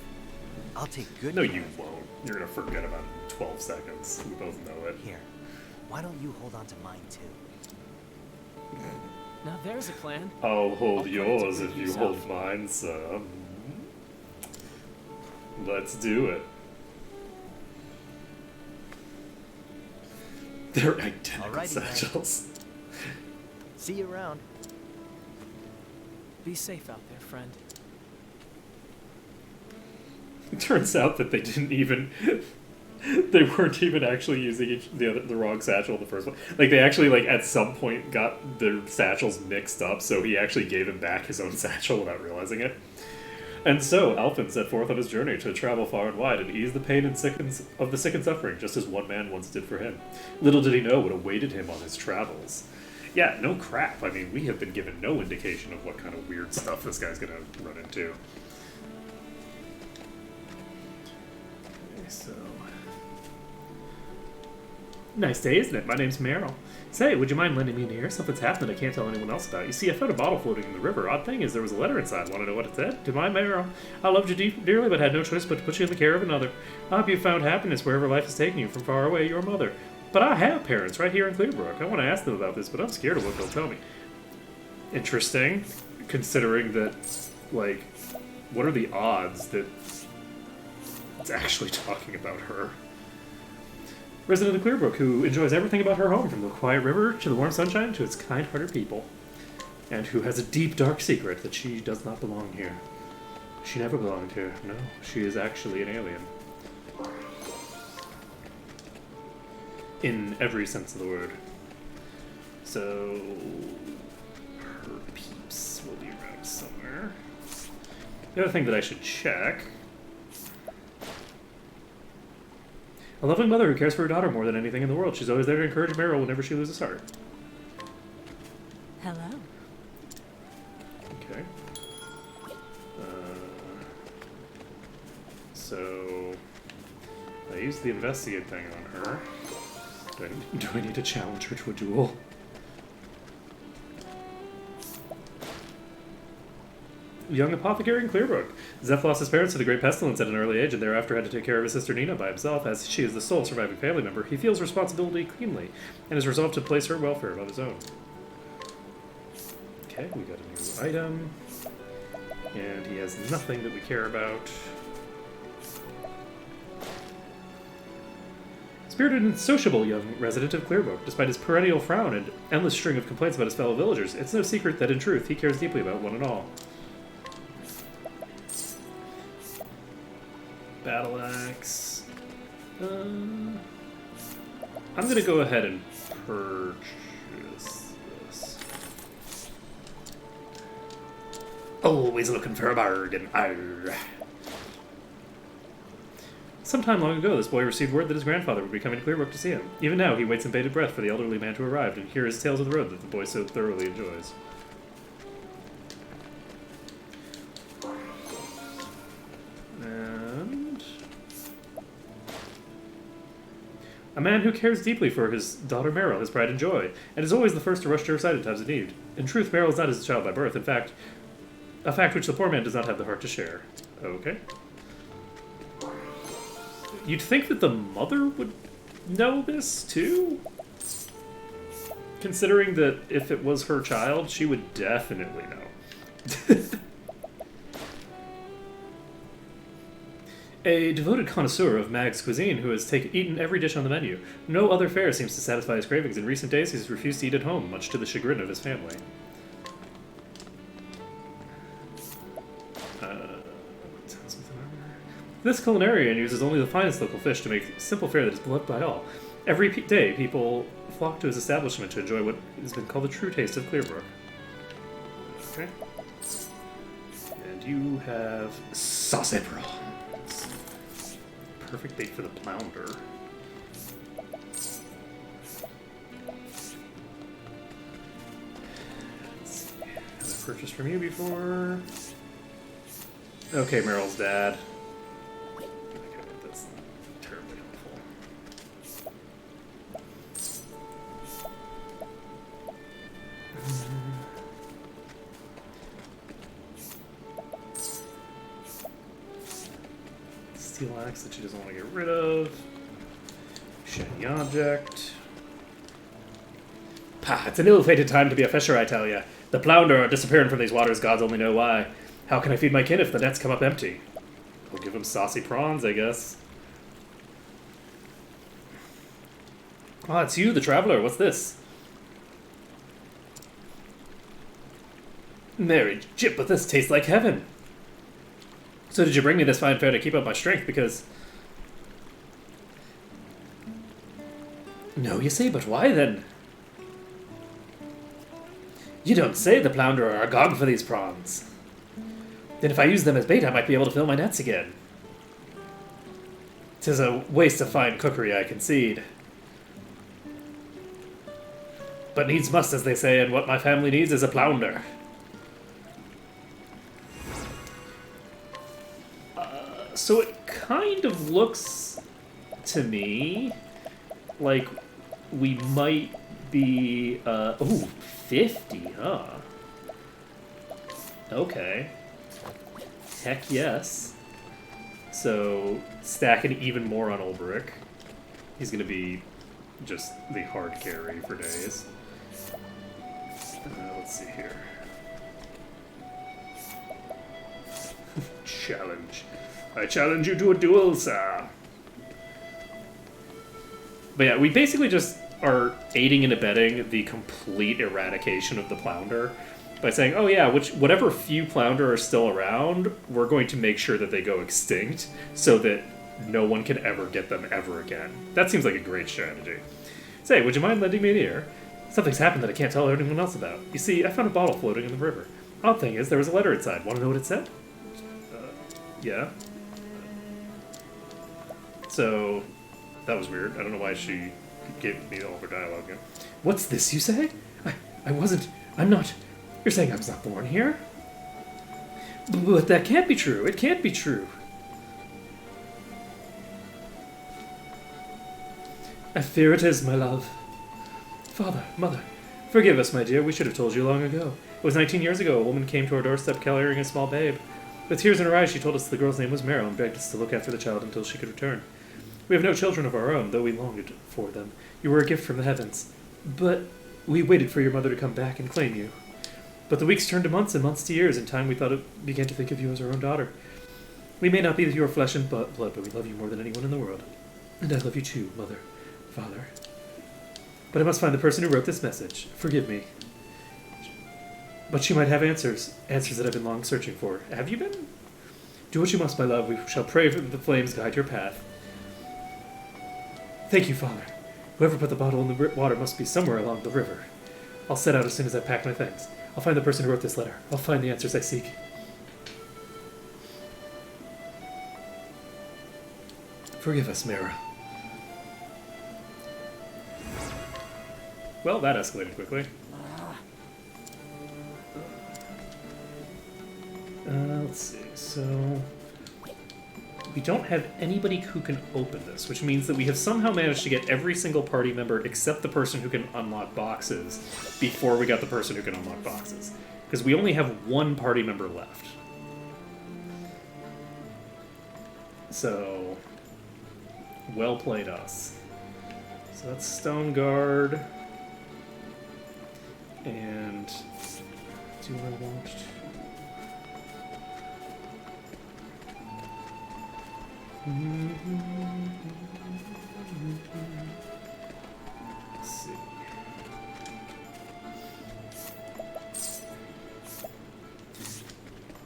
I'll take good
No,
care
you
of it.
won't. You're gonna forget about it in 12 seconds. We both know it.
Here, why don't you hold on to mine too?
Now there's a plan.
I'll hold
I'll put it to
yours
good
if you
use,
hold
Alf.
mine, son. Let's do it. They're identical
Alrighty, then.
satchels.
See you around.
Be safe out there, friend.
It turns out that they didn't even. They weren't even actually using the wrong satchel in the first one. Like, they actually, like, at some point got their satchels mixed up, so he actually gave him back his own satchel without realizing it. And so, Alphen set forth on his journey to travel far and wide and ease the pain and of the sick and suffering, just as one man once did for him. Little did he know what awaited him on his travels. Yeah, no crap. I mean, we have been given no indication of what kind of weird stuff this guy's gonna run into. Okay, so... Nice day, isn't it? My name's Meryl. Say, would you mind lending me an ear? Something's happened I can't tell anyone else about. You see, I found a bottle floating in the river. Odd thing is, there was a letter inside. Want to know what it said? To my Meryl, I loved you dearly, but had no choice but to put you in the care of another. I hope you found happiness wherever life has taken you, from far away, your mother. But I have parents right here in Clearbrook. I want to ask them about this, but I'm scared of what they'll tell me. Interesting, considering that, like, what are the odds that it's actually talking about her? Resident of Clearbrook, who enjoys everything about her home, from the quiet river to the warm sunshine to its kind-hearted people, and who has a deep, dark secret that she does not belong here. She never belonged here. No, she is actually an alien. In every sense of the word. So, her peeps will be around somewhere. The other thing that I should check... A loving mother who cares for her daughter more than anything in the world. She's always there to encourage Meryl whenever she loses heart.
Hello.
Okay. So... I used the investigate thing on her. Do I need to challenge her to a duel? Young apothecary in Clearbrook. Zeph lost his parents to the Great Pestilence at an early age and thereafter had to take care of his sister Nina by himself. As she is the sole surviving family member, he feels responsibility keenly and is resolved to place her welfare above his own. Okay, we got a new item. And he has nothing that we care about. Spirited and sociable young resident of Clearbrook, despite his perennial frown and endless string of complaints about his fellow villagers, it's no secret that in truth he cares deeply about one and all. Battle axe. I'm gonna go ahead and purchase this. Always looking for a bargain. Arr. Sometime long ago, this boy received word that his grandfather would be coming to Clearbrook to see him. Even now, he waits in bated breath for the elderly man to arrive and hear his tales of the road that the boy so thoroughly enjoys. And a man who cares deeply for his daughter Meryl, his pride and joy, and is always the first to rush to her side in times of need. In truth, Meryl is not his child by birth. In fact, a fact which the poor man does not have the heart to share. Okay. You'd think that the mother would know this, too? Considering that if it was her child, she would definitely know. A devoted connoisseur of Mag's cuisine who has eaten every dish on the menu. No other fare seems to satisfy his cravings. In recent days, he's refused to eat at home, much to the chagrin of his family. This culinarian uses only the finest local fish to make simple fare that is beloved by all. Every day, people flock to his establishment to enjoy what has been called the true taste of Clearbrook. Okay. And you have saucy prawns. Perfect bait for the flounder. Have I purchased from you before? Okay, Meryl's dad. Steel axe that she doesn't want to get rid of. Shiny object. Pah, it's an ill-fated time to be a fisher, I tell ya. The flounder are disappearing from these waters, gods only know why. How can I feed my kin if the nets come up empty? We'll give them saucy prawns, I guess. Ah, it's you, the traveler. What's this? Mary Jip, but this tastes like heaven. So did you bring me this fine fare to keep up my strength, because... No, you say, but why then? You don't say. The flounder are agog for these prawns. Then if I use them as bait, I might be able to fill my nets again. 'Tis a waste of fine cookery, I concede. But needs must, as they say, and what my family needs is a flounder. So it kind of looks to me like we might be, ooh, 50, huh? Okay. Heck yes. So, stacking even more on Ulbrich. He's gonna be just the hard carry for days. Let's see here. Challenge. I challenge you to a duel, sir. But yeah, we basically just are aiding and abetting the complete eradication of the flounder by saying, oh yeah, whatever few flounder are still around, we're going to make sure that they go extinct so that no one can ever get them ever again. That seems like a great strategy. Say, would you mind lending me an ear? Something's happened that I can't tell anyone else about. You see, I found a bottle floating in the river. Odd thing is, there was a letter inside. Want to know what it said? Yeah. So, that was weird. I don't know why she gave me all of her dialogue again. What's this, you say? I'm not... You're saying I was not born here? But that can't be true. It can't be true. I fear it is, my love. Father, mother, forgive us, my dear. We should have told you long ago. It was 19 years ago. A woman came to our doorstep carrying a small babe. With tears in her eyes, she told us the girl's name was Meryl and begged us to look after the child until she could return. We have no children of our own, though we longed for them. You were a gift from the heavens. But we waited for your mother to come back and claim you. But the weeks turned to months and months to years. In time, we began to think of you as our own daughter. We may not be your flesh and blood, but we love you more than anyone in the world. And I love you too, mother, father. But I must find the person who wrote this message. Forgive me. But she might have answers. Answers that I've been long searching for. Have you been? Do what you must, my love. We shall pray that the flames guide your path. Thank you, Father. Whoever put the bottle in the water must be somewhere along the river. I'll set out as soon as I pack my things. I'll find the person who wrote this letter. I'll find the answers I seek. Forgive us, Mara. Well, that escalated quickly. Let's see, so... we don't have anybody who can open this, which means that we have somehow managed to get every single party member except the person who can unlock boxes before we got the person who can unlock boxes. Because we only have one party member left. So... well played us. So that's Stone Guard. And... do I want to... let's see.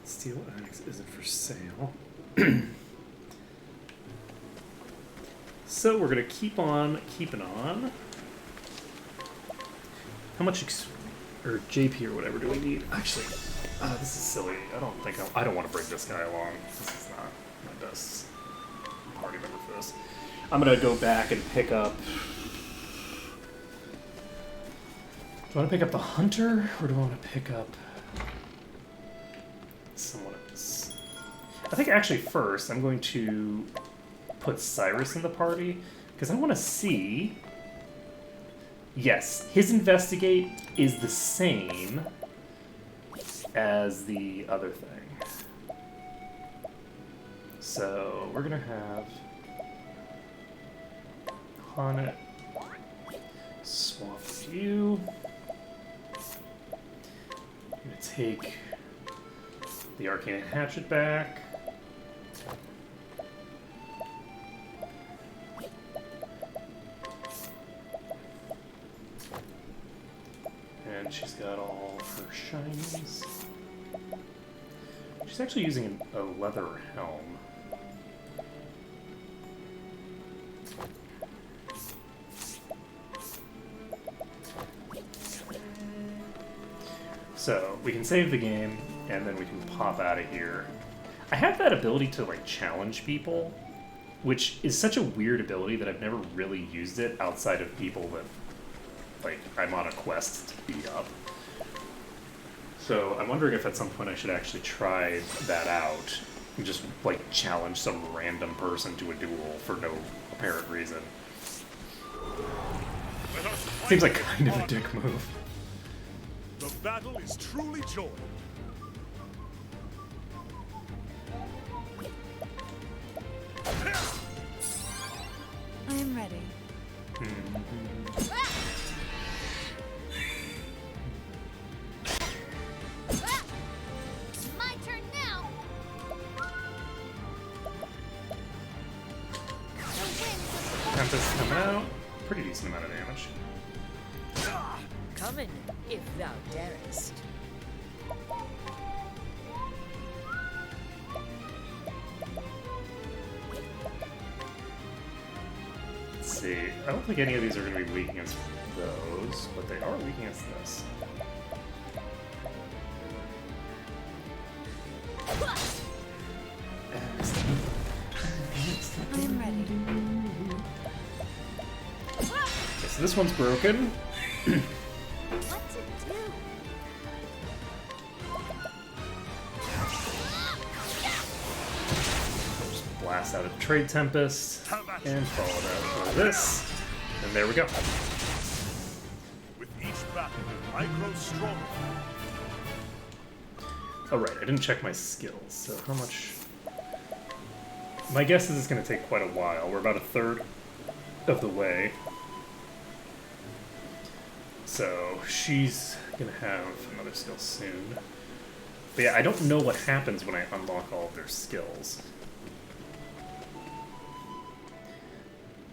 Steel Onyx isn't for sale. So we're gonna keep on keeping on. How much or JP or whatever do we need? Actually, this is silly. I don't want to bring this guy along. This is not my best party member for this. I'm gonna go back and pick up. Do I want to pick up the hunter or do I want to pick up someone else? I think actually first I'm going to put Cyrus in the party because I want to see. Yes, his investigate is the same as the other thing. So we're gonna have Haunted swap with you. I'm gonna take the Arcane Hatchet back. And she's got all her shinies. She's actually using a leather helm. So we can save the game, and then we can pop out of here. I have that ability to like challenge people, which is such a weird ability that I've never really used it outside of people that like I'm on a quest to beat up. So I'm wondering if at some point I should actually try that out and just like challenge some random person to a duel for no apparent reason. Seems like kind of a dick move.
The battle is truly joy.
I am ready.
My turn now.
Tempest coming out. Pretty decent amount of damage.
Come in, if thou darest.
Let's see. I don't think any of these are going to be weak against those, but they are weak against this.
I am ready.
Okay, so this one's broken.
What to do?
Just blast out a Trade Tempest and follow that with this. And there we go.
With each battle, I grow stronger.
Oh right, I didn't check my skills, so how much... My guess is it's going to take quite a while. We're about a third of the way. So she's going to have another skill soon. But yeah, I don't know what happens when I unlock all of their skills.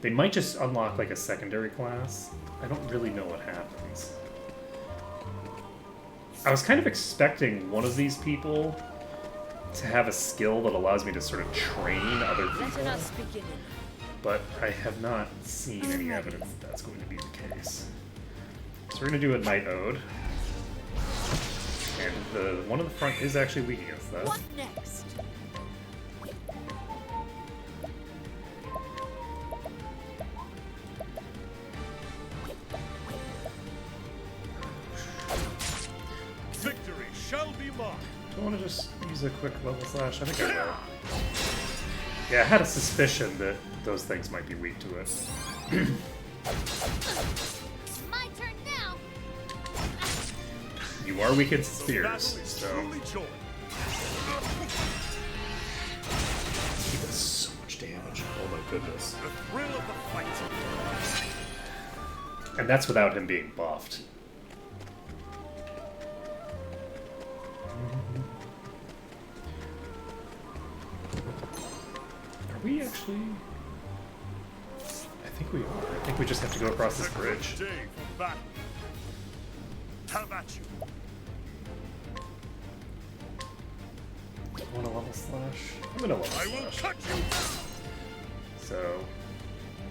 They might just unlock like a secondary class. I don't really know what happens. I was kind of expecting one of these people to have a skill that allows me to sort of train other people, but I have not seen any evidence that that's going to be the case. So we're going to do a Night Ode, and the one in the front is actually weak against that.
What next?
Victory shall be mine.
Do I want to just use a quick level slash? I think I will. Yeah, I had a suspicion that those things might be weak to it.
My turn now.
You are weak against spears, so... He does so much damage. Oh my goodness.
The thrill of the fight.
And that's without him being buffed. Are we actually... I think we are. I think we just have to go across this bridge.
Have at you.
Want a level slash? I'm gonna level
I will
slash.
cut you.
So,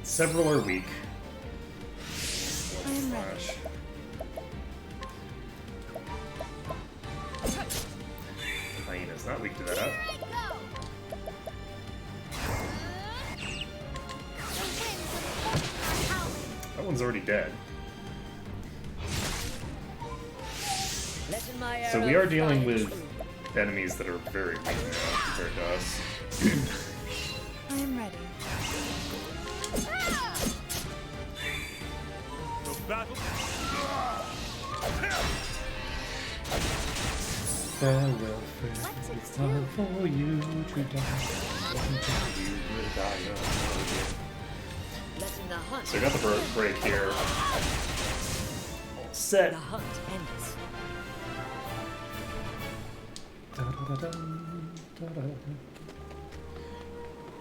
several are weak.
I am ready.
Slash. Hyena's not weak to that. That one's already dead. So we are dealing with enemies that are very weak now compared to us.
I am ready.
The battle.
Farewell, friend. It's time for you to die. You will die young. So we got the break here. All set.
The hunt ends.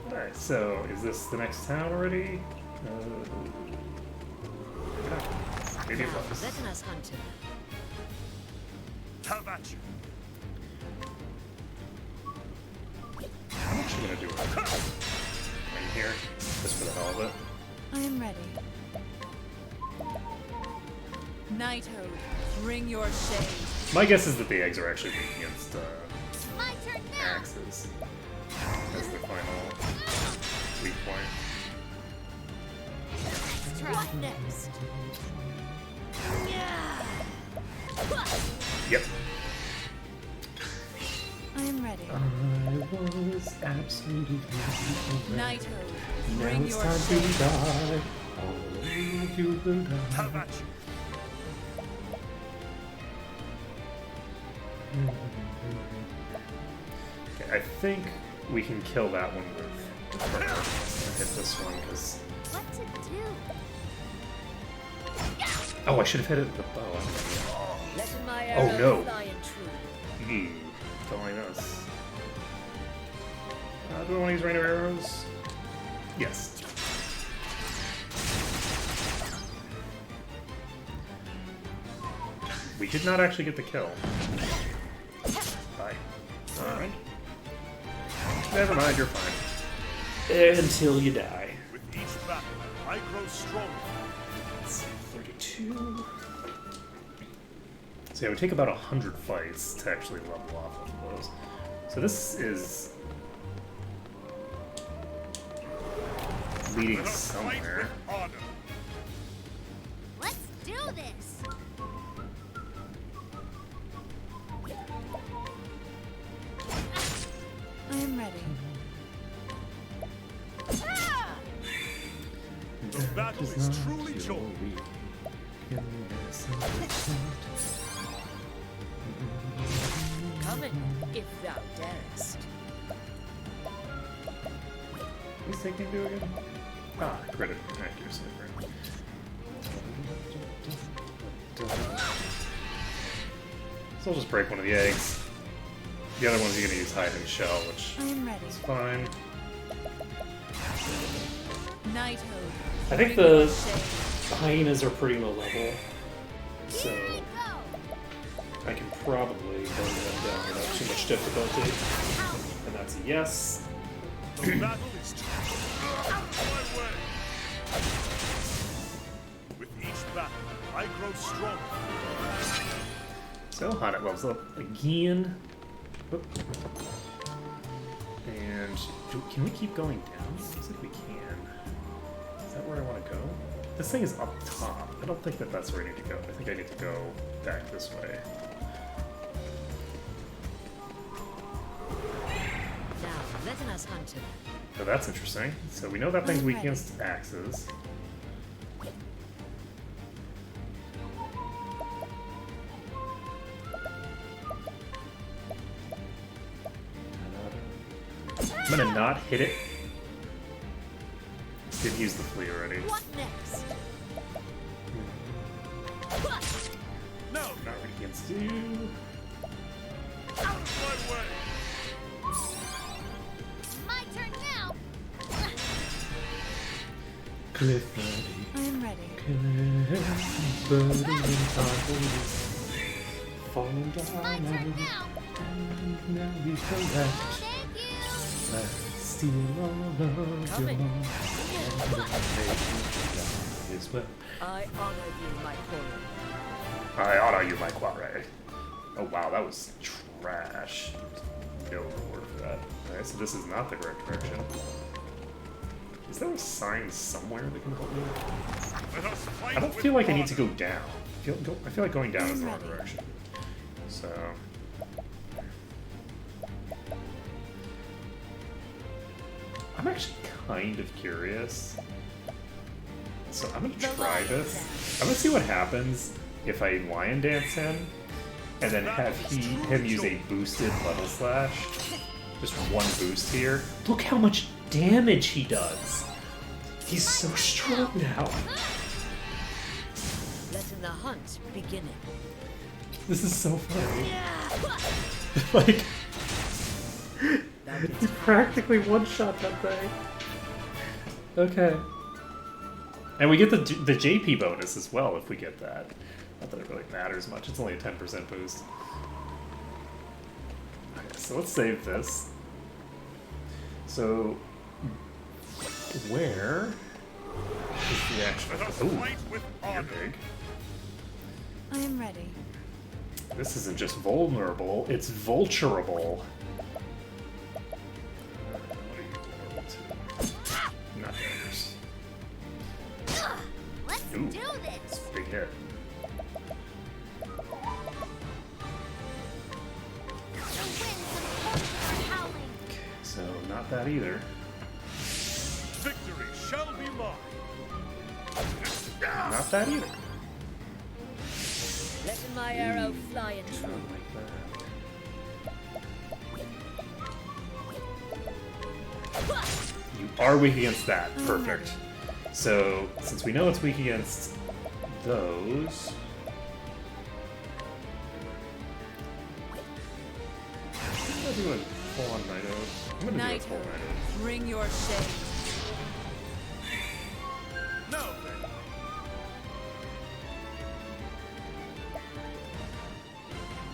Alright, so is this the next town already? Maybe it was.
Vetanas hunter.
Have at you.
I'm actually gonna do it in here, just for the hell of it.
I am ready.
Nighthode, bring your shade.
My guess is that the eggs are actually weak against
My turn now.
axes. That's the final weak point.
What next?
Yep.
I am ready.
I was absolutely
Nighthode,
now
bring
it's
your
time
shade.
to die. All of you will die.
Have at you.
Okay, I think we can kill that one with the burner. Hit this one because.
What to do?
Oh, I should have hit it with the bow.
Let my
Oh,
arrow
no.
fly and true.
Don't like this. Do I want to use rain of arrows? Yes. We did not actually get the kill. Bye. Alright. Never mind, you're fine. Until you die.
With each battle, I grow stronger.
Let's see, 32. So yeah, it would take about 100 fights to actually level off of those. So this is leading somewhere.
Let's do this.
I am ready.
The battle is truly joy.
Come in, if thou darest.
Who's taking do again? Ah, credit accuracy. Right. So I'll just break one of the eggs. The other one's you're gonna use hide and shell, which
I am ready.
is fine.
Knighthood.
I think
bring your
the
shade.
hyenas are pretty low level, so I can probably burn them down without too much difficulty. And that's a yes.
The battle is out my way. With each battle, I grow stronger.
So Haunted levels up again. Oop. And can we keep going down? Looks like we can. Is that where I want to go? This thing is up top. I don't think that that's where I need to go. I think I need to go back this way.
Now, let us hunt him.
So that's interesting. So we know that thing's weak against axes. I'm gonna not hit it. Didn't use the flea already.
What next?
No,
Not weak against you.
out of my way.
My turn now.
Clifford.
I am ready.
Falling
My
down.
turn now.
And now we collect.
Thank you.
Let's steal all of
Coming.
Is what
I honor you, my quarry.
I honor you, my quarry. Oh wow, that was trash. No reward for that. Okay, so this is not the correct direction. Is there a sign somewhere that can help me?
Let us fight
I don't
with
feel like I need to
honor.
go down. I feel like going down is the wrong direction. So I'm actually kind of curious. So I'm gonna try this. I'm gonna see what happens if I Lion Dance him and then have him use a boosted level slash. Just one boost here. Look how much damage he does. He's so strong now.
Letting the hunt begin.
This is so funny. Like, you practically one-shot that thing. Okay. And we get the JP bonus as well if we get that. Not that it really matters much. It's only a 10% boost. Okay, so let's save this. So, where is the actual...
Let us
Ooh,
fight with
you're
honor.
big.
I am ready.
This isn't just vulnerable, it's vulturable. Not yours.
Let's
Ooh,
do this.
big hit.
The winds and wolves are howling.
So, not that either.
Victory shall be mine.
Not that either.
Letting my arrow fly and true.
Like that. You are weak against that. Perfect. So, since we know it's weak against those... I'm gonna do a full-on Night Oath. I'm gonna do a full
Knighthood.
Night Oath.
Bring your shade.
No,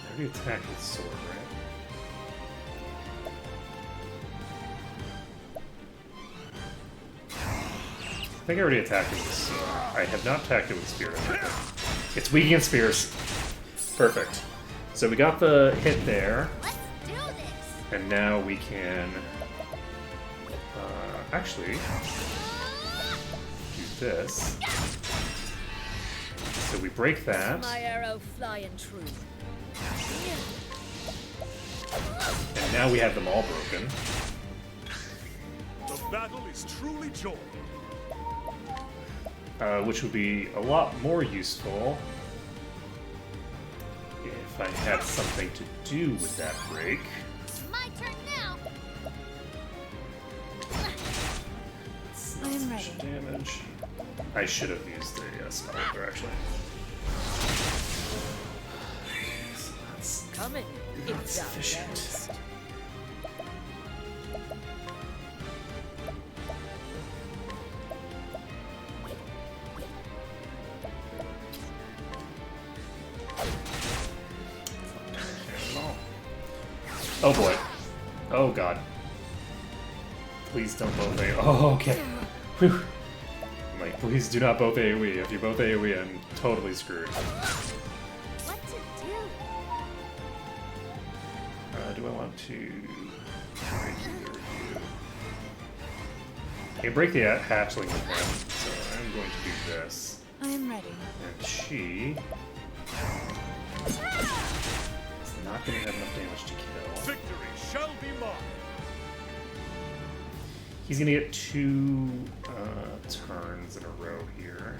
I already attacked with sword, right? I think I already attacked it with sword. I have not attacked it with spear. It's weak against spears. Perfect. So we got the hit there,
Let's do this.
and now we can actually do this. So we break that.
My arrow fly and true.
And now we have them all broken.
the battle is truly joy.
which would be a lot more useful if I had something to do with that break.
My turn now.
I am ready.
Damage. I should have used the spell there, actually. So that's
Coming.
not
It's our
sufficient.
best.
Oh boy. Oh god. Please don't both AoE. Oh, okay. Whew. I'm like, please do not both AoE. If you both AoE, I'm totally screwed.
What to do?
Do I want to break either of you? I can break the hatchling with him, so I'm going to do this.
I am ready.
And she is not going to have enough damage to kill.
Victory shall be mine.
He's going to get 2 turns in a row here.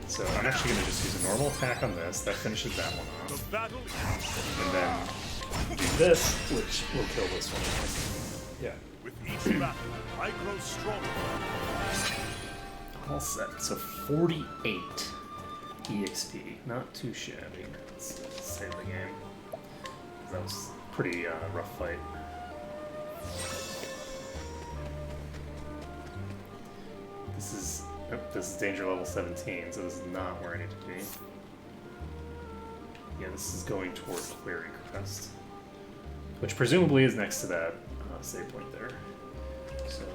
So I'm actually going to just use a normal attack on this. That finishes that one
The
off.
battle
And then do this, which will kill this one. Yeah.
with each battle, I grow stronger.
All set. So 48 EXP. Not too shabby. Let's save the game. That was a pretty rough fight. This is danger level 17, so this is not where I need to be. Yeah, this is going toward Quarry Crest, which presumably is next to that save point there. So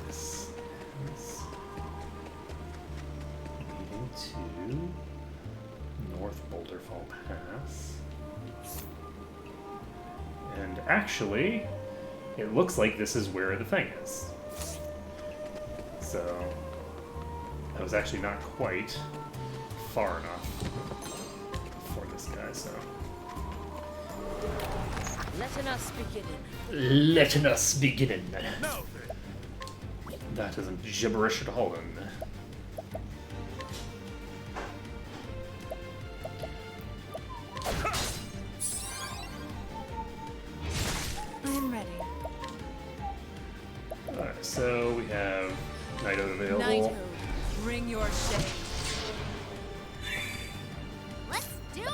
this is leading to North Boulderfall Pass. And actually, it looks like this is where the thing is. So, I was actually not quite far enough for this guy, so.
Letting us begin.
Letting us begin.
Now
That isn't gibberish at all, then.
I am ready.
Alright, so we have Nightoad available.
Knighthood, bring your shade.
Let's do this.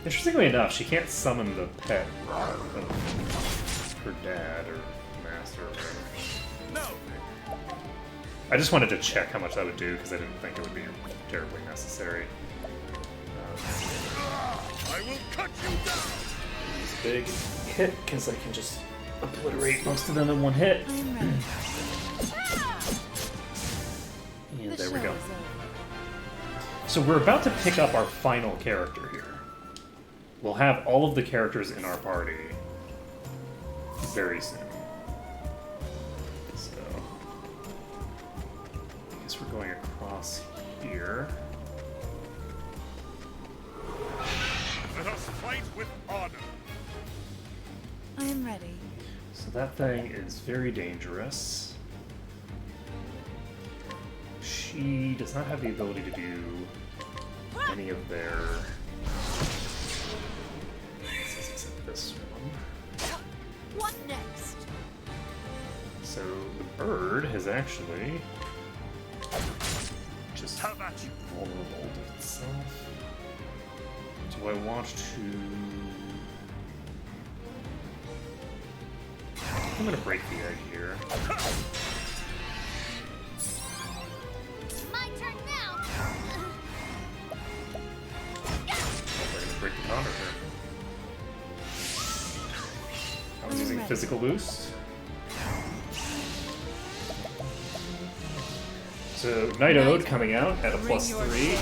Interestingly enough, she can't summon the pet of her dad or master or whatever.
No.
I just wanted to check how much that would do because I didn't think it would be terribly necessary.
I will cut you down.
Use a big hit because I can just obliterate most of them in one hit.
I am ready.
And
The
there we
show
go.
is over.
So we're about to pick up our final character here. We'll have all of the characters in our party very soon. So I guess we're going across here.
Let us fight with honor.
I am ready.
So that thing is very dangerous. She does not have the ability to do any of their... Except this one.
What next?
So the bird has actually just vulnerable to itself. Do I want to... I'm gonna break the egg here.
My turn now.
We're gonna break the counter here. I was using physical boost. So Nightoad coming out at a +3.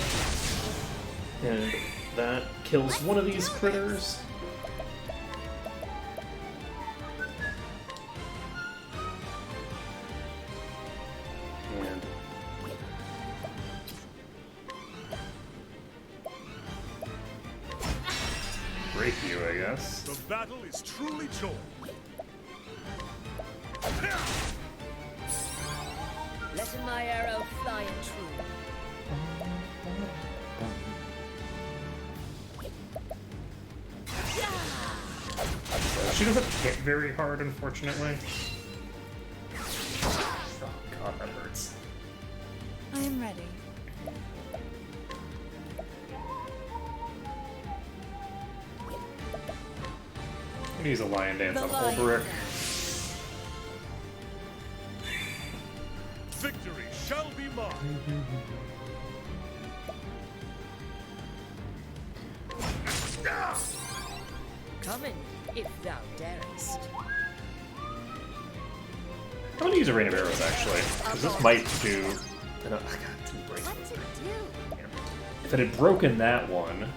And that kills one of these critters. And I guess.
The battle is truly joined.
Letting my arrow fly and true.
She doesn't hit very hard, unfortunately. Oh god, that hurts.
I am ready.
I'm gonna use a lion dance on Ulberich.
Victory shall be mine.
Come in, if thou darest.
I'm gonna use a rain of arrows actually, because this might do. I got two breaks.
What to do?
If it had broken that one,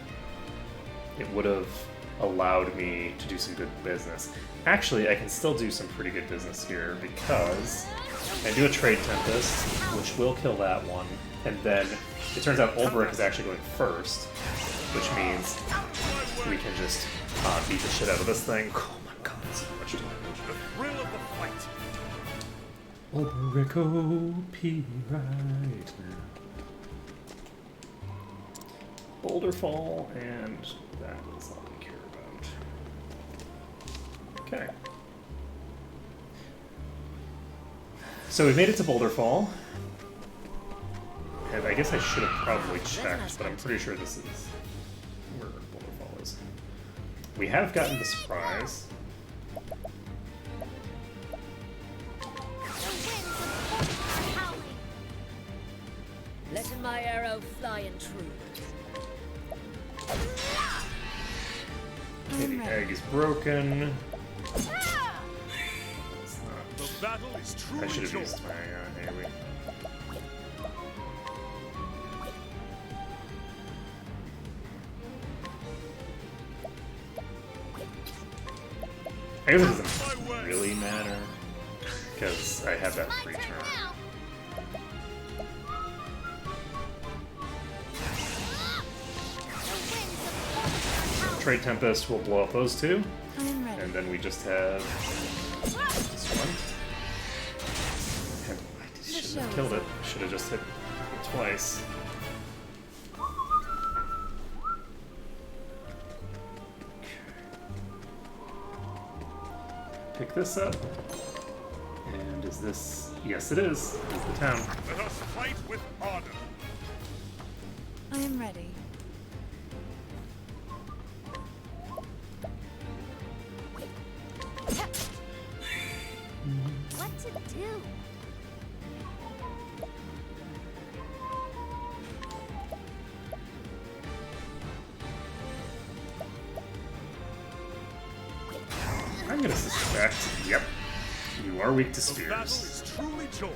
it would have allowed me to do some good business. Actually, I can still do some pretty good business here because I do a Trade Tempest, which will kill that one, and then it turns out Ulberich is actually going first, which means we can just beat the shit out of this thing. Oh my god, so much damage.
The thrill of the fight.
Ulberich OP right now. Boulder Fall, and that is all we care about. Okay. So we made it to Boulder Fall. And I guess I should have probably checked, but I'm pretty sure this is where Boulder Fall is. We have gotten the surprise.
Letting my arrow fly and true.
Okay, the egg is broken.
The battle is truly
I should have
joined.
used my AoE. I guess it doesn't really matter because I have that free turn. Trade Tempest will blow up those two, and then we just have this one. And I shouldn't have killed it. I should have just hit it twice. Pick this up. And is this... Yes, it is. Is the town.
Let us fight with honor.
I am ready.
What to do?
I'm gonna suspect... Yep. You are weak to
The battle
spears.
is truly joined.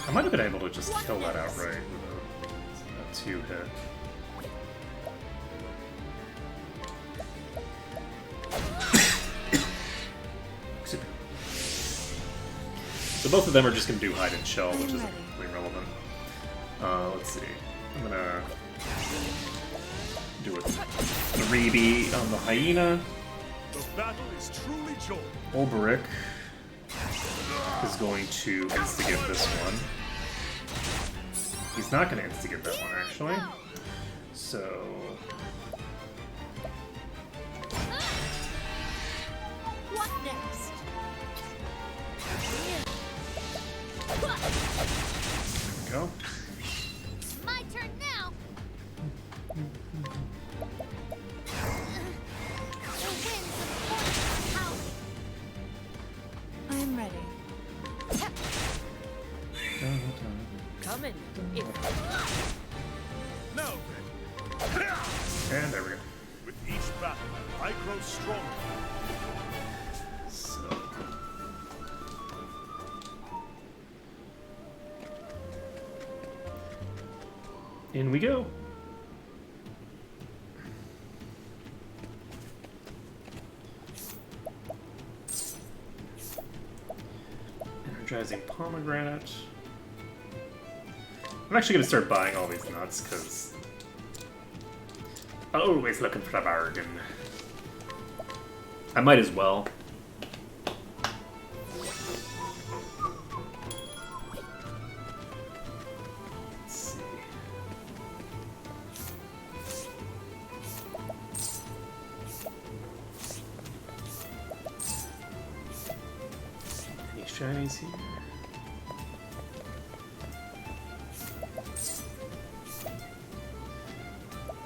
I might have been able to just kill that outright with a 2-hit. So both of them are just going to do hide and shell, which isn't really relevant. Let's see. I'm going to do a 3B on the hyena.
The battle is truly joined.
Ulberich is going to instigate this one. He's not going to instigate that one, actually. So...
What next?
There we go.
My turn now. The winds of force are howling.
I am ready.
Come in, if
Now then.
And there we go.
With each battle, I grow stronger.
So... In we go. Energizing pomegranate. I'm actually going to start buying all these nuts, because I'm always looking for a bargain. I might as well. Let's see. Any shinies here?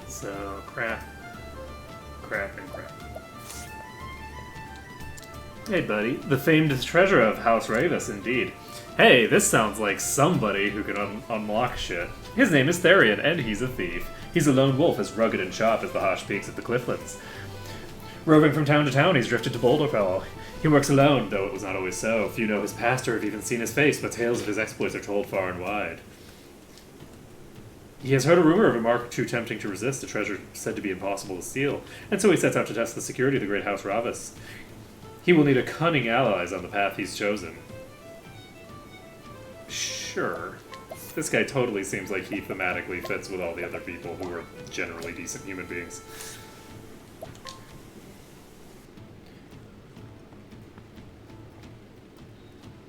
So, crap, and crap. Hey, buddy. The famed treasure of House Ravis, indeed. Hey, this sounds like somebody who can unlock shit. His name is Therian, and he's a thief. He's a lone wolf as rugged and sharp as the harsh peaks of the Clifflands. Roving from town to town, he's drifted to Boulderfell. He works alone, though it was not always so. Few know his past or have even seen his face, but tales of his exploits are told far and wide. He has heard a rumor of a mark too tempting to resist, a treasure said to be impossible to steal, and so he sets out to test the security of the great House Ravis. He will need a cunning allies on the path he's chosen. Sure. This guy totally seems like he thematically fits with all the other people who are generally decent human beings.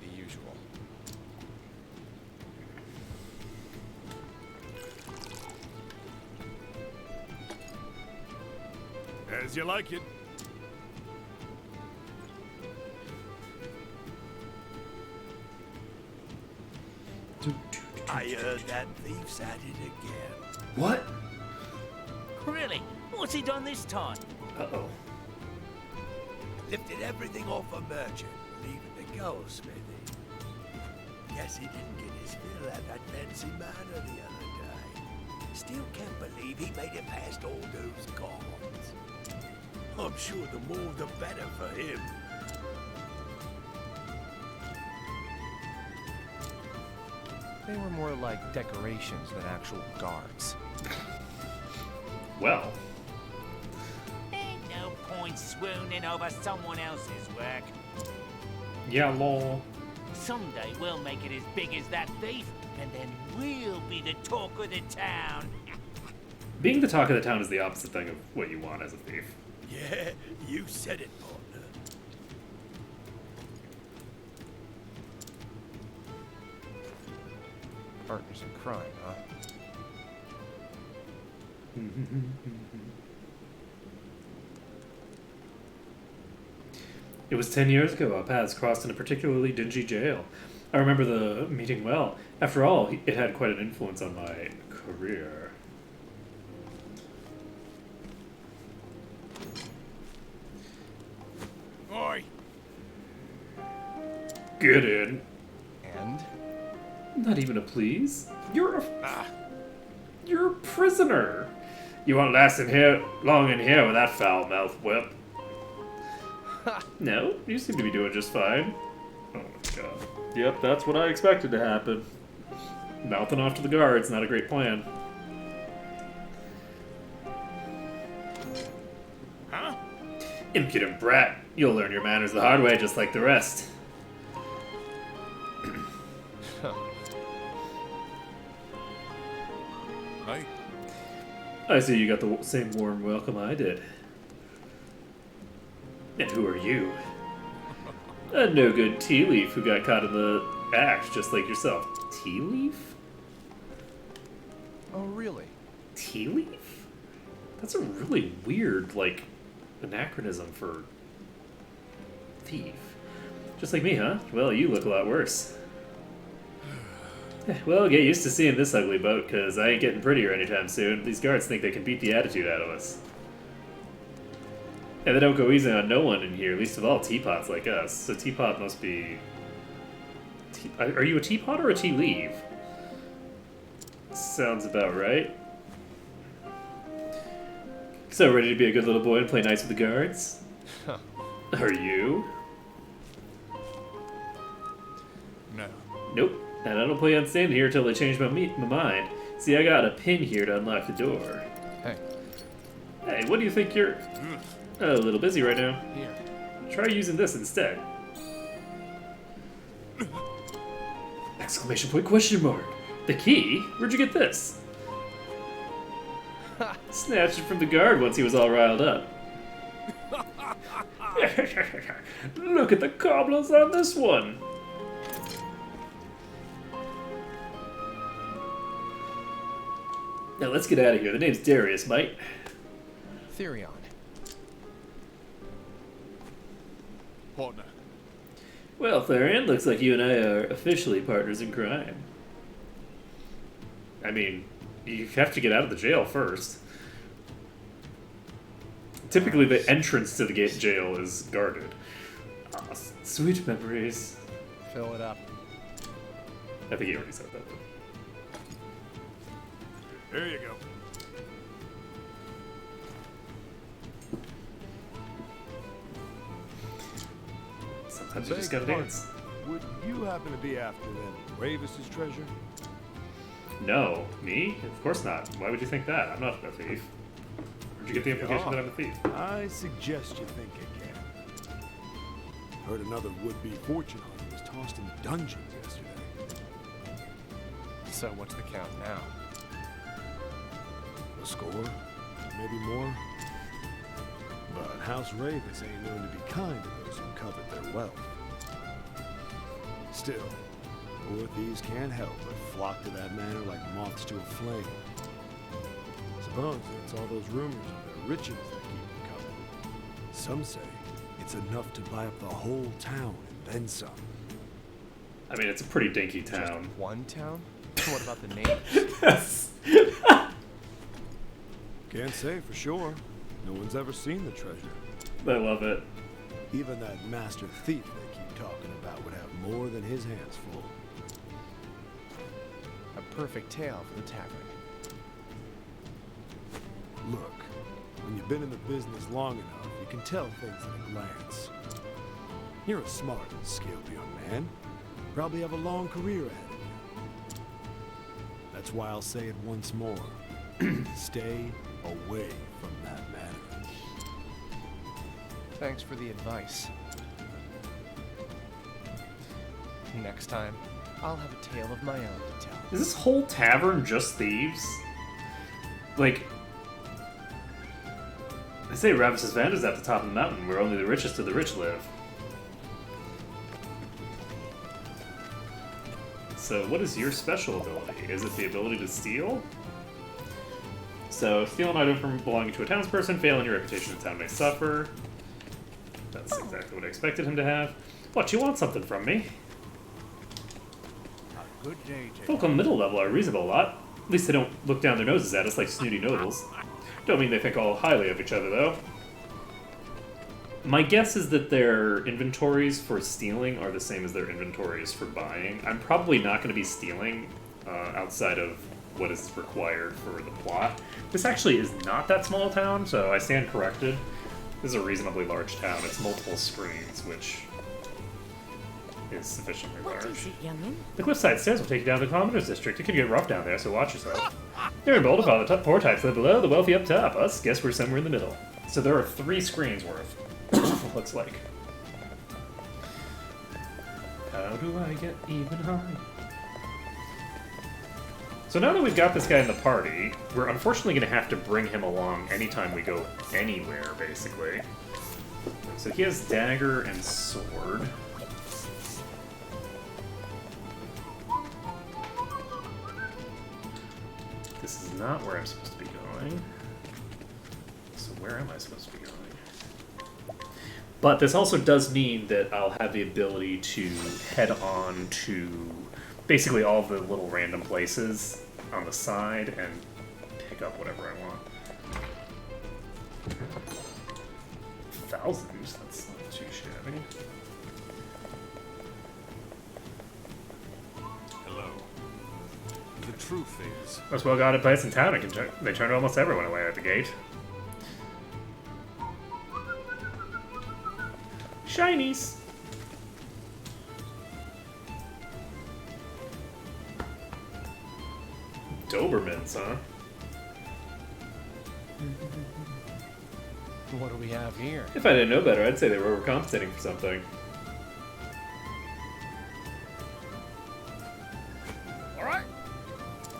The usual. As you like it.
I heard that thief's at it again.
What?
Really? What's he done this time?
Uh-oh.
Lifted everything off a merchant, leaving the goldsmithy. Guess he didn't get his fill at that fancy manor the other day. Still can't believe he made it past all those guards. I'm sure the more the better for him.
They were more like decorations than actual guards.
Well.
Ain't no point swooning over someone else's work.
Yeah, lol.
Someday we'll make it as big as that thief, and then we'll be the talk of the town.
Being the talk of the town is the opposite thing of what you want as a thief.
Yeah, you said it, partner.
Partners in crime, huh?
It was 10 years ago our paths crossed in a particularly dingy jail. I remember the meeting well. After all, it had quite an influence on my career.
Oi!
Get in.
And?
Not even a please? You're a prisoner. You won't last long in here with that foul mouth whip. No, you seem to be doing just fine. Oh my god. Yep, that's what I expected to happen. Mouthing off to the guards, not a great plan.
Huh?
Impudent brat. You'll learn your manners the hard way, just like the rest.
Hey.
I see you got the same warm welcome I did. And who are you? A no-good tea leaf who got caught in the act, just like yourself. Tea leaf?
Oh, really?
Tea leaf? That's a really weird, like, anachronism for thief. Just like me, huh? Well, you look a lot worse. Well, get used to seeing this ugly boat, because I ain't getting prettier anytime soon. These guards think they can beat the attitude out of us. And they don't go easy on no one in here, least of all teapots like us. So teapot must be... Are you a teapot or a tea leaf? Sounds about right. So, ready to be a good little boy and play nice with the guards? Are you?
No.
Nope. And I don't plan on staying here till they change my mind. See, I got a pin here to unlock the door.
Hey.
Hey, what do you think you're... a little busy right now.
Here.
Try using this instead. Exclamation point, question mark. The key? Where'd you get this? Snatched it from the guard once he was all riled up. Look at the cobblers on this one. Now let's get out of here. The name's Darius, mate.
Therion.
Partner.
Well, Therion, looks like you and I are officially partners in crime. I mean, you have to get out of the jail first. Typically, the entrance to the jail is guarded. Ah, sweet memories.
Fill it up.
I think he already said that.
There you go.
Sometimes you just gotta dance.
Would you happen to be after them Ravis's treasure?
No. Me? Of course not. Why would you think that? I'm not a thief. Where'd you get the implication that I'm a thief?
I suggest you think again. Heard another would-be fortune hunter was tossed in the dungeons yesterday.
So what's the count now?
A score? Maybe more? But House Ravis ain't known to be kind to those who covet their wealth. Still, poor thieves can't help but flock to that manor like moths to a flame. Suppose it's all those rumors of their riches that keep them coveted. Some say it's enough to buy up the whole town and then some.
I mean, it's a pretty dinky town.
Just one town? What about the name?
Can't say for sure. No one's ever seen the treasure.
I love it.
Even that master thief they keep talking about would have more than his hands full.
A perfect tale for the tavern.
Look, when you've been in the business long enough, you can tell things at a glance. You're a smart and skilled young man. Probably have a long career ahead of you. That's why I'll say it once more. Stay away from that manor.
Thanks for the advice. Next time, I'll have a tale of my own to tell.
Is this whole tavern just thieves? Like, they say Ravis's Van is at the top of the mountain where only the richest of the rich live. So what is your special ability? Is it the ability to steal? So, steal an item from belonging to a townsperson, fail in your reputation the town may suffer. That's exactly what I expected him to have. What, you want something from me?
A good day, Jake.
Folk on the middle level are a reasonable lot. At least they don't look down their noses at us like snooty nobles. Don't mean they think all highly of each other, though. My guess is that their inventories for stealing are the same as their inventories for buying. I'm probably not going to be stealing outside of what is required for the plot. This actually is not that small a town, so I stand corrected. This is a reasonably large town. It's multiple screens, which is sufficiently large.
What is it, youngin?
The cliffside stairs will take you down to the Commoner's District. It could get rough down there, so watch yourself. They're in bold while the poor types live below, the wealthy up top. Us, guess we're somewhere in the middle. So there are 3 screens worth. Looks like. How do I get even high? So now that we've got this guy in the party, we're unfortunately going to have to bring him along anytime we go anywhere, basically. So he has dagger and sword. This is not where I'm supposed to be going. So where am I supposed to be going? But this also does mean that I'll have the ability to head on to basically all the little random places on the side and pick up whatever I want. 1,000? That's not too shabby.
Hello. The truth is...
Most well-guarded place in town. They turned almost everyone away at the gate. Shinies! Dobermans, huh?
What do we have here?
If I didn't know better, I'd say they were overcompensating for something.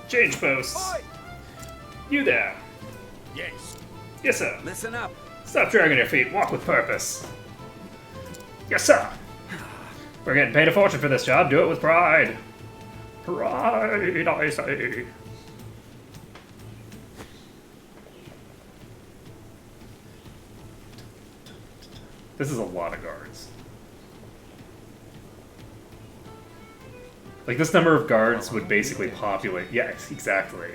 Change posts. You there.
Yes.
Yes, sir.
Listen up.
Stop dragging your feet. Walk with purpose. Yes, sir. We're getting paid a fortune for this job. Do it with pride. Pride, I say. This is a lot of guards. Like, this number of guards would basically populate... Yes, exactly.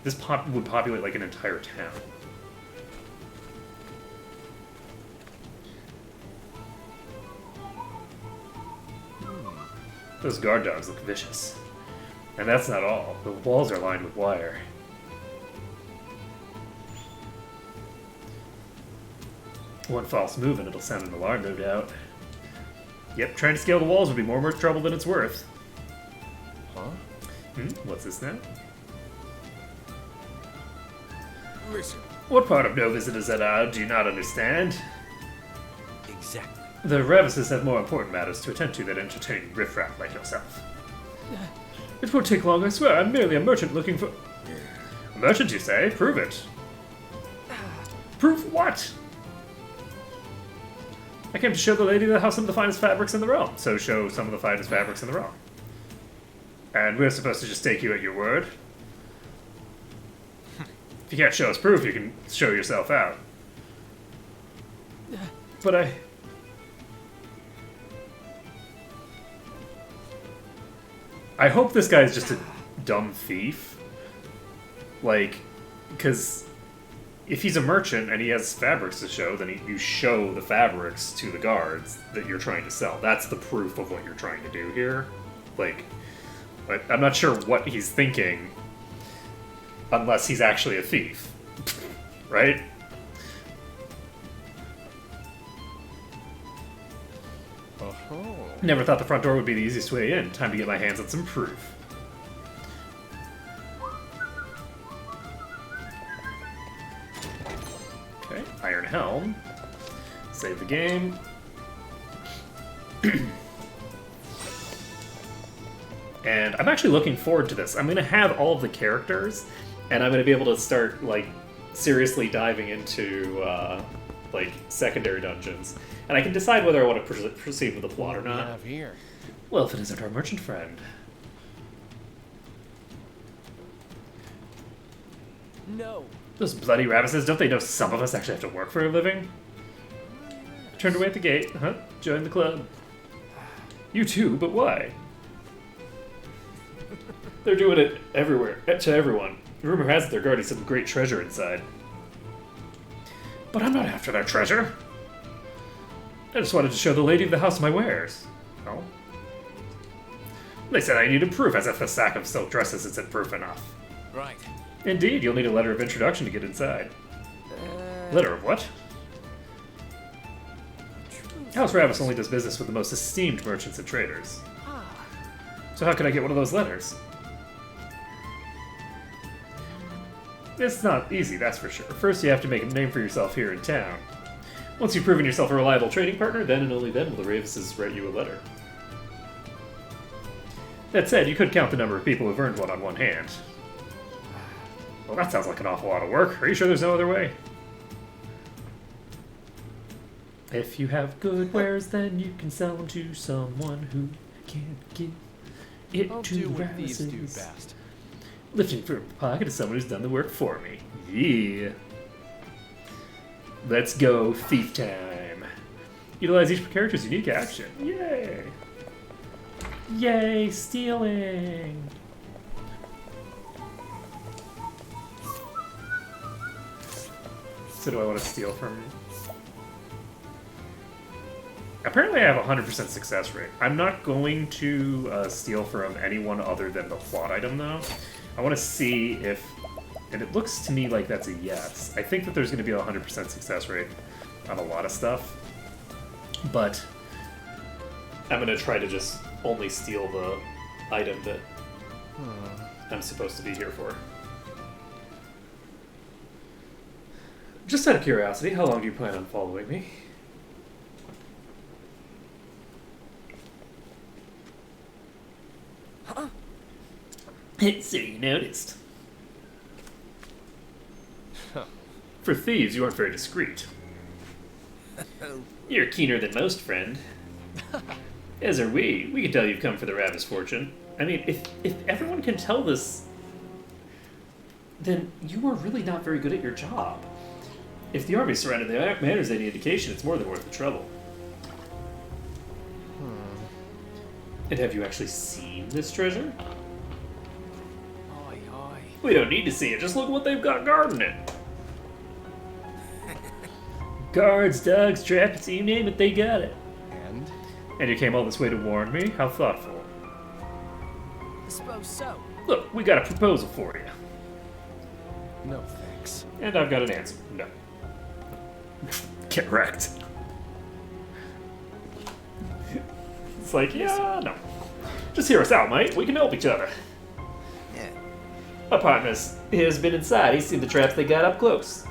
This would populate, like, an entire town. Those guard dogs look vicious. And that's not all. The walls are lined with wire. One false move and it'll sound an alarm, no doubt. Yep, trying to scale the walls would be more trouble than it's worth. Huh? What's this now?
Listen.
What part of Nova Zeta do you not understand?
Exactly.
The Ravises have more important matters to attend to than entertaining riffraff like yourself. It won't take long, I swear. I'm merely a merchant looking for... A merchant, you say? Prove it. Prove what? I came to show the lady how some of the finest fabrics in the realm. So show some of the finest fabrics in the realm. And we're supposed to just take you at your word? If you can't show us proof, you can show yourself out. But I hope this guy is just a dumb thief. Like, because if he's a merchant and he has fabrics to show, then you show the fabrics to the guards that you're trying to sell. That's the proof of what you're trying to do here. Like, I'm not sure what he's thinking unless he's actually a thief. Right? Never thought the front door would be the easiest way in. Time to get my hands on some proof. Okay, Iron Helm. Save the game. And I'm actually looking forward to this. I'm going to have all of the characters, and I'm going to be able to start, like, seriously diving into, like, secondary dungeons. And I can decide whether I want to proceed with the plot or not.
Here?
Well, if it isn't our merchant friend.
No.
Those bloody Ravises, don't they know some of us actually have to work for a living? Turned away at the gate, huh? Join the club. You too, but why? They're doing it everywhere, to everyone. Rumor has it they're guarding some great treasure inside. But I'm not after that treasure. I just wanted to show the lady of the house my wares. Oh? They said I needed proof, as if a sack of silk dresses isn't proof enough.
Right.
Indeed, you'll need a letter of introduction to get inside. Letter of what? House Ravis only does business with the most esteemed merchants and traders. So how can I get one of those letters? It's not easy, that's for sure. First, you have to make a name for yourself here in town. Once you've proven yourself a reliable trading partner, then and only then will the Ravises write you a letter. That said, you could count the number of people who've earned one on one hand. Well, that sounds like an awful lot of work. Are you sure there's no other way? If you have good wares, then you can sell them to someone who can give it
I'll
to
do what thieves do
Ravises.
best.
Lifting from the pocket is someone who's done the work for me. Yeah. Let's go thief time. Utilize each character's unique action. Yay! Yay, stealing! So do I want to steal from... Apparently I have a 100% success rate. I'm not going to steal from anyone other than the plot item, though. I want to see if... And it looks to me like that's a yes. I think that there's going to be a 100% success rate on a lot of stuff. But I'm going to try to just only steal the item that I'm supposed to be here for. Just out of curiosity, how long do you plan on following me? So you noticed. For thieves, you aren't very discreet. You're keener than most, friend. As are we. We can tell you've come for the Ravis fortune. I mean, if everyone can tell this, then you are really not very good at your job. If the army surrounded the manor is any indication, it's more than worth the trouble. And have you actually seen this treasure?
Oi, oi.
We don't need to see it. Just look what they've got guarding it. Guards, dogs, traps, you name it, they got it. And you came all this way to warn me? How thoughtful.
I suppose so.
Look, we got a proposal for you.
No thanks.
And I've got an answer. No. Get wrecked. It's like, yeah, no. Just hear us out, mate. We can help each other.
Yeah.
My partner has been inside. He's seen the traps they got up close.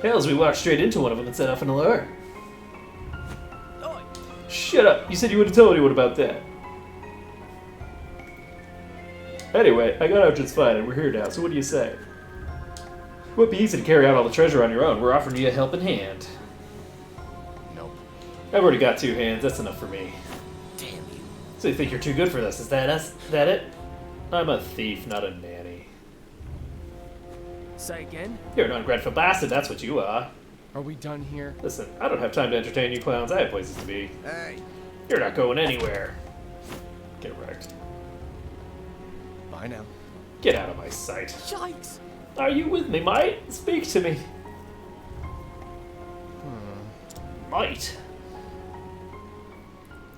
Hells, we walked straight into one of them and set off an alert. Shut up. You said you wouldn't tell anyone about that. Anyway, I got out just fine and we're here now, so what do you say? It would be easy to carry out all the treasure on your own. We're offering you a helping hand.
Nope.
I've already got 2 hands. That's enough for me.
Damn you.
So you think you're too good for this? Is that us? That it? I'm a thief, not a nanny.
Say again?
You're an ungrateful bastard, that's what you are.
Are we done here?
Listen, I don't have time to entertain you clowns. I have places to be.
Hey.
You're not going anywhere. Get wrecked.
Bye now.
Get out of my sight.
Yikes!
Are you with me, mate? Speak to me. Mate.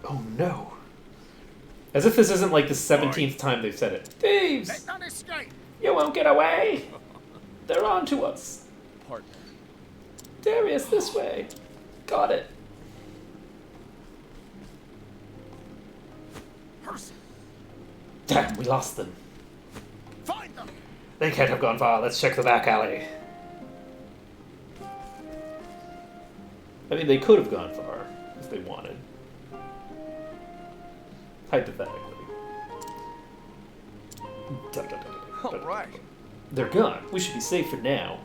Oh no. As if this isn't like the 17th time they've said it. Thieves!
Let none escape.
You won't get away! They're on to us.
Partner.
Darius, this way. Got it.
Percy.
Damn, we lost them.
Find them.
They can't have gone far. Let's check the back alley. I mean, they could have gone far if they wanted. Hypothetically.
All right.
They're gone. We should be safe for now.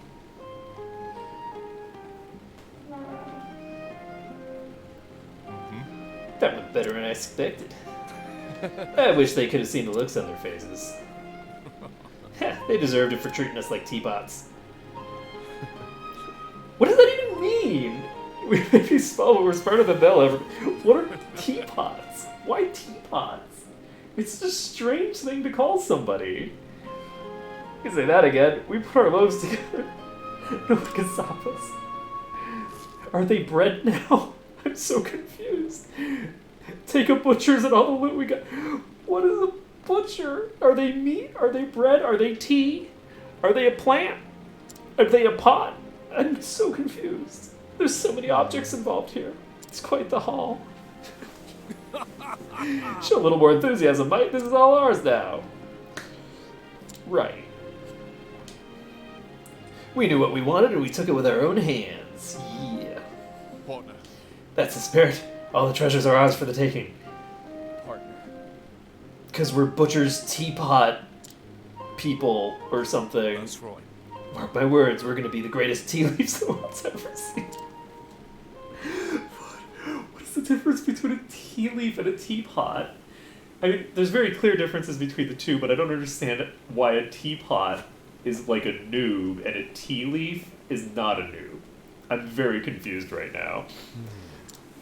That went better than I expected. I wish they could have seen the looks on their faces. They deserved it for treating us like teapots. What does that even mean? We may be small, but we're smarter than they'll ever. What are teapots? Why teapots? It's such a strange thing to call somebody. You can say that again. We put our loaves together. No one can stop us. Are they bread now? I'm so confused. Take a butcher's and all the loot we got. What is a butcher? Are they meat? Are they bread? Are they tea? Are they a plant? Are they a pot? I'm so confused. There's so many objects involved here. It's quite the haul. Show a little more enthusiasm, mate. This is all ours now. Right. We knew what we wanted and we took it with our own hands. Yeah.
Partner.
That's the spirit. All the treasures are ours for the taking.
Partner.
Because we're butcher's teapot people or something.
That's right.
Mark my words, we're going to be the greatest tea leaves the world's ever seen. What is the difference between a tea leaf and a teapot? I mean, there's very clear differences between the two, but I don't understand why a teapot is like a noob and a tea leaf is not a noob. I'm very confused right now.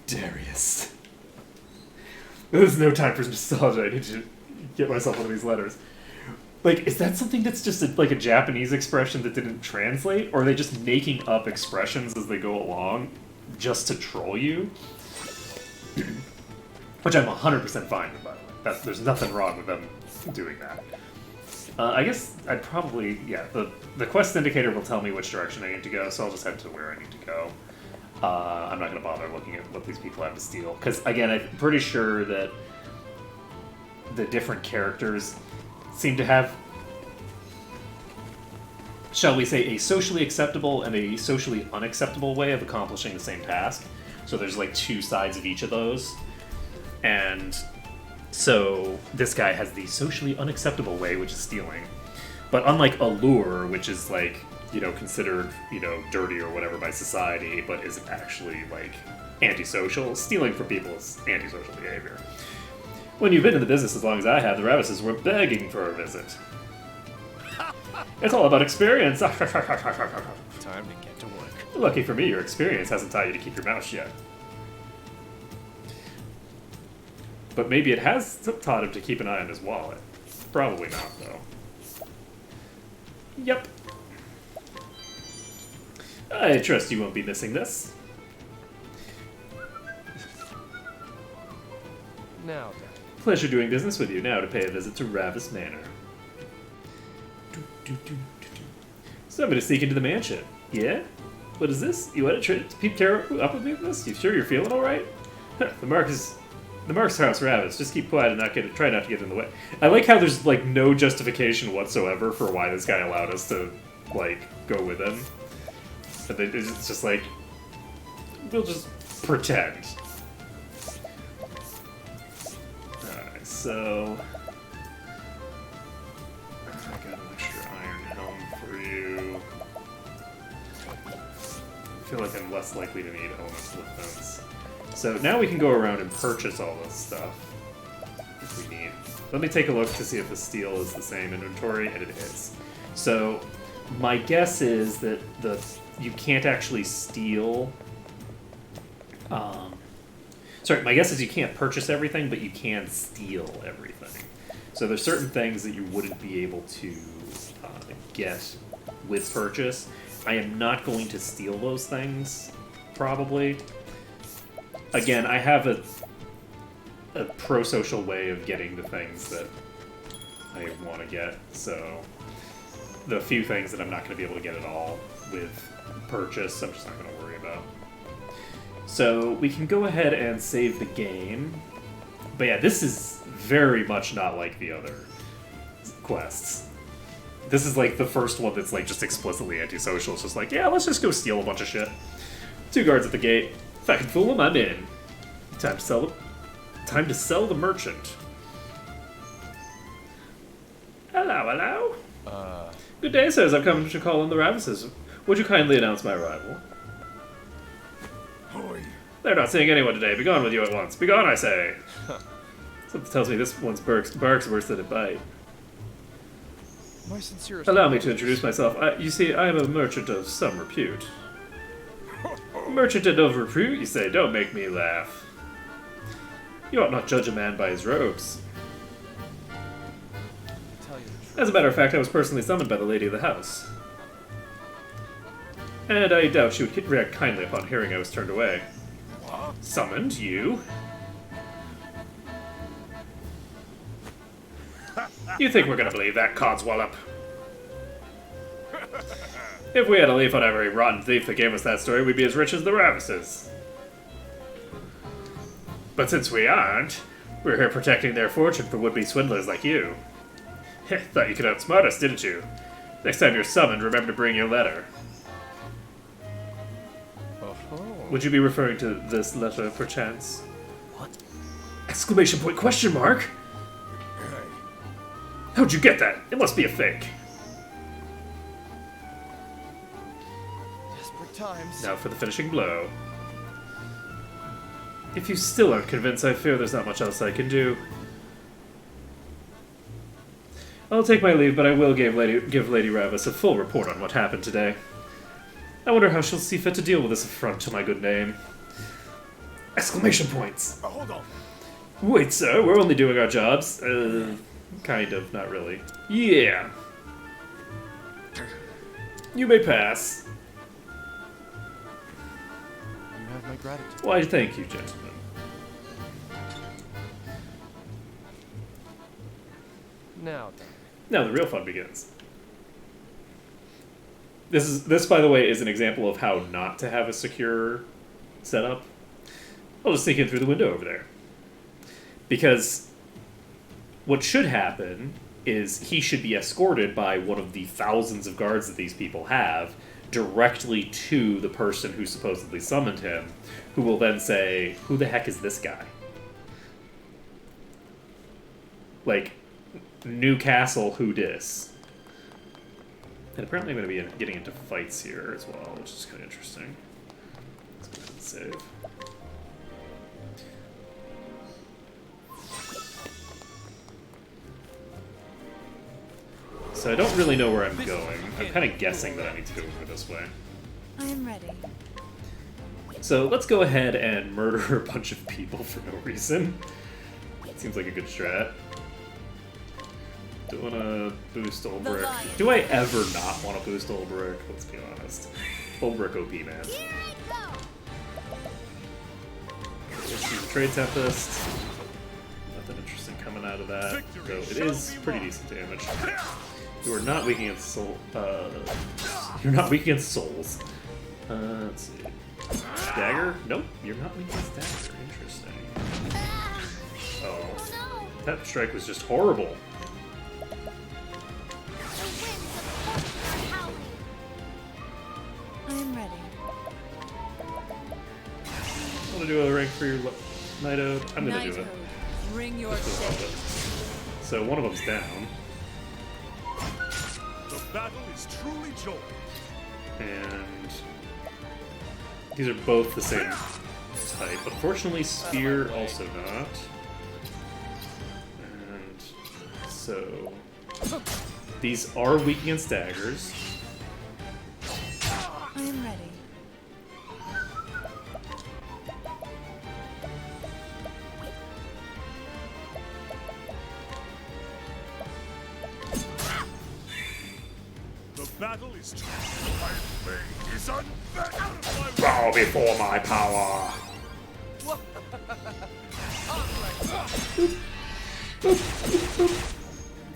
Darius. There's no time for nostalgia. I need to get myself one of these letters. Like, is that something that's just like a Japanese expression that didn't translate? Or are they just making up expressions as they go along just to troll you? Which I'm 100% fine with, by the way. There's nothing wrong with them doing that. I guess I'd probably, yeah, the quest indicator will tell me which direction I need to go, so I'll just head to where I need to go. I'm not going to bother looking at what these people have to steal. Because, again, I'm pretty sure that the different characters seem to have, shall we say, a socially acceptable and a socially unacceptable way of accomplishing the same task. So there's like 2 sides of each of those. And So this guy has the socially unacceptable way, which is stealing. But unlike Allure, which is like, you know, considered, you know, dirty or whatever by society, but isn't actually like antisocial, stealing from people is antisocial behavior. When you've been in the business as long as I have, the Ravises were begging for a visit. It's all about experience.
Time to get to work.
Lucky for me, your experience hasn't taught you to keep your mouth shut. But maybe it has taught him to keep an eye on his wallet. Probably not, though. Yep. I trust you won't be missing this.
Now then.
Pleasure doing business with you. Now to pay a visit to Ravis Manor. So I'm going to sneak into the mansion. Yeah? What is this? You want to peep terror up with me with this? You sure you're feeling alright? The Mark's house, Ravis. Just keep quiet and try not to get in the way. I like how there's like no justification whatsoever for why this guy allowed us to like go with him. But it's just like, we'll just pretend. Alright, so I got an extra iron helm for you. I feel like I'm less likely to need elemental defense. So now we can go around and purchase all this stuff if we need. Let me take a look to see if the steel is the same inventory, and it is. So my guess is that you can't actually steal. Sorry, my guess is you can't purchase everything, but you can steal everything. So there's certain things that you wouldn't be able to get with purchase. I am not going to steal those things, probably. Again, I have a pro-social way of getting the things that I want to get, so the few things that I'm not going to be able to get at all with purchase, I'm just not going to worry about. So we can go ahead and save the game. But yeah, this is very much not like the other quests. This is like the first one that's like just explicitly antisocial. It's just like, yeah, let's just go steal a bunch of shit. 2 guards at the gate. If I can fool them, I'm in. Time to sell the merchant. Hello, hello. Good day, sirs. I've come to call on the Ravises. Would you kindly announce my arrival? They're not seeing anyone today. Be gone with you at once. Be gone, I say. Something tells me this one's bark's worse than a bite.
My sincerest.
Allow me to introduce myself. You see, I am a merchant of some repute. Merchant of repute, you say? Don't make me laugh. You ought not judge a man by his robes. As a matter of fact, I was personally summoned by the lady of the house. And I doubt she would react kindly upon hearing I was turned away. Summoned? You? You think we're gonna believe that, Codswallop? If we had a leaf on every rotten thief that gave us that story, we'd be as rich as the Ravises. But since we aren't, we're here protecting their fortune from would-be swindlers like you. Thought you could outsmart us, didn't you? Next time you're summoned, remember to bring your letter. Would you be referring to this letter, perchance?
What?
Exclamation point, question mark? How'd you get that? It must be a fake.
Desperate times.
Now for the finishing blow. If you still aren't convinced, I fear there's not much else I can do. I'll take my leave, but I will give Lady Ravis a full report on what happened today. I wonder how she'll see fit to deal with this affront to my good name. Exclamation points!
Hold on.
Wait, sir, we're only doing our jobs. Kind of, not really. Yeah. You may pass.
You have my gratitude.
Why, thank you, gentlemen.
Now then.
Now the real fun begins. This, by the way, is an example of how not to have a secure setup. I'll just sneak in through the window over there. Because what should happen is he should be escorted by one of the thousands of guards that these people have directly to the person who supposedly summoned him, who will then say, who the heck is this guy? like, Newcastle who dis. And apparently I'm going to be getting into fights here as well, which is kind of interesting. Let's go ahead and save. So I don't really know where I'm going. I'm kind of guessing that I need to go over this way.
I am ready.
So let's go ahead and murder a bunch of people for no reason. Seems like a good strat. Do want to boost Ulbrich. Do I ever not want to boost Ulbrich? Let's be honest. Ulbrich OP, man. Let's use Trade Tempest. Nothing interesting coming out of that. Though it is pretty decent damage. You are not weak against soul. You're not weak against souls. Let's see. Dagger? Nope, you're not weak against dagger. Interesting. Oh, that strike was just horrible.
I am ready.
Want to do a rank for your Night Ode? I'm gonna do it.
Bring your shade.
So one of them's down.
The battle is truly joy.
And these are both the same type. Unfortunately, Spear also not. And so these are weak against daggers.
I am ready.
The battle is true. My blade is unbeatable.
Bow before my power.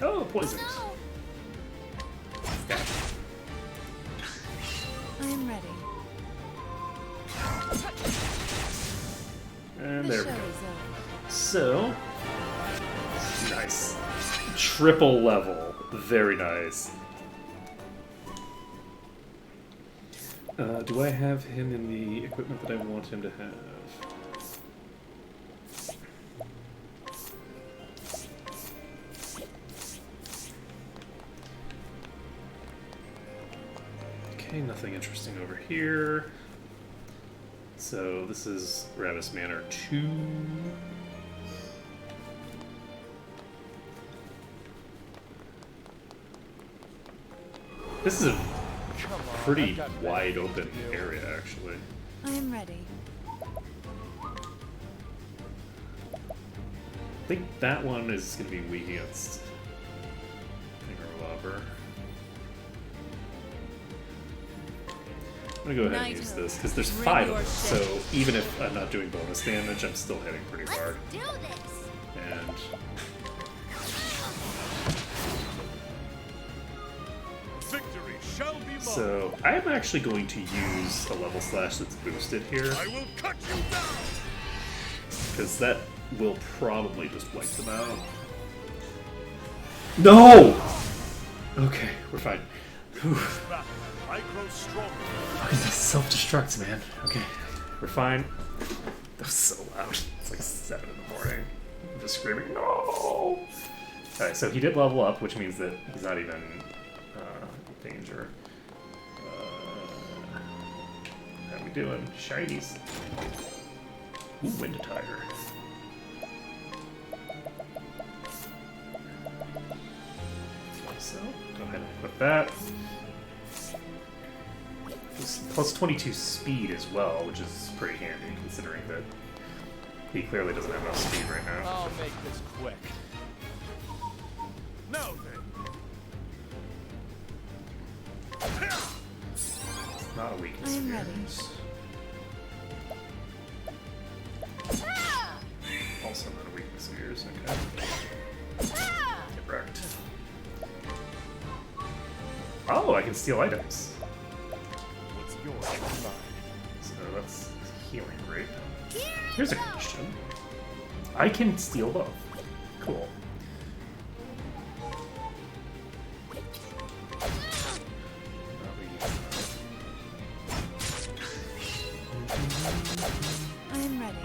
Oh, poisoned.
I am ready.
And there we go. So, nice. Triple level. Very nice. Do I have him in the equipment that I want him to have? Okay, nothing interesting over here. So this is Ravis Manor 2. This is a pretty wide open area, actually.
I am ready.
I think that one is going to be weak against Fingerlobber. I'm going to go ahead and use this, because there's 5 of them, so even if I'm not doing bonus damage, I'm still hitting pretty hard. And
Victory shall be mine.
so I'm actually going to use a level slash that's boosted here,
I will cut you down.
because that will probably just wipe them out. No! Okay, we're fine. Whew.
I grow stronger.
Fucking self-destructs, man. Okay, we're fine. That was so loud. It's like 7 in the morning. I'm just screaming, no! Alright, so he did level up, which means that he's not even in danger. How we doing? Shinies. Ooh, Wind Tiger. So, go ahead and equip that. Plus 22 speed as well, which is pretty handy considering that he clearly doesn't have enough speed right now.
I'll make this quick. Now then.
It's not a weakness.
I am
here.
ready.
Also not a weakness of yours, okay. Get wrecked. Oh, I can steal items.
What's yours is mine.
So that's healing grape. Here's a question. I can steal both. Cool.
I am ready.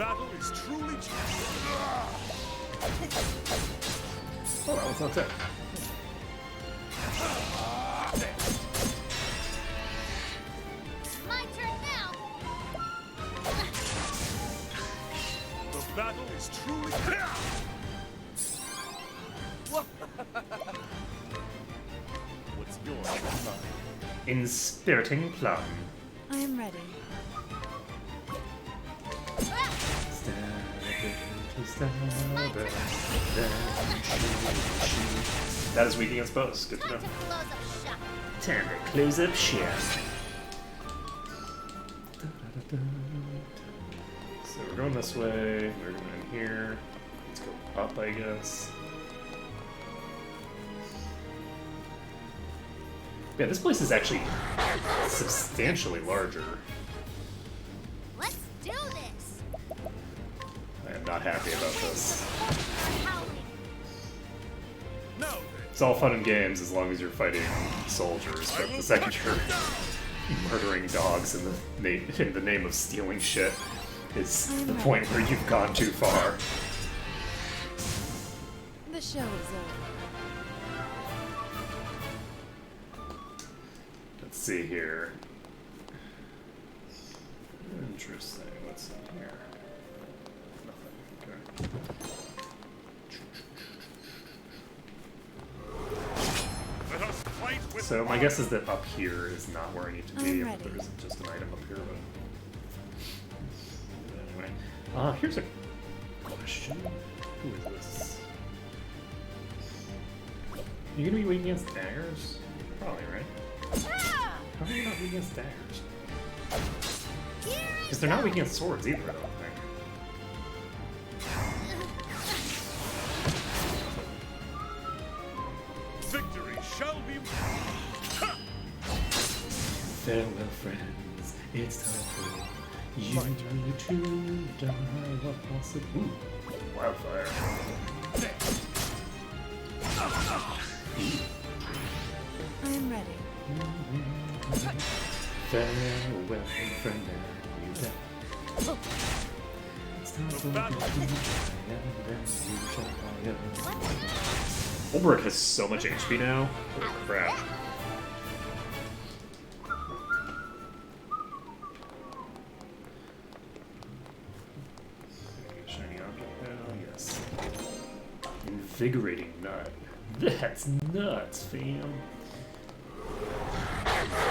battle is truly...
Oh, that was not it.
My turn now.
The battle is truly...
What's yours? Inspiriting Plum.
I am ready.
That is weak against bows. Good to know. Time to close up shop. So we're going this way. We're going in here. Let's go up, I guess. Yeah, this place is actually substantially larger.
Let's do this.
I am not happy about this.
Howling.
No.
It's all fun and games as long as you're fighting soldiers, but the second you're murdering dogs in the name of stealing shit is the point where you've gone too far.
The show is over.
Let's see here. Interesting. What's in here? Nothing. Okay. So my guess is that up here is not where I need to be, and that there isn't just an item up here, but anyway. Here's a question. Who is this? Are you gonna be weak against daggers? Probably, right? How are you not weak against daggers? Because they're not weak against swords either, I don't think.
Victory shall be...
Farewell, friends. It's time for you to die. What possible? Ooh, wildfire.
I am ready.
Farewell, friend. You die. It's time for you to die, and then you shall die. Ulbrich has so much HP now. Holy crap. Shiny object now, yes. Invigorating nut. That's nuts, fam.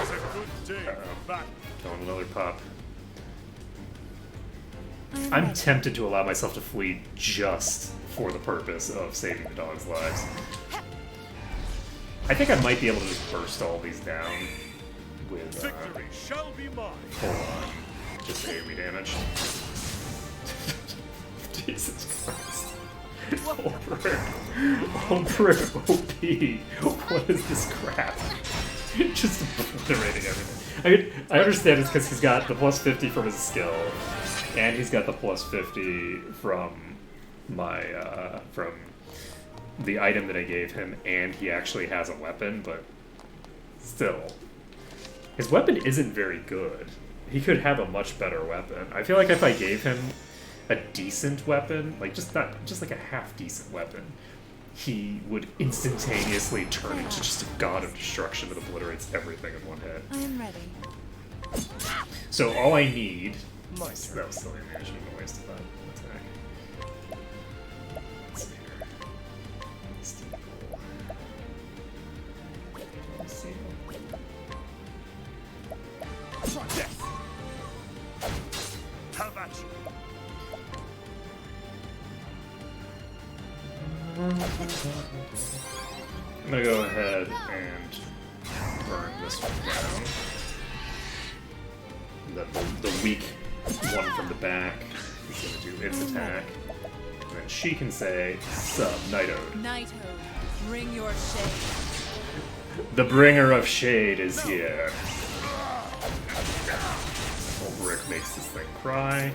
It's a good day for battle.
Killing another pup. I'm tempted to allow myself to flee just for the purpose of saving the dog's lives. I think I might be able to just burst all these down with
Victory shall be mine.
Hold on. Just AoE damage. Jesus Christ. Ulbrich OP. What is this crap? Just obliterating everything. I understand it's because he's got the plus 50 from his skill, and he's got the plus 50 from my from the item that I gave him, and he actually has a weapon, but still. His weapon isn't very good. He could have a much better weapon. I feel like if I gave him a decent weapon, like just like a half-decent weapon, he would instantaneously turn into just a god of destruction that obliterates everything in one hit.
I am ready.
So all I need... That was silly, I should have wasted that attack. Let's see here. Steeple. Let's see.
Death. How about you?
I'm gonna go ahead and burn this one down. The weak one from the back is gonna do its attack. And then she can say, Sup, Nightode.
Nightode, bring your shade.
The bringer of shade is here. Ulbrich makes this thing cry.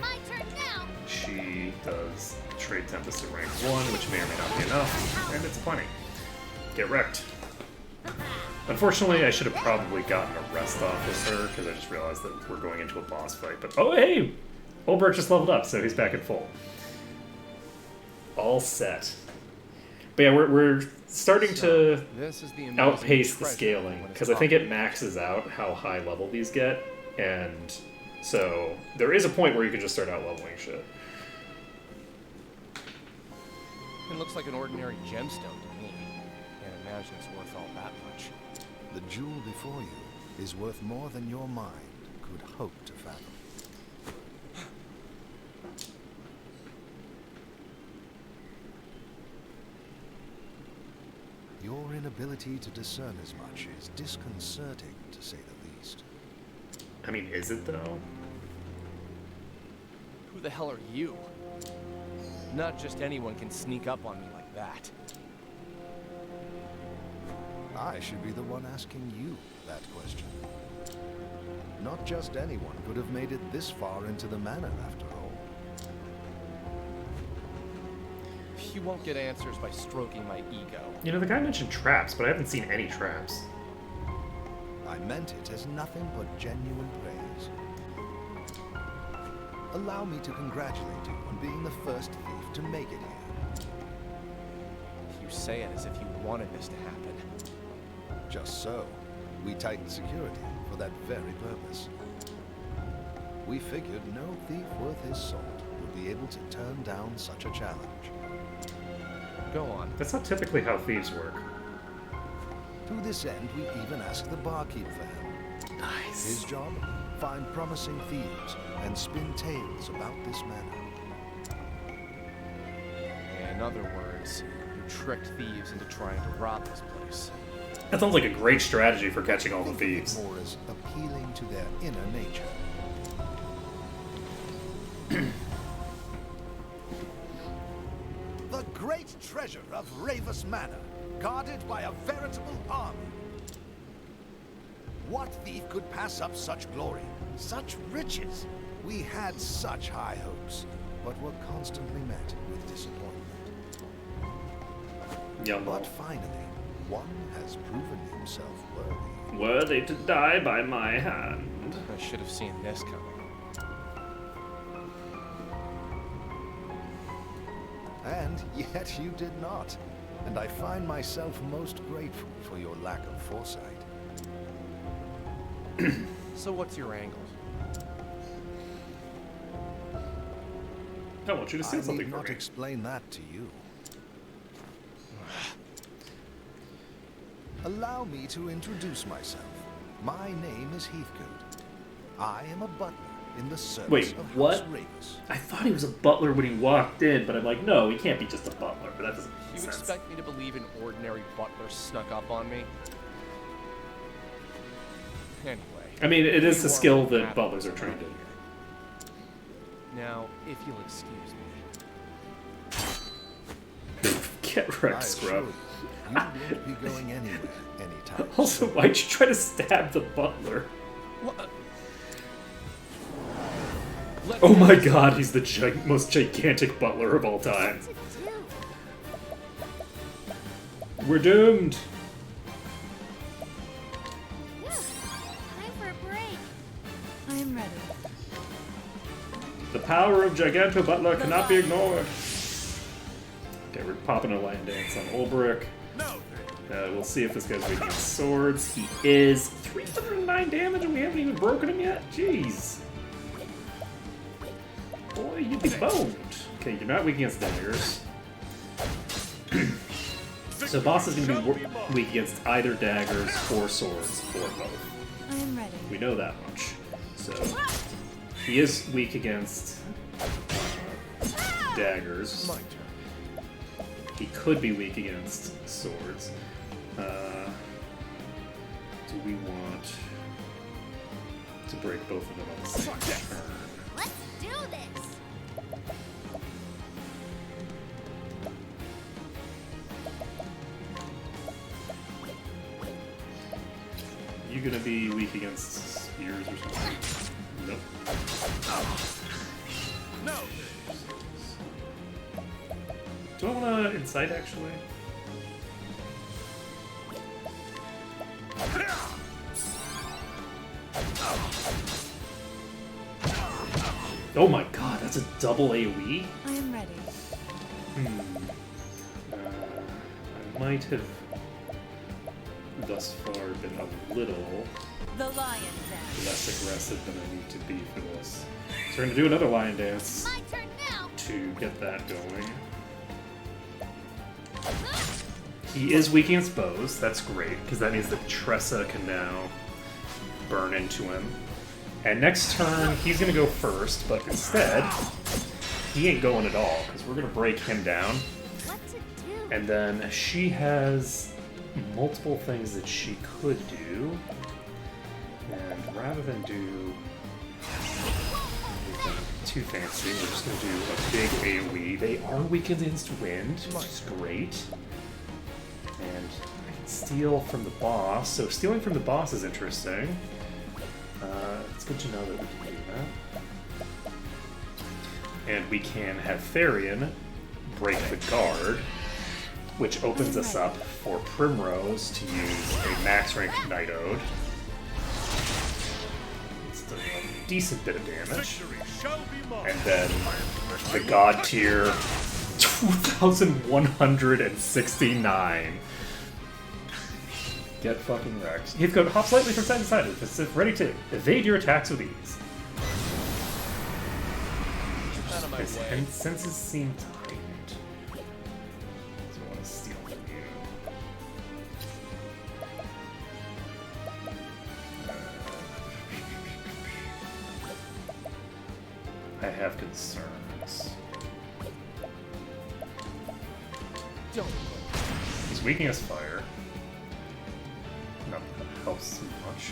She does Trade Tempest at rank 1, which may or may not be enough, and it's plenty. Get wrecked. Unfortunately, I should have probably gotten a rest off with her, because I just realized that we're going into a boss fight. But oh, hey! Ulbrich just leveled up, so he's back at full. All set. But yeah, we're starting to
This is the amazing
outpace the
treasure
scaling,
when it's
because I think
gone.
it maxes out how high level these get, and so there is a point where you can just start out leveling shit.
It looks like an ordinary gemstone to me. Can't imagine it's worth all that much.
The jewel before you is worth more than your mind could hope to fathom. Your inability to discern as much is disconcerting, to say the least.
I mean, is it though?
Who the hell are you? Not just anyone can sneak up on me like that.
I should be the one asking you that question. Not just anyone could have made it this far into the manor, after all.
You won't get answers by stroking my ego.
You know, the guy mentioned traps, but I haven't seen any traps.
I meant it as nothing but genuine praise. Allow me to congratulate you on being the first thief to make it here.
You say it as if you wanted this to happen.
Just so. We tightened security for that very purpose. We figured no thief worth his salt would be able to turn down such a challenge.
Go on.
That's not typically how thieves work.
To this end, we even asked the barkeep for help.
Nice.
His job? Find promising thieves and spin tales about this manor.
In other words, you tricked thieves into trying to rob this place.
That sounds like a great strategy for catching all the
Think of it
thieves.
more as appealing to their inner nature. The great treasure of Ravus Manor, guarded by a veritable army. What thief could pass up such glory, such riches? We had such high hopes, but were constantly met with disappointment. But finally, one has proven himself worthy.
Worthy to die by my hand.
I should have seen this coming.
And yet you did not. And I find myself most grateful for your lack of foresight.
So what's your angle?
I want you to say something
I need
for
not
me.
explain that to you. Allow me to introduce myself. My name is Heathcote. I am a butler in the service
Wait,
of
what?
House Ravus.
I thought he was a butler when he walked in, but I'm like, no, he can't be just a butler. But that doesn't make
You
sense.
expect me to believe an ordinary butler snuck up on me? Anyway.
I mean, it is a
you
skill
are
that butlers are trained in.
Now, if you'll excuse me.
Get
I
wrecked,
assure
scrub.
you, you won't be going anywhere anytime
Also,
soon.
why'd you try to stab the butler?
What?
Oh my god, he's the most gigantic butler of all time. We're doomed.
Time for a break.
I am ready.
The power of Giganto Butler cannot be ignored. Okay, we're popping a line dance on Ulbrich. We'll see if this guy's weak against swords. He is 309 damage and we haven't even broken him yet? Jeez. Boy, you'd be boned. Okay, you're not weak against daggers. So boss is going to be weak against either daggers or swords or both.
I am ready.
We know that much. So he is weak against daggers. He could be weak against swords. Do we want to break both of them on the same turn?
Let's do this.
You gonna be weak against spears or something? Nope.
No.
Do I want to incite actually? Oh my god, that's a double AoE?
I am ready.
I might have thus far been a little
The lion dance.
less aggressive than I need to be for this. So we're gonna do another lion dance
My turn now.
to get that going. He is weak against bows, that's great, because that means that Tressa can now burn into him. And next turn, he's gonna go first, but instead, he ain't going at all, because we're gonna break him down.
What to do?
And then she has multiple things that she could do. And rather than do anything too fancy, we're just going to do a big AoE. They are weak against wind, which is great. And I can steal from the boss. So stealing from the boss is interesting. It's good to know that we can do that. And we can have Therian break the guard, which opens us up for Primrose to use a max rank Night Ode. It's a decent bit of damage. And then the God tier 2,169. Get fucking wrecked. Heathcote, hop slightly from side to side as if ready to evade your attacks with ease. His senses seem tightened. So I want to steal from you. I have concerns.
Don't.
He's weak against fire. Not that that helps too much.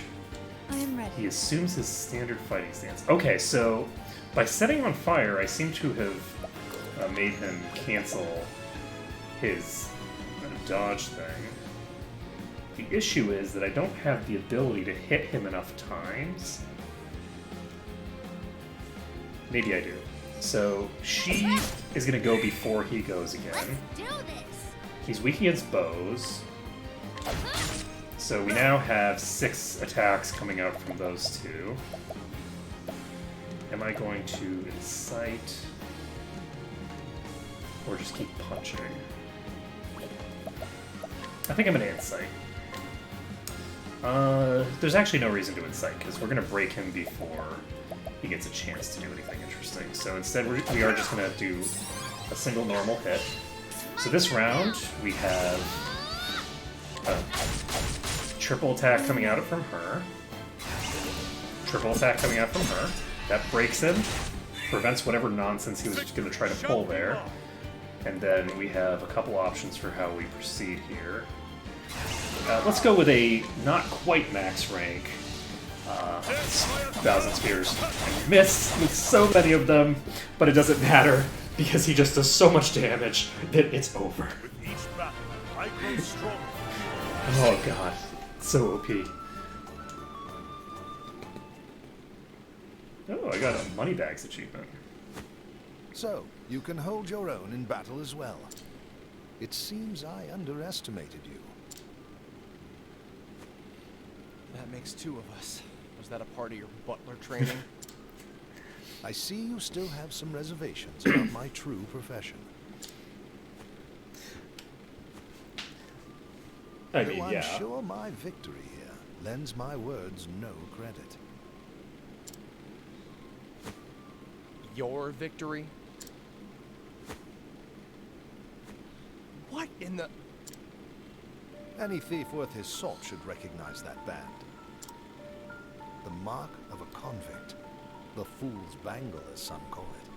I am ready.
He assumes his standard fighting stance. Okay, so by setting him on fire, I seem to have made him cancel his dodge thing. The issue is that I don't have the ability to hit him enough times. Maybe I do. So she is going to go before he goes again.
Let's do this.
He's weak against bows. So we now have 6 attacks coming out from those two. Am I going to incite? Or just keep punching? I think I'm going to incite. There's actually no reason to incite, because we're going to break him before he gets a chance to do anything interesting. So instead we are just going to do a single normal hit. So this round, we have a triple attack coming out from her. Triple attack coming out from her. That breaks him, prevents whatever nonsense he was going to try to pull there. And then we have a couple options for how we proceed here. Let's go with a not quite max rank 1,000 Spears. And miss with so many of them, but it doesn't matter because he just does so much damage that it's over. Oh god, so OP. Oh, I got a Moneybags achievement.
So, you can hold your own in battle as well. It seems I underestimated you.
That makes 2 of us. Was that a part of your butler training?
I see you still have some reservations about my true profession.
I mean,
Though
yeah.
I'm sure my victory here lends my words no credit.
Your victory? What in the...
Any thief worth his salt should recognize that band. The mark of a convict. The fool's bangle, as some call it.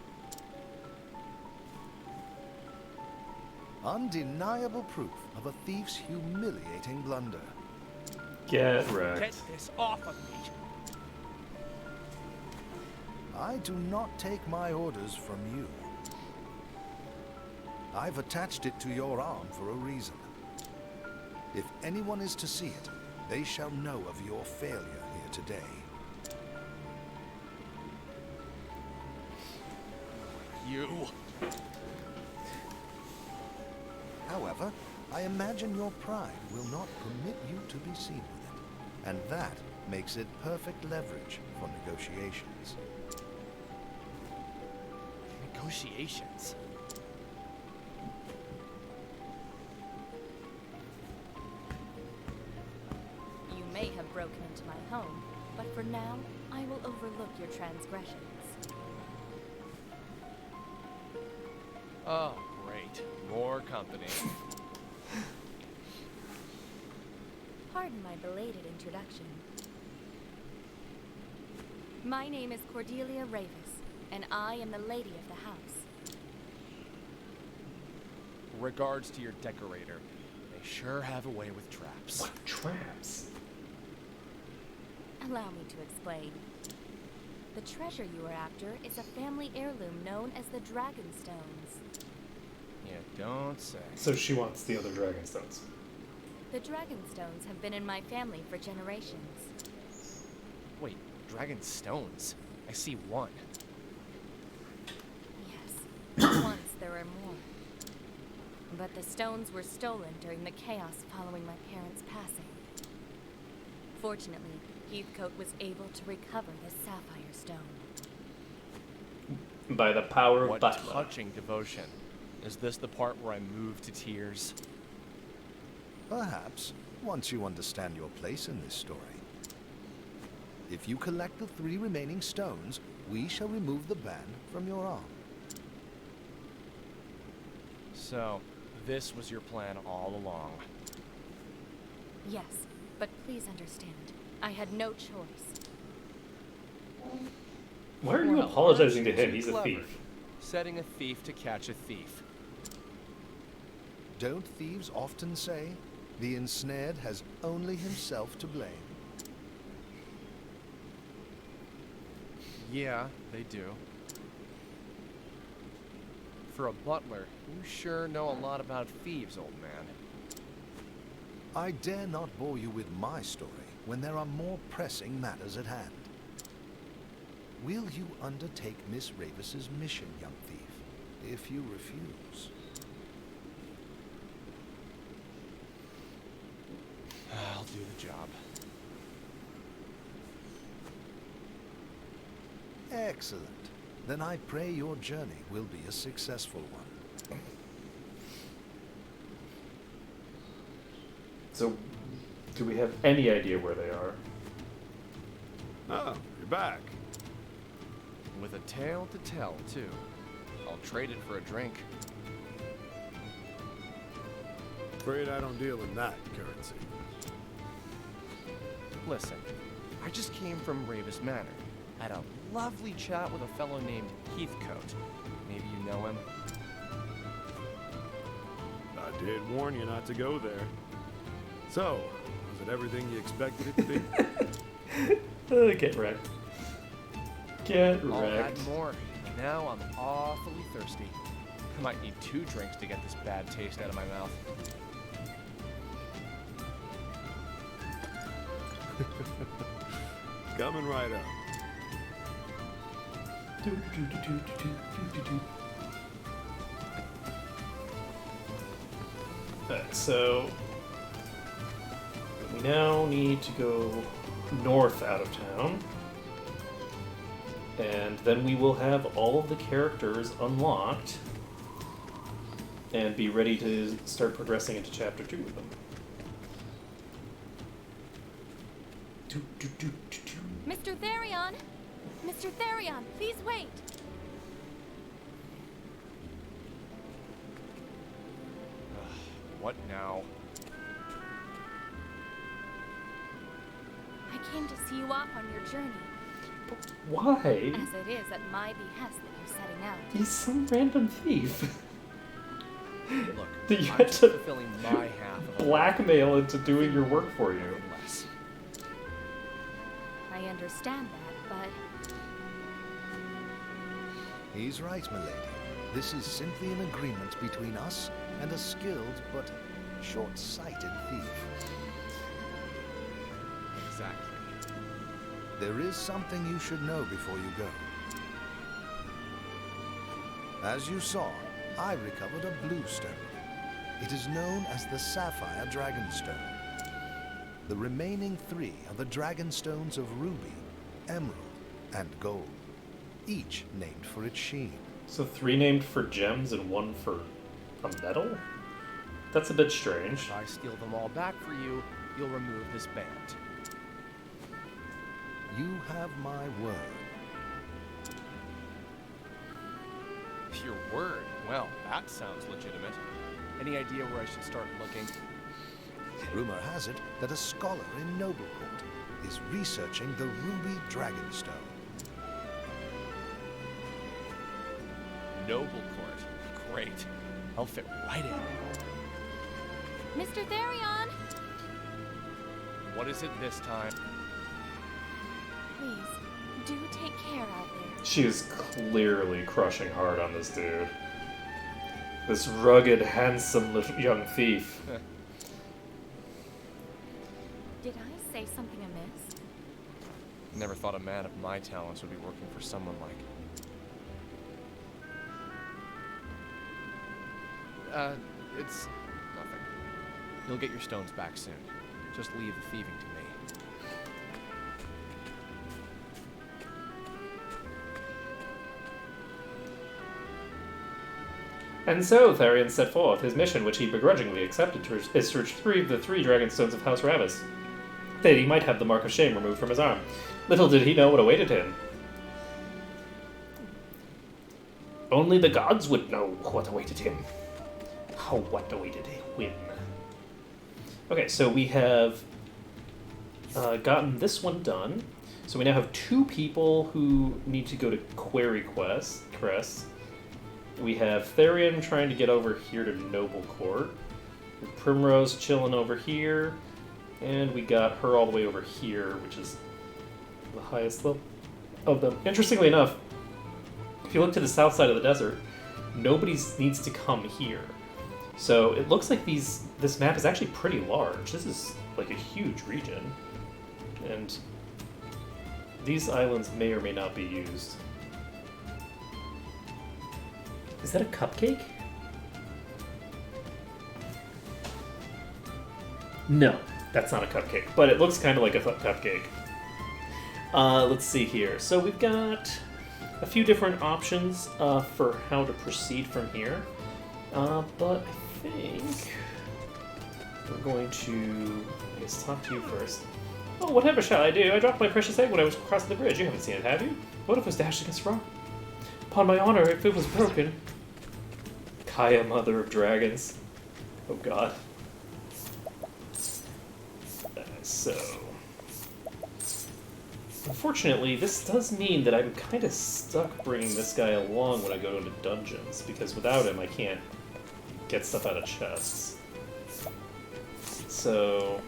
Undeniable proof of a thief's humiliating blunder.
Get wrecked.
Get this off of me!
I do not take my orders from you. I've attached it to your arm for a reason. If anyone is to see it, they shall know of your failure here today.
You...
However, I imagine your pride will not permit you to be seen with it, and that makes it perfect leverage for negotiations.
Negotiations.
You may have broken into my home, but for now, I will overlook your transgressions.
Oh, great. More company.
Pardon my belated introduction. My name is Cordelia Ravis, and I am the lady of the house.
Regards to your decorator. They sure have a way with traps.
What traps?
Allow me to explain. The treasure you are after is a family heirloom known as the Dragonstones.
Yeah, don't say.
So she wants the other Dragonstones.
The Dragonstones have been in my family for generations.
Wait, Dragonstones? I see one.
Yes, once there were more. But the stones were stolen during the chaos following my parents' passing. Fortunately, Heathcote was able to recover the Sapphire Stone.
By the power of
What
Butler.
touching devotion. Is this the part where I move to tears?
Perhaps, once you understand your place in this story. If you collect the 3 remaining stones, we shall remove the band from your arm.
So, this was your plan all along.
Yes, but please understand, I had no choice.
Why are you
Well,
apologizing to
aren't you
him?
too
He's a
clever?
thief.
Setting a thief to catch a thief.
Don't thieves often say, the ensnared has only himself to blame?
Yeah, they do. For a butler, you sure know a lot about thieves, old man.
I dare not bore you with my story when there are more pressing matters at hand. Will you undertake Miss Ravis's mission, young thief? If you refuse...
I'll do the job.
Excellent. Then I pray your journey will be a successful one.
So, do we have any idea where they are?
Oh, you're back.
With a tale to tell, too. I'll trade it for a drink.
Afraid I don't deal in that currency.
Listen, I just came from Ravis Manor. Had a lovely chat with a fellow named Heathcote. Maybe you know him?
I did warn you not to go there. So, was it everything you expected it to be?
Get wrecked. Get
I'll add
wrecked.
more. Now I'm awfully thirsty. I might need 2 drinks to get this bad taste out of my mouth.
Coming right up.
Alright, so we now need to go north out of town. And then we will have all of the characters unlocked and be ready to start progressing into chapter 2 with them.
Mr. Therion! Mr. Therion, please wait!
What now?
I came to see you off on your journey,
Why?
as it is at my behest that you're setting out.
He's some random thief.
Look,
That you
I'm
had
just
to
fulfilling my half of a
blackmail into doing your work for you.
less.
I understand that, but
He's right, milady. This is simply an agreement between us and a skilled but short-sighted thief.
Exactly.
There is something you should know before you go. As you saw, I recovered a blue stone. It is known as the Sapphire Dragonstone. The remaining 3 are the Dragonstones of Ruby, Emerald, and Gold, each named for its sheen.
So 3 named for gems and 1 for a medal? That's a bit strange.
If I steal them all back for you, you'll remove this band.
You have my word.
Your word? Well, that sounds legitimate. Any idea where I should start looking?
Rumor has it that a scholar in Noblecourt is researching the Ruby Dragonstone.
Noblecourt. Great. I'll fit right in.
Mr. Therion!
What is it this time?
Please, do take care out there.
She is clearly crushing hard on this dude. This rugged, handsome little young thief.
Did I say something amiss?
Never thought a man of my talents would be working for someone like... it's nothing. You'll get your stones back soon. Just leave the thieving to me.
And so Therion set forth his mission, which he begrudgingly accepted, is to retrieve the 3 Dragonstones of House Ravis, that he might have the Mark of Shame removed from his arm. Little did he know what awaited him. Only the gods would know what awaited him. Oh, what awaited him. Okay, so we have gotten this one done. So we now have 2 people who need to go to Query Crest. We have Therion trying to get over here to Noblecourt. Primrose chilling over here. And we got her all the way over here, which is the highest level of them. Interestingly enough, if you look to the south side of the desert, nobody needs to come here. So it looks like this map is actually pretty large. This is like a huge region. And these islands may or may not be used. Is that a cupcake? No, that's not a cupcake, but it looks kind of like a cupcake. Let's see here. So we've got a few different options for how to proceed from here. But I think we're going to, I guess, talk to you first. Oh, whatever shall I do? I dropped my precious egg when I was crossing the bridge. You haven't seen it, have you? What if it was dashed against a rock? Upon my honor, if it was broken. Kaya, mother of dragons. Oh god. So... Unfortunately, this does mean that I'm kind of stuck bringing this guy along when I go into dungeons, because without him I can't get stuff out of chests. So...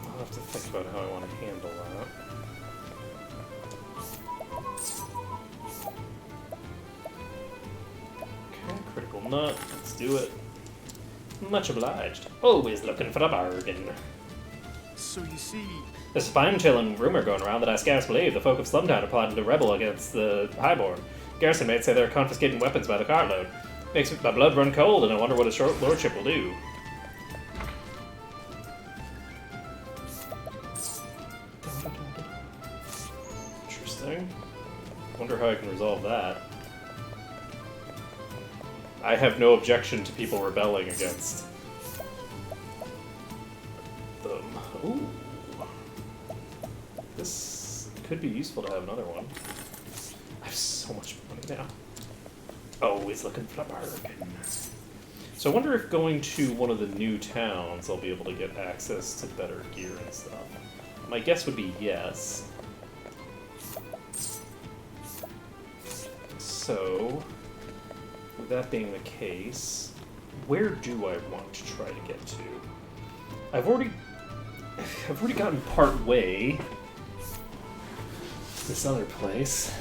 I'll have to think about how I want to handle that. Okay, critical nut. Let's do it. Much obliged. Always looking for a bargain.
So you see...
There's a spine-chilling rumor going around that I scarce believe the folk of Slumtown are plotting to rebel against the Highborn. Garrison mates say they're confiscating weapons by the cartload. Makes my blood run cold, and I wonder what his lordship will do. Interesting. Wonder how I can resolve that. I have no objection to people rebelling against them. Ooh. This could be useful to have another one. I have so much money now. Always looking for a bargain. So I wonder if going to one of the new towns I'll be able to get access to better gear and stuff. My guess would be yes. So, with that being the case, where do I want to try to get to? I've already gotten part way to this other place.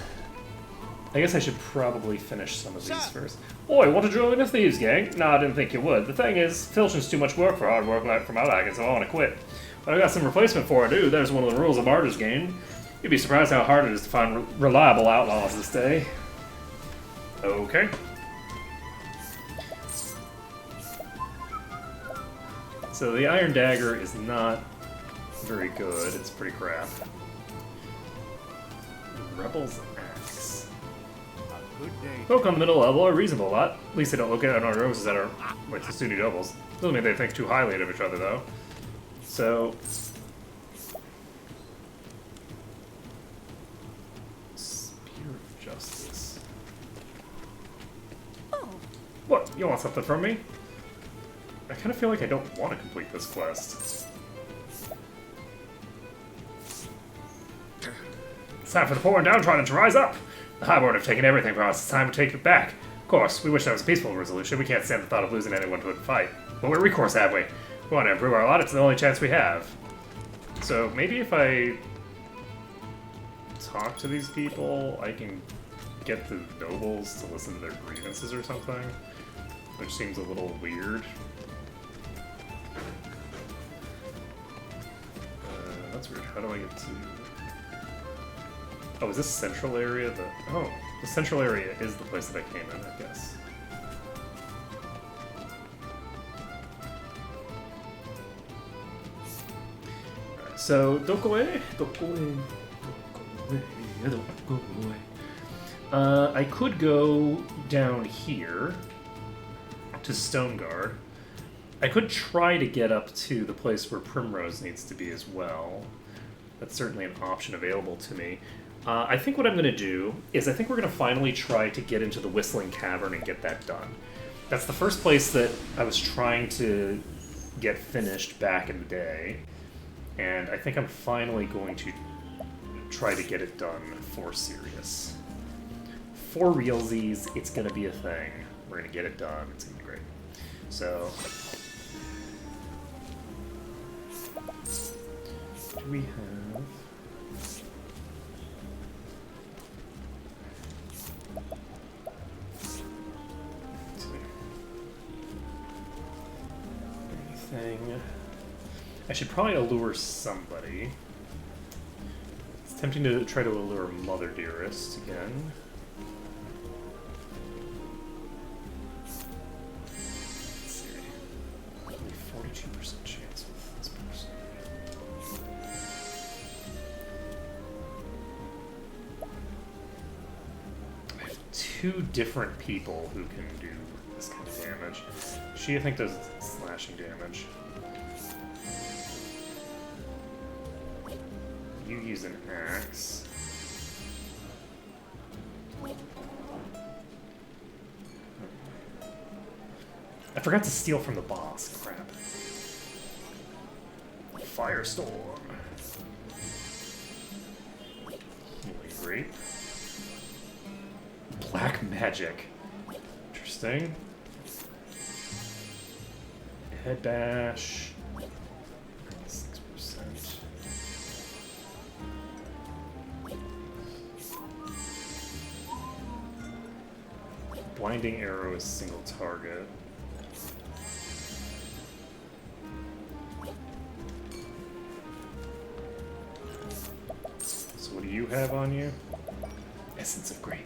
I guess I should probably finish some of these first. Oi, want to join the thieves gang? No, I didn't think you would. The thing is, filching's too much work for hard work for my liking, so I want to quit. But I got some replacement for it, dude. There's one of the rules of Baldur's Gate. You'd be surprised how hard it is to find reliable outlaws this day. Okay. So the Iron Dagger is not very good. It's pretty crap. Rebel's Axe.
Good day.
Folk on the middle level are reasonable lot. At least they don't look at our roses that are like the Sunni nobles. Doesn't mean they think too highly of each other, though. So... Spear of Justice.
Oh.
What? You want something from me? I kind of feel like I don't want to complete this quest. It's time for the poor and downtrodden to rise up! The Highborn have taken everything from us. It's time to take it back. Of course, we wish that was a peaceful resolution. We can't stand the thought of losing anyone to a fight. But what recourse have we? We want to improve our lot. It's the only chance we have. So maybe if I talk to these people, I can get the nobles to listen to their grievances or something. Which seems a little weird. That's weird. How do I get to... Oh, is this central area the... Oh, the central area is the place that I came in, I guess. Alright, so, Dokoe? Dokoe. I could go down here to Stoneguard. I could try to get up to the place where Primrose needs to be as well. That's certainly an option available to me. I think what I'm going to do is I think we're going to finally try to get into the Whistling Cavern and get that done. That's the first place that I was trying to get finished back in the day. And I think I'm finally going to try to get it done for serious. For realsies, it's going to be a thing. We're going to get it done. It's going to be great. So... do we have... anything? I should probably allure somebody. It's tempting to try to allure Mother Dearest again. Let's see. 42% chance with this person. I have two different people who can do this kind of damage. She, I think, does slashing damage. You use an axe. I forgot to steal from the boss. Crap. Firestorm. Healing Grape. Black Magic. Interesting. Head Bash. 6%. Blinding Arrow is single target. So what do you have on you? Essence of Grape.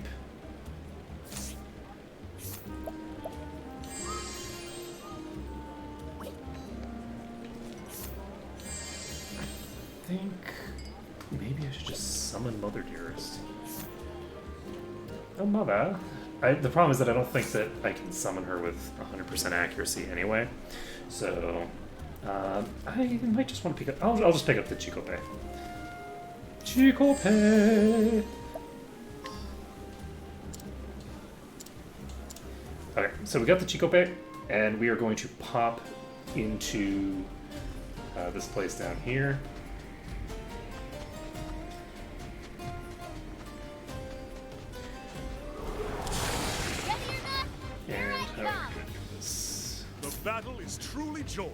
I think maybe I should just summon Mother Dearest. Oh, Mother. The problem is that I don't think that I can summon her with 100% accuracy anyway. So, I might just want to pick up... I'll just pick up the Chicope. Chicope! Okay, so we got the Chicope, and we are going to pop into this place down here. And how are we going to do this?
The battle is truly joy.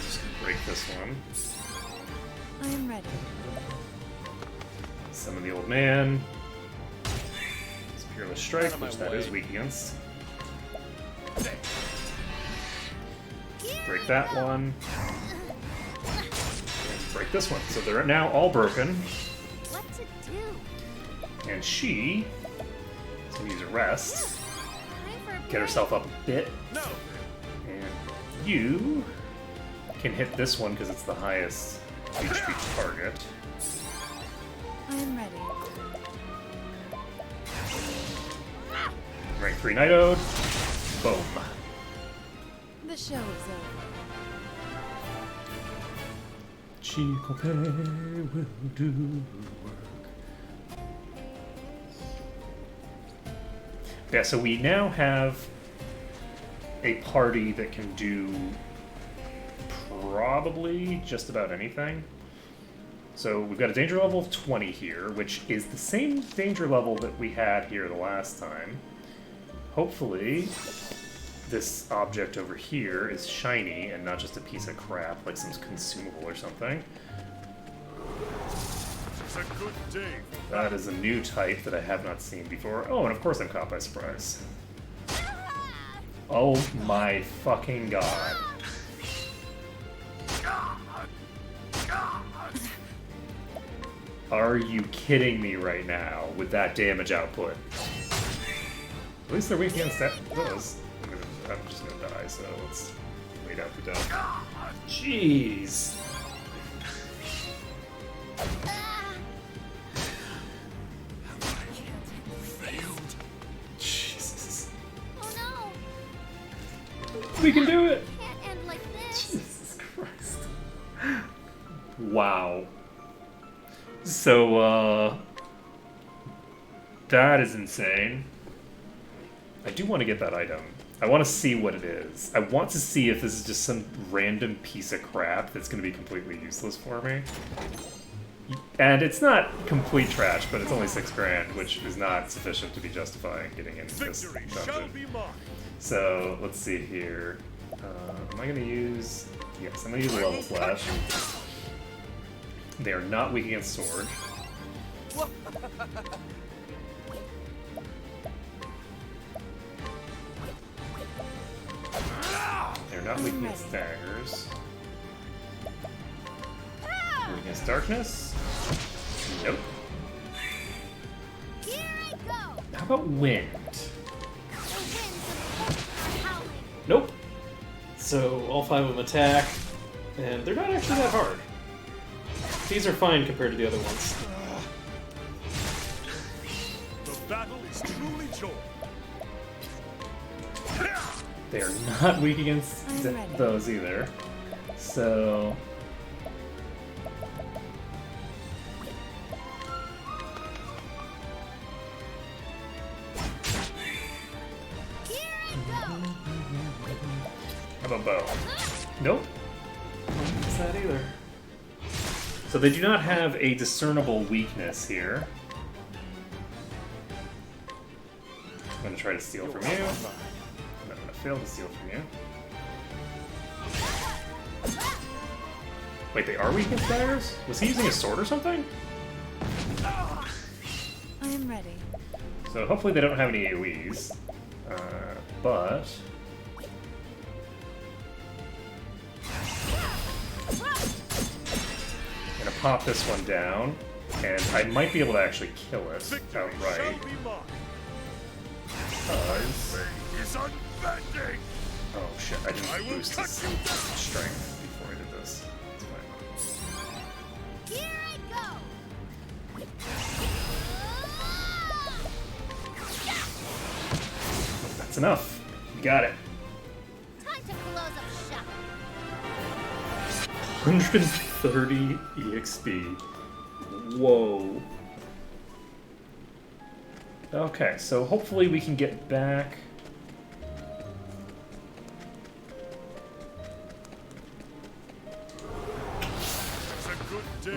Just gonna break this one.
I am ready.
Summon the old man. Peerless Strike, which that is weak against. Break that one. And break this one. So they're now all broken.
What to do?
And she is going to use a rest. get herself up a bit. And you can hit this one because it's the highest HP target.
I am ready.
Rank 3 Night-Ode. Boom.
The show is over.
Chicope will do work. Yeah, so we now have a party that can do probably just about anything. So we've got a danger level of 20 here, which is the same danger level that we had here the last time. Hopefully, this object over here is shiny and not just a piece of crap, like some consumable or something.
It's a good day.
That is a new type that I have not seen before. Oh, and of course I'm caught by surprise. Oh my fucking god. Are you kidding me right now with that damage output? At least they're weak against those. I'm just gonna die, so let's wait out the death. Jeez. Jesus.
Oh no!
We can do it!
Can't end like this.
Jesus Christ. Wow. So, that is insane. I do want to get that item. I want to see what it is. I want to see if this is just some random piece of crap that's going to be completely useless for me. And it's not complete trash, but it's only $6,000, which is not sufficient to be justifying getting into this dungeon. So, let's see here. Am I going to use... Yes, I'm going to use a level slash. They are not weak against sword. They're not weak against daggers. Weak against darkness? Nope.
Here I go.
How about wind?
The winds of hope are howling.
Nope. So all 5 of them attack, and they're not actually that hard. These are fine compared to the other ones.
The battle is truly joy.
They are not weak against those either. So... How about bow? Nope. What's that either? So they do not have a discernible weakness here. I'm going to try to steal from you. I'm going to fail to steal from you. Wait, they are weak against daggers? Was he using a sword or something?
I am ready.
So hopefully they don't have any AoEs. But... I'm gonna pop this one down, and I might be able to actually kill it outright. Because... Oh shit, I didn't boost his strength before I did this. It's fine.
Here I go.
That's enough. You got it.
Time to close up shop.
130 EXP. Whoa. Okay, so hopefully we can get back.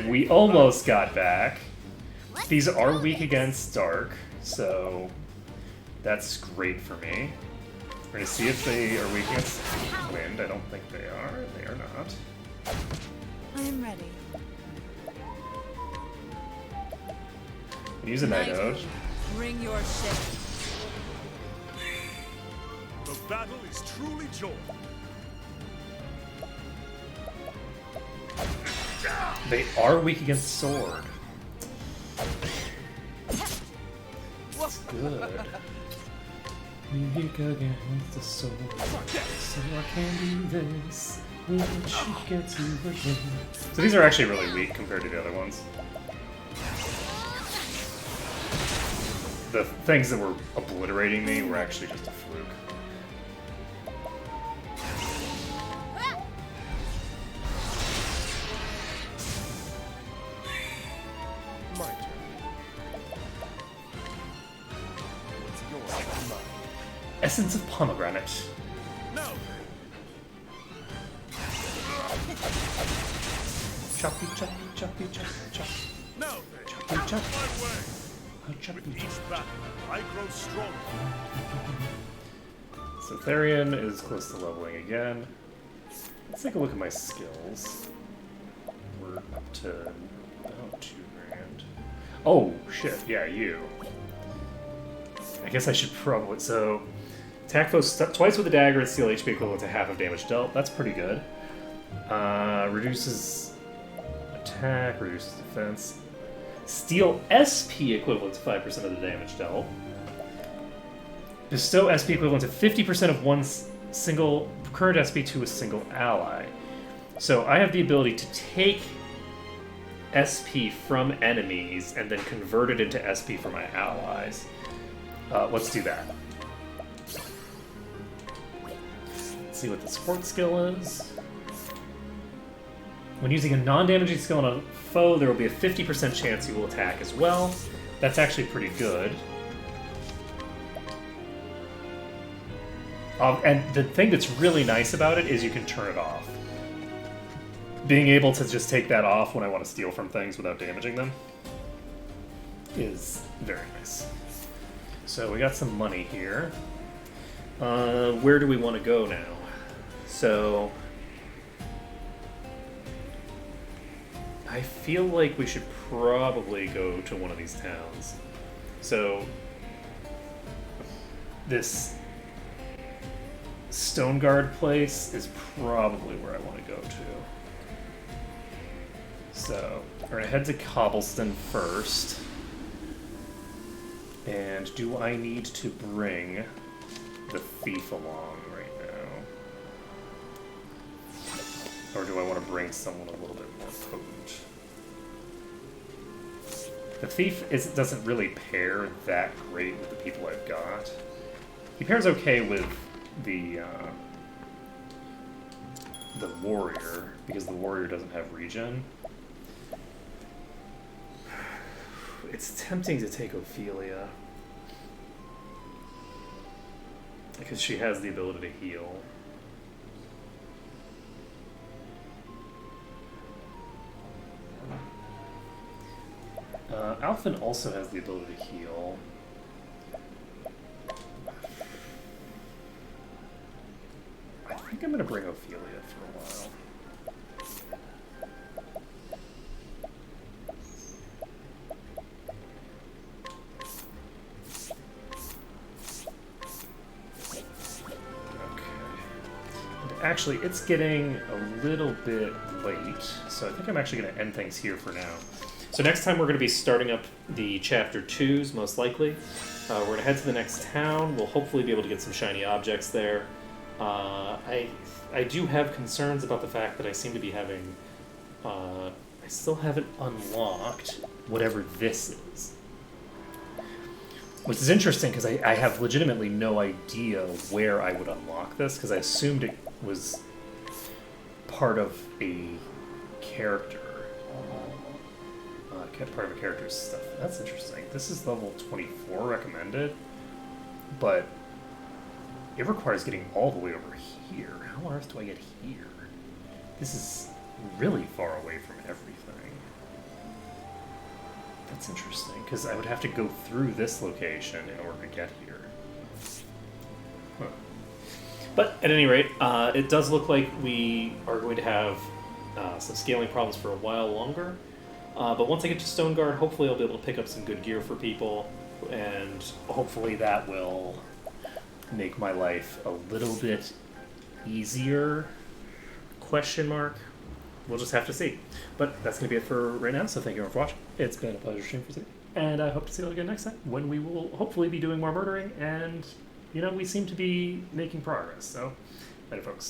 We almost got back. These are weak against dark, so that's great for me. We're gonna see if they are weak against wind. I don't think they are. They are not.
I am ready.
Use a Night-Ode.
Bring your ship.
The battle is truly joy.
They are weak against sword. Good. Weak against the soul, so I can do this. When she gets you again. So these are actually really weak compared to the other ones. The things that were obliterating me were actually just a fluke.
My turn. What's yours? Mine.
Essence of pomegranate.
No.
Choppy, choppy, choppy, choppy, chop.
No.
Choppy, chop.
My way.
Choppy,
With each battle, I grow stronger.
So Therian is close to leveling again. Let's take a look at my skills. We're up to about 2 grand. Oh, shit, yeah, you. I guess I should probably... So, attack foes twice with a dagger and steal HP equivalent to half of damage dealt. That's pretty good. Reduces attack, reduces defense. Steal SP equivalent to 5% of the damage dealt. Bestow SP equivalent to 50% of one single current SP to a single ally. So I have the ability to take SP from enemies and then convert it into SP for my allies. Let's do that. Let's see what the support skill is. When using a non-damaging skill on a foe, there will be a 50% chance you will attack as well. That's actually pretty good. And the thing that's really nice about it is you can turn it off. Being able to just take that off when I want to steal from things without damaging them is very nice. So we got some money here. Where do we want to go now? So I feel like we should probably go to one of these towns. So this Stoneguard place is probably where I want to go to. So we're gonna head to Cobblestone first. And do I need to bring the thief along right now? Or do I want to bring someone a little bit more potent? The thief doesn't really pair that great with the people I've got. He pairs okay with the warrior, because the warrior doesn't have regen. It's tempting to take Ophelia, because she has the ability to heal. Alphen also has the ability to heal. I think I'm going to bring Ophelia for a while. Actually, it's getting a little bit late, so I think I'm actually going to end things here for now. So next time we're going to be starting up the Chapter 2s, most likely. We're going to head to the next town. We'll hopefully be able to get some shiny objects there. I do have concerns about the fact that I seem to be having... I still haven't unlocked whatever this is. Which is interesting, because I have legitimately no idea where I would unlock this, because I assumed it was part of a character. Part of a character's stuff. That's interesting. This is level 24 recommended, but it requires getting all the way over here. How on earth do I get here? This is really far away from everything. That's interesting, because I would have to go through this location in order to get here. Huh. But at any rate, it does look like we are going to have some scaling problems for a while longer. But once I get to Stoneguard, hopefully I'll be able to pick up some good gear for people, and hopefully that will make my life a little bit easier, question mark. We'll just have to see. But that's going to be it for right now, so thank you everyone for watching. It's been a pleasure streaming for today, and I hope to see you all again next time, when we will hopefully be doing more murdering and you know, we seem to be making progress. So, later, folks.